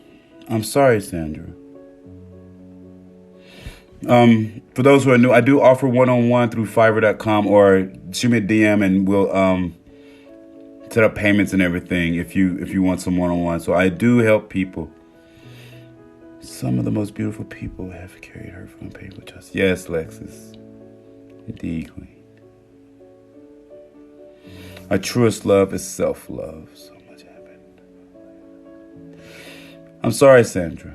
I'm sorry, Sandra. For those who are new, I do offer one-on-one through Fiverr.com, or shoot me a DM and we'll set up payments and everything if you want some one-on-one. So I do help people. Some of the most beautiful people have carried her from pain with us. Yes, Lexus. Indeed, Queen. Our truest love is self-love. So much happened. I'm sorry, Sandra.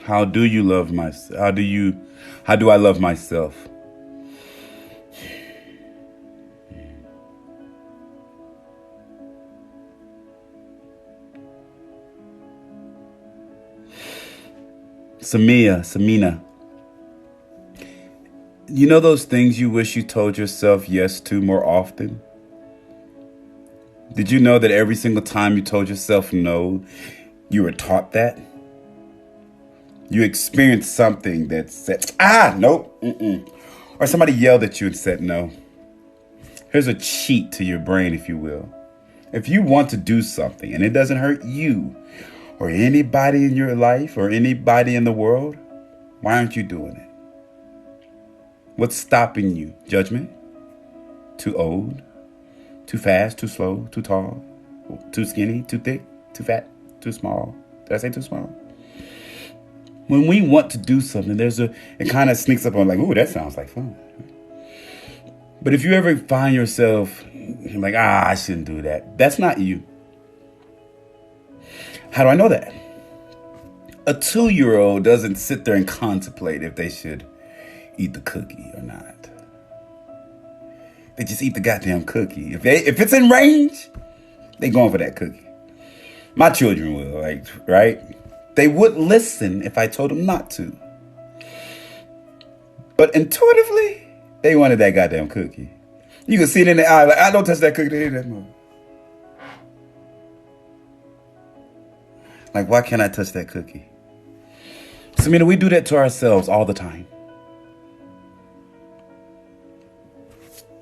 How do you love myself? How do I love myself? Samina. You know those things you wish you told yourself yes to more often? Did you know that every single time you told yourself no, you were taught that? You experienced something that said, nope, or somebody yelled at you and said no. Here's a cheat to your brain, if you will. If you want to do something and it doesn't hurt you or anybody in your life or anybody in the world, why aren't you doing it? What's stopping you? Judgment? Too old? Too fast? Too slow? Too tall? Too skinny? Too thick? Too fat? Too small? Did I say too small? When we want to do something, it kind of sneaks up on like, ooh, that sounds like fun. But if you ever find yourself like, I shouldn't do that, that's not you. How do I know that? A 2-year-old doesn't sit there and contemplate if they should eat the cookie or not. They just eat the goddamn cookie. If it's in range, they going for that cookie. My children will, right? They would listen if I told them not to. But intuitively, they wanted that goddamn cookie. You can see it in their eye, like, I don't touch that cookie. Like, why can't I touch that cookie? So, we do that to ourselves all the time.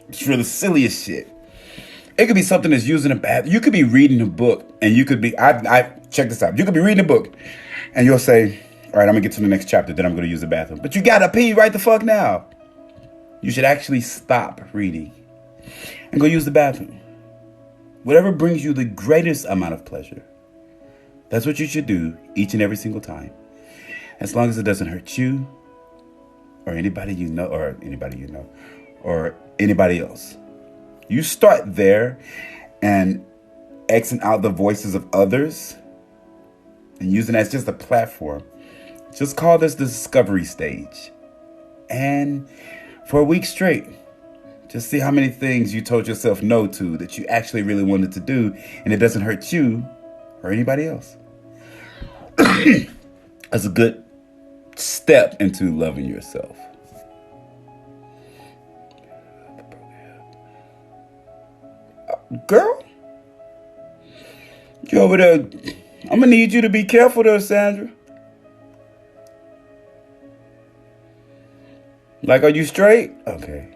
It's for the silliest shit. It could be something that's used in a bath. You could be reading a book, and you could be, I check this out. You could be reading a book, and you'll say, all right, I'm going to get to the next chapter, then I'm going to use the bathroom. But you got to pee right the fuck now. You should actually stop reading and go use the bathroom. Whatever brings you the greatest amount of pleasure, that's what you should do each and every single time. As long as it doesn't hurt you or anybody you know, or anybody else. You start there and Xing out the voices of others and using that as just a platform. Just call this the discovery stage. And for a week straight, just see how many things you told yourself no to that you actually really wanted to do, and it doesn't hurt you or anybody else. That's a good step into loving yourself. Girl, you over there. I'm gonna need you to be careful there, Sandra. Like, are you straight? Okay.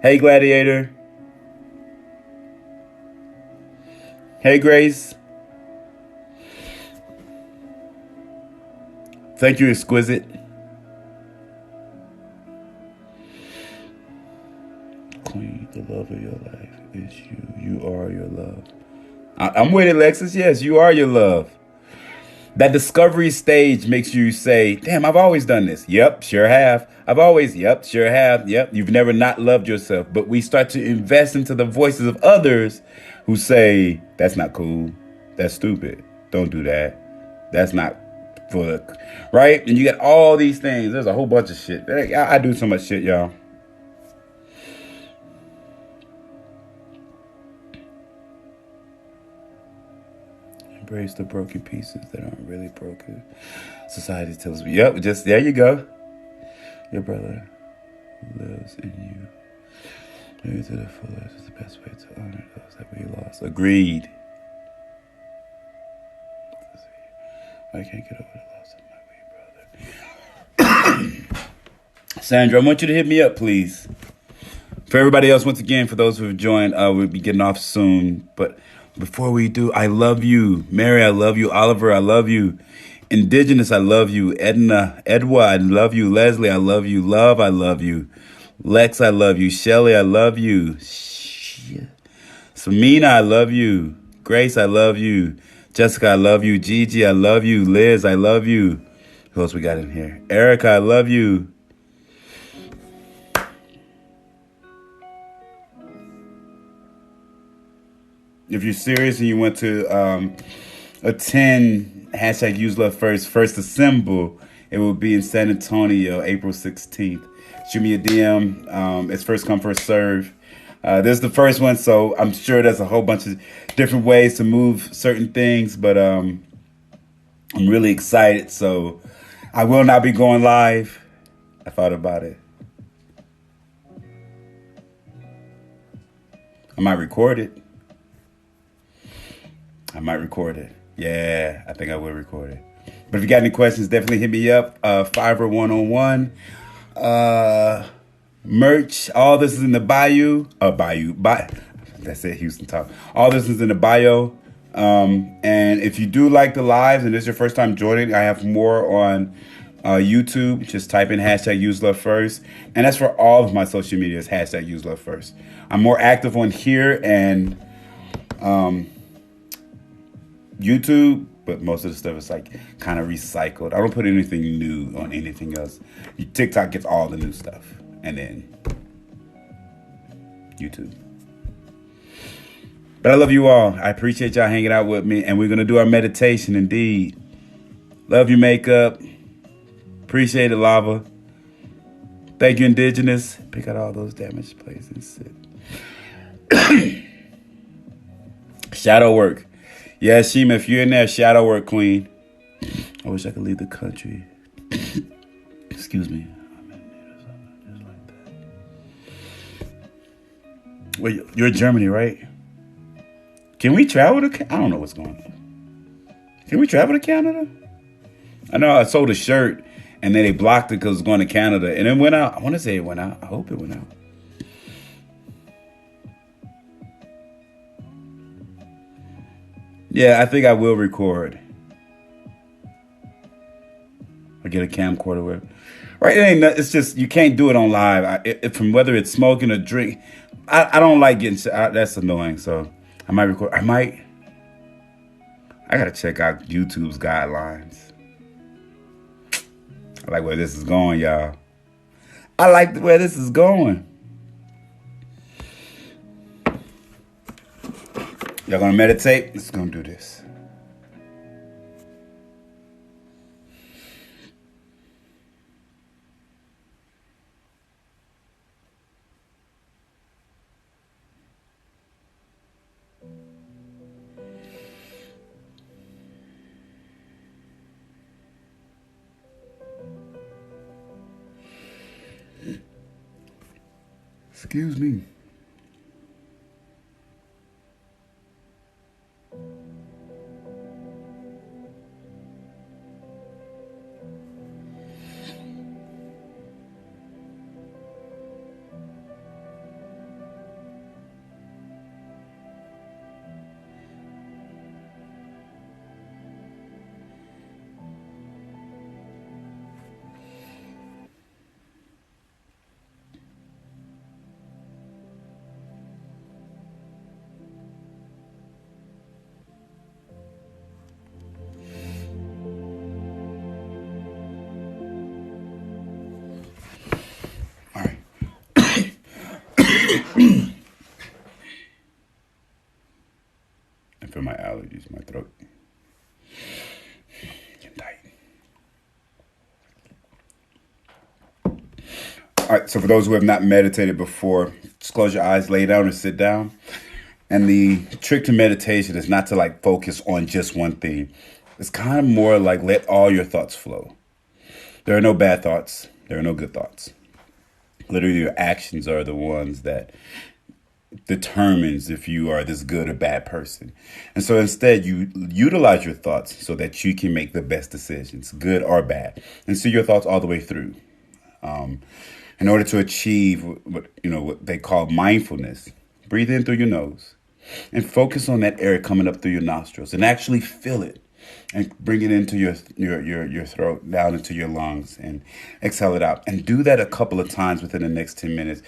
Hey, Gladiator. Hey, Grace. Thank you, Exquisite. Queen, the love of your life is you. You are your love. I'm with it, Lexus. Yes, you are your love. That discovery stage makes you say, damn, I've always done this. Yep, sure have. Yep, sure have. Yep, you've never not loved yourself. But we start to invest into the voices of others who say, that's not cool. That's stupid. Don't do that. That's not for, right? And you get all these things. There's a whole bunch of shit. I do so much shit, y'all. Embrace the broken pieces that aren't really broken. Society tells me, yep, just there you go. Your brother lives in you. Maybe to the fullest is the best way to honor those that we lost. Agreed. I can't get over the loss of my wee brother. Sandra, I want you to hit me up, please. For everybody else, once again, for those who have joined, we'll be getting off soon. But before we do, I love you. Mary, I love you. Oliver, I love you. Indigenous, I love you. Edna, Edwa, I love you. Leslie, I love you. Love, I love you. Lex, I love you. Shelly, I love you. Samina, I love you. Grace, I love you. Jessica, I love you. Gigi, I love you. Liz, I love you. Who else we got in here? Erica, I love you. If you're serious and you want to attend hashtag USELOVEFIRST first assemble, it will be in San Antonio, April 16th. Shoot me a DM. It's first come, first serve. This is the first one, so I'm sure there's a whole bunch of different ways to move certain things, but I'm really excited. So I will not be going live. I thought about it. I might record it. Yeah, I think I will record it. But if you got any questions, definitely hit me up. Fiverr 101. Merch. All this is in the bio. That's it, Houston Talk. All this is in the bio. And if you do like the lives and this is your first time joining, I have more on YouTube. Just type in hashtag USELOVEFIRST. And that's for all of my social media is hashtag USELOVEFIRST. I'm more active on here and YouTube, but most of the stuff is like kind of recycled. I don't put anything new on anything else. TikTok gets all the new stuff, and then YouTube. But I love you all. I appreciate y'all hanging out with me, and we're gonna do our meditation. Indeed, love you, makeup. Appreciate it, lava. Thank you, Indigenous. Pick out all those damaged places and sit. Shadow work. Yeah, Shima, if you're in there, shadow work, queen. I wish I could leave the country. Excuse me. I'm in there or something, just like that. Wait, you're in Germany, right? Can we travel to Canada? I don't know what's going on. Can we travel to Canada? I know I sold a shirt, and then they blocked it because it was going to Canada. And it went out. I want to say it went out. I hope it went out. Yeah, I think I will record. Or get a camcorder with. Right? It's just, you can't do it on live. From whether it's smoking or drink. I don't like getting, that's annoying. So I might record. I got to check out YouTube's guidelines. I like where this is going, y'all. I like where this is going. Y'all gonna meditate? Let's go do this. Excuse me. And for my allergies, my throat getting tight. All right, so for those who have not meditated before, just close your eyes, lay down, or sit down. And the trick to meditation is not to like focus on just one thing. It's kind of more like let all your thoughts flow. There are no bad thoughts. There are no good thoughts. Literally, your actions are the ones that determines if you are this good or bad person. And so instead, you utilize your thoughts so that you can make the best decisions, good or bad, and see your thoughts all the way through. In order to achieve what they call mindfulness, breathe in through your nose and focus on that air coming up through your nostrils and actually feel it and bring it into your throat, down into your lungs, and exhale it out. And do that a couple of times within the next 10 minutes,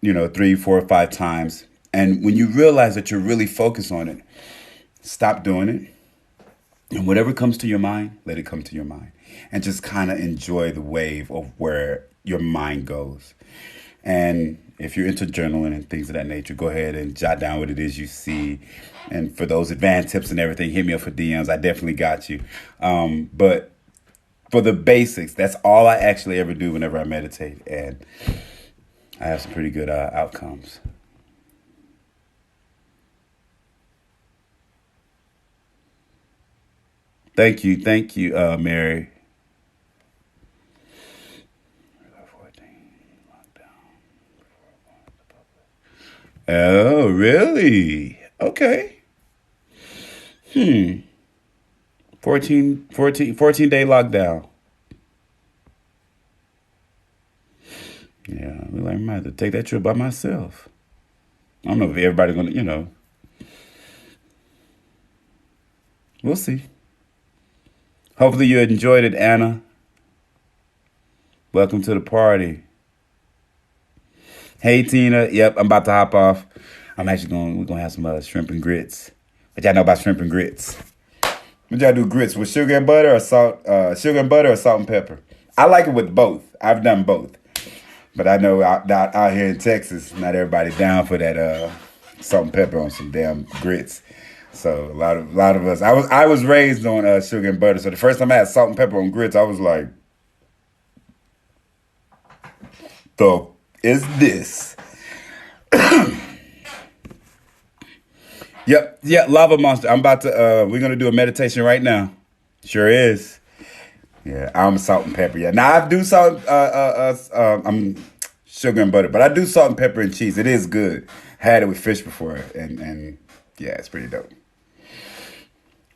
3, 4, or 5 times. And when you realize that you're really focused on it, stop doing it. And whatever comes to your mind, let it come to your mind. And just kind of enjoy the wave of where your mind goes. And if you're into journaling and things of that nature, go ahead and jot down what it is you see. And for those advanced tips and everything, hit me up for DMs. I definitely got you. But for the basics, that's all I actually ever do whenever I meditate. And I have some pretty good outcomes. Thank you, Mary. Oh, really? Okay. 14-day lockdown. Yeah, I might have to take that trip by myself. I don't know if everybody's gonna, we'll see. Hopefully you enjoyed it, Anna. Welcome to the party. Hey, Tina. Yep, I'm about to hop off. We're gonna have some shrimp and grits. What y'all know about shrimp and grits? What y'all do grits with sugar and butter or salt? Sugar and butter or salt and pepper? I like it with both. I've done both. But I know out here in Texas, not everybody down for that salt and pepper on some damn grits. So a lot of us. I was raised on sugar and butter. So the first time I had salt and pepper on grits, I was like, "The is this?" Yep, yeah, lava monster. I'm about to. We're gonna do a meditation right now. Sure is. Yeah, I'm salt and pepper. Yeah, now I do salt. I'm sugar and butter, but I do salt and pepper and cheese. It is good. Had it with fish before, and yeah, it's pretty dope.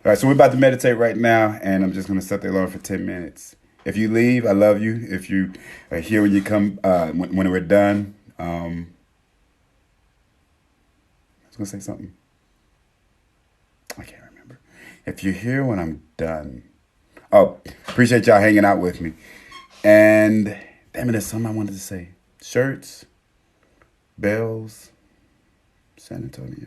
All right, so we're about to meditate right now, and I'm just gonna set the alarm for 10 minutes. If you leave, I love you. If you are here when you come, when we're done, I was gonna say something. I can't remember. If you're here when I'm done. Oh, appreciate y'all hanging out with me. And damn it, there's something I wanted to say. Shirts, bells, San Antonio.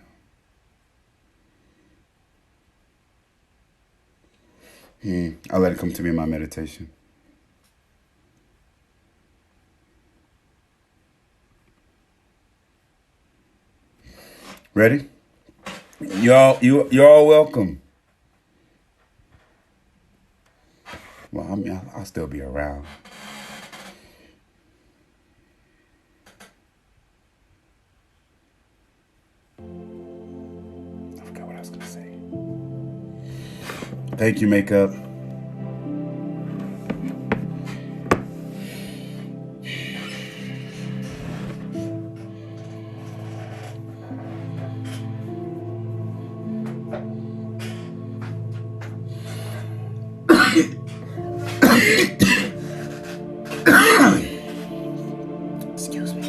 I'll let it come to me in my meditation. Ready? You're all welcome. Well, I mean, I'll still be around. I forgot what I was gonna say. Thank you, makeup. Excuse me.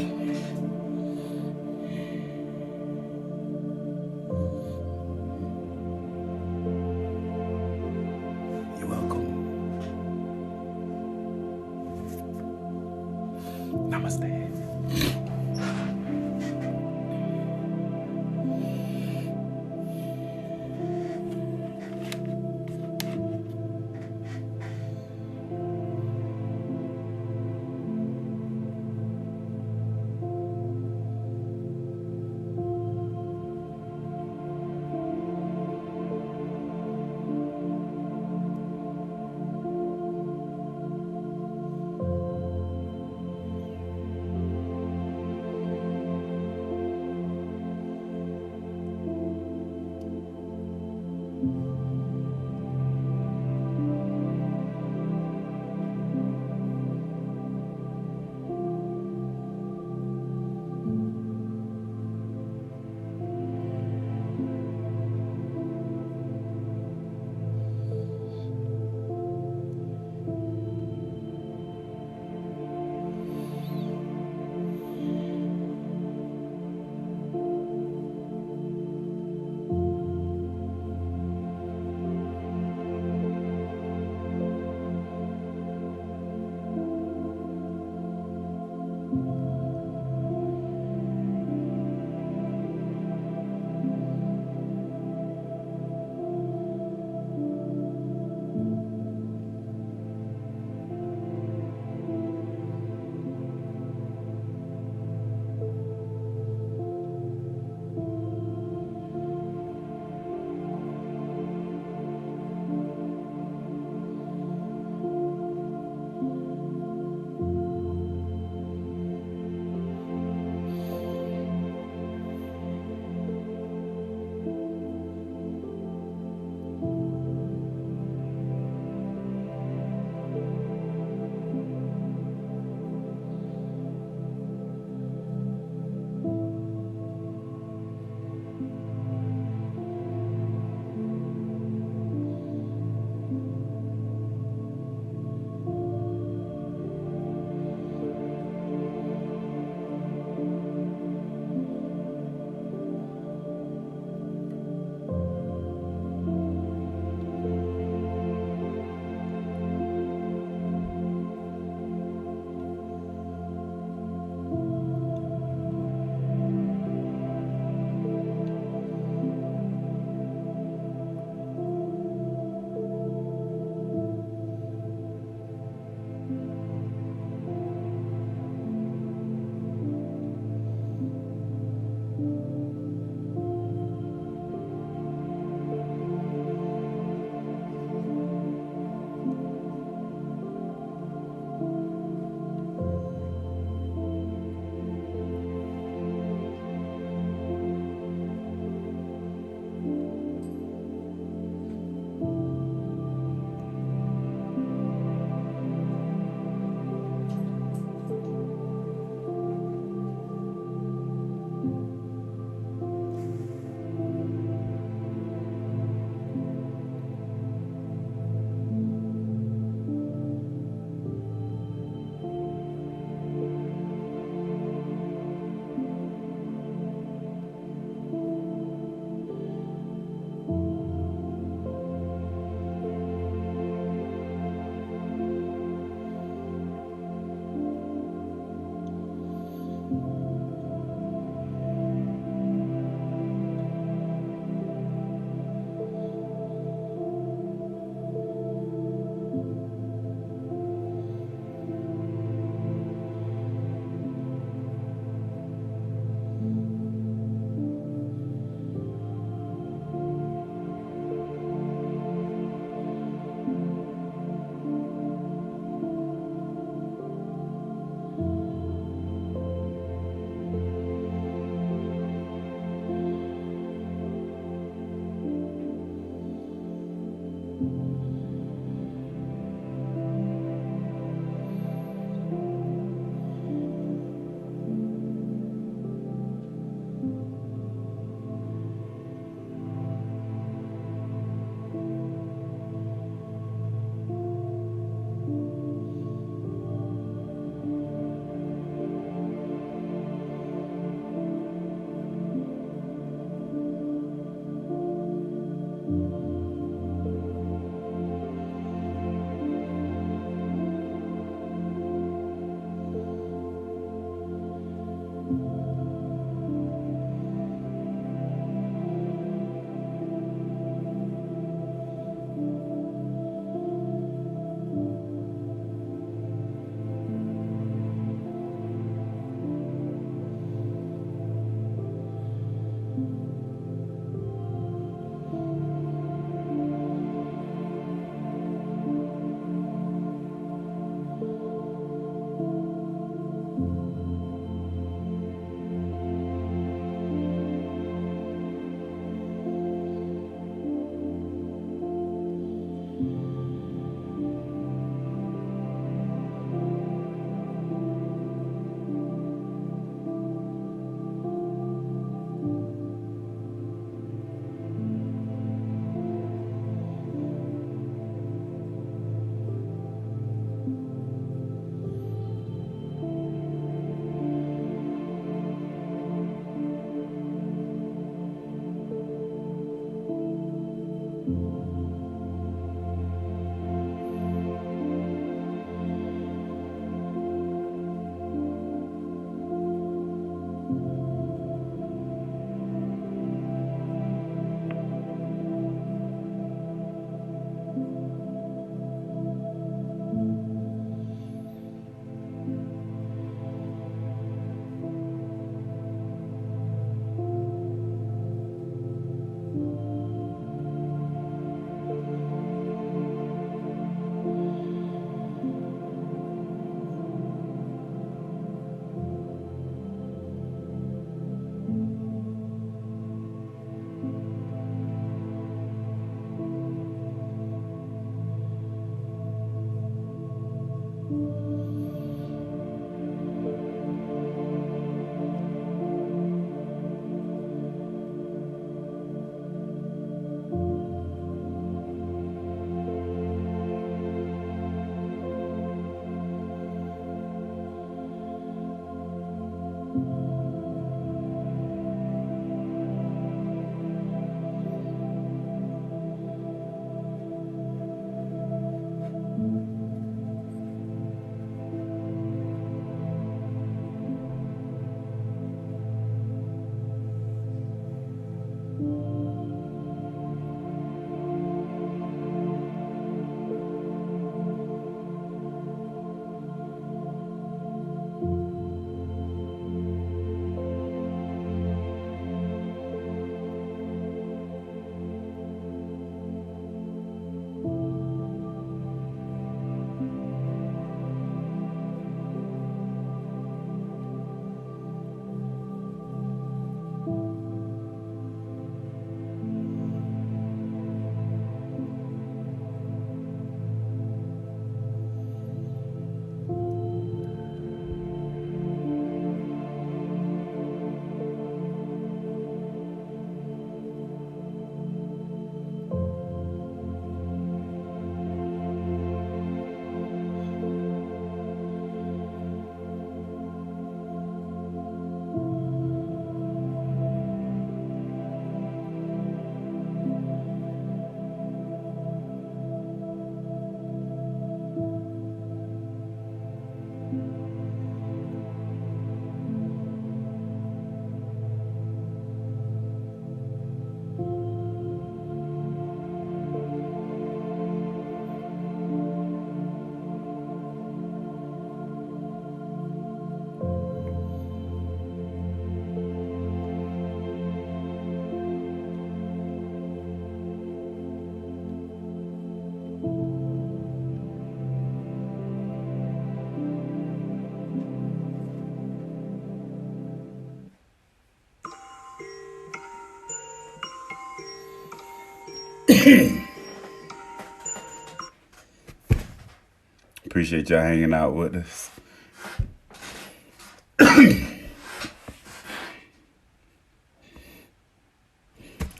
Appreciate y'all hanging out with us.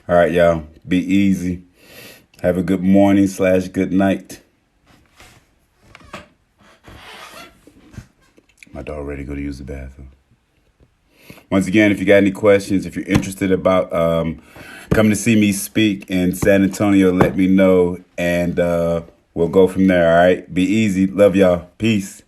All right, y'all. Be easy. Have a good morning / good night. My dog ready to go to use the bathroom. Once again, if you got any questions, if you're interested about coming to see me speak in San Antonio, let me know, and we'll go from there, all right? Be easy. Love y'all. Peace.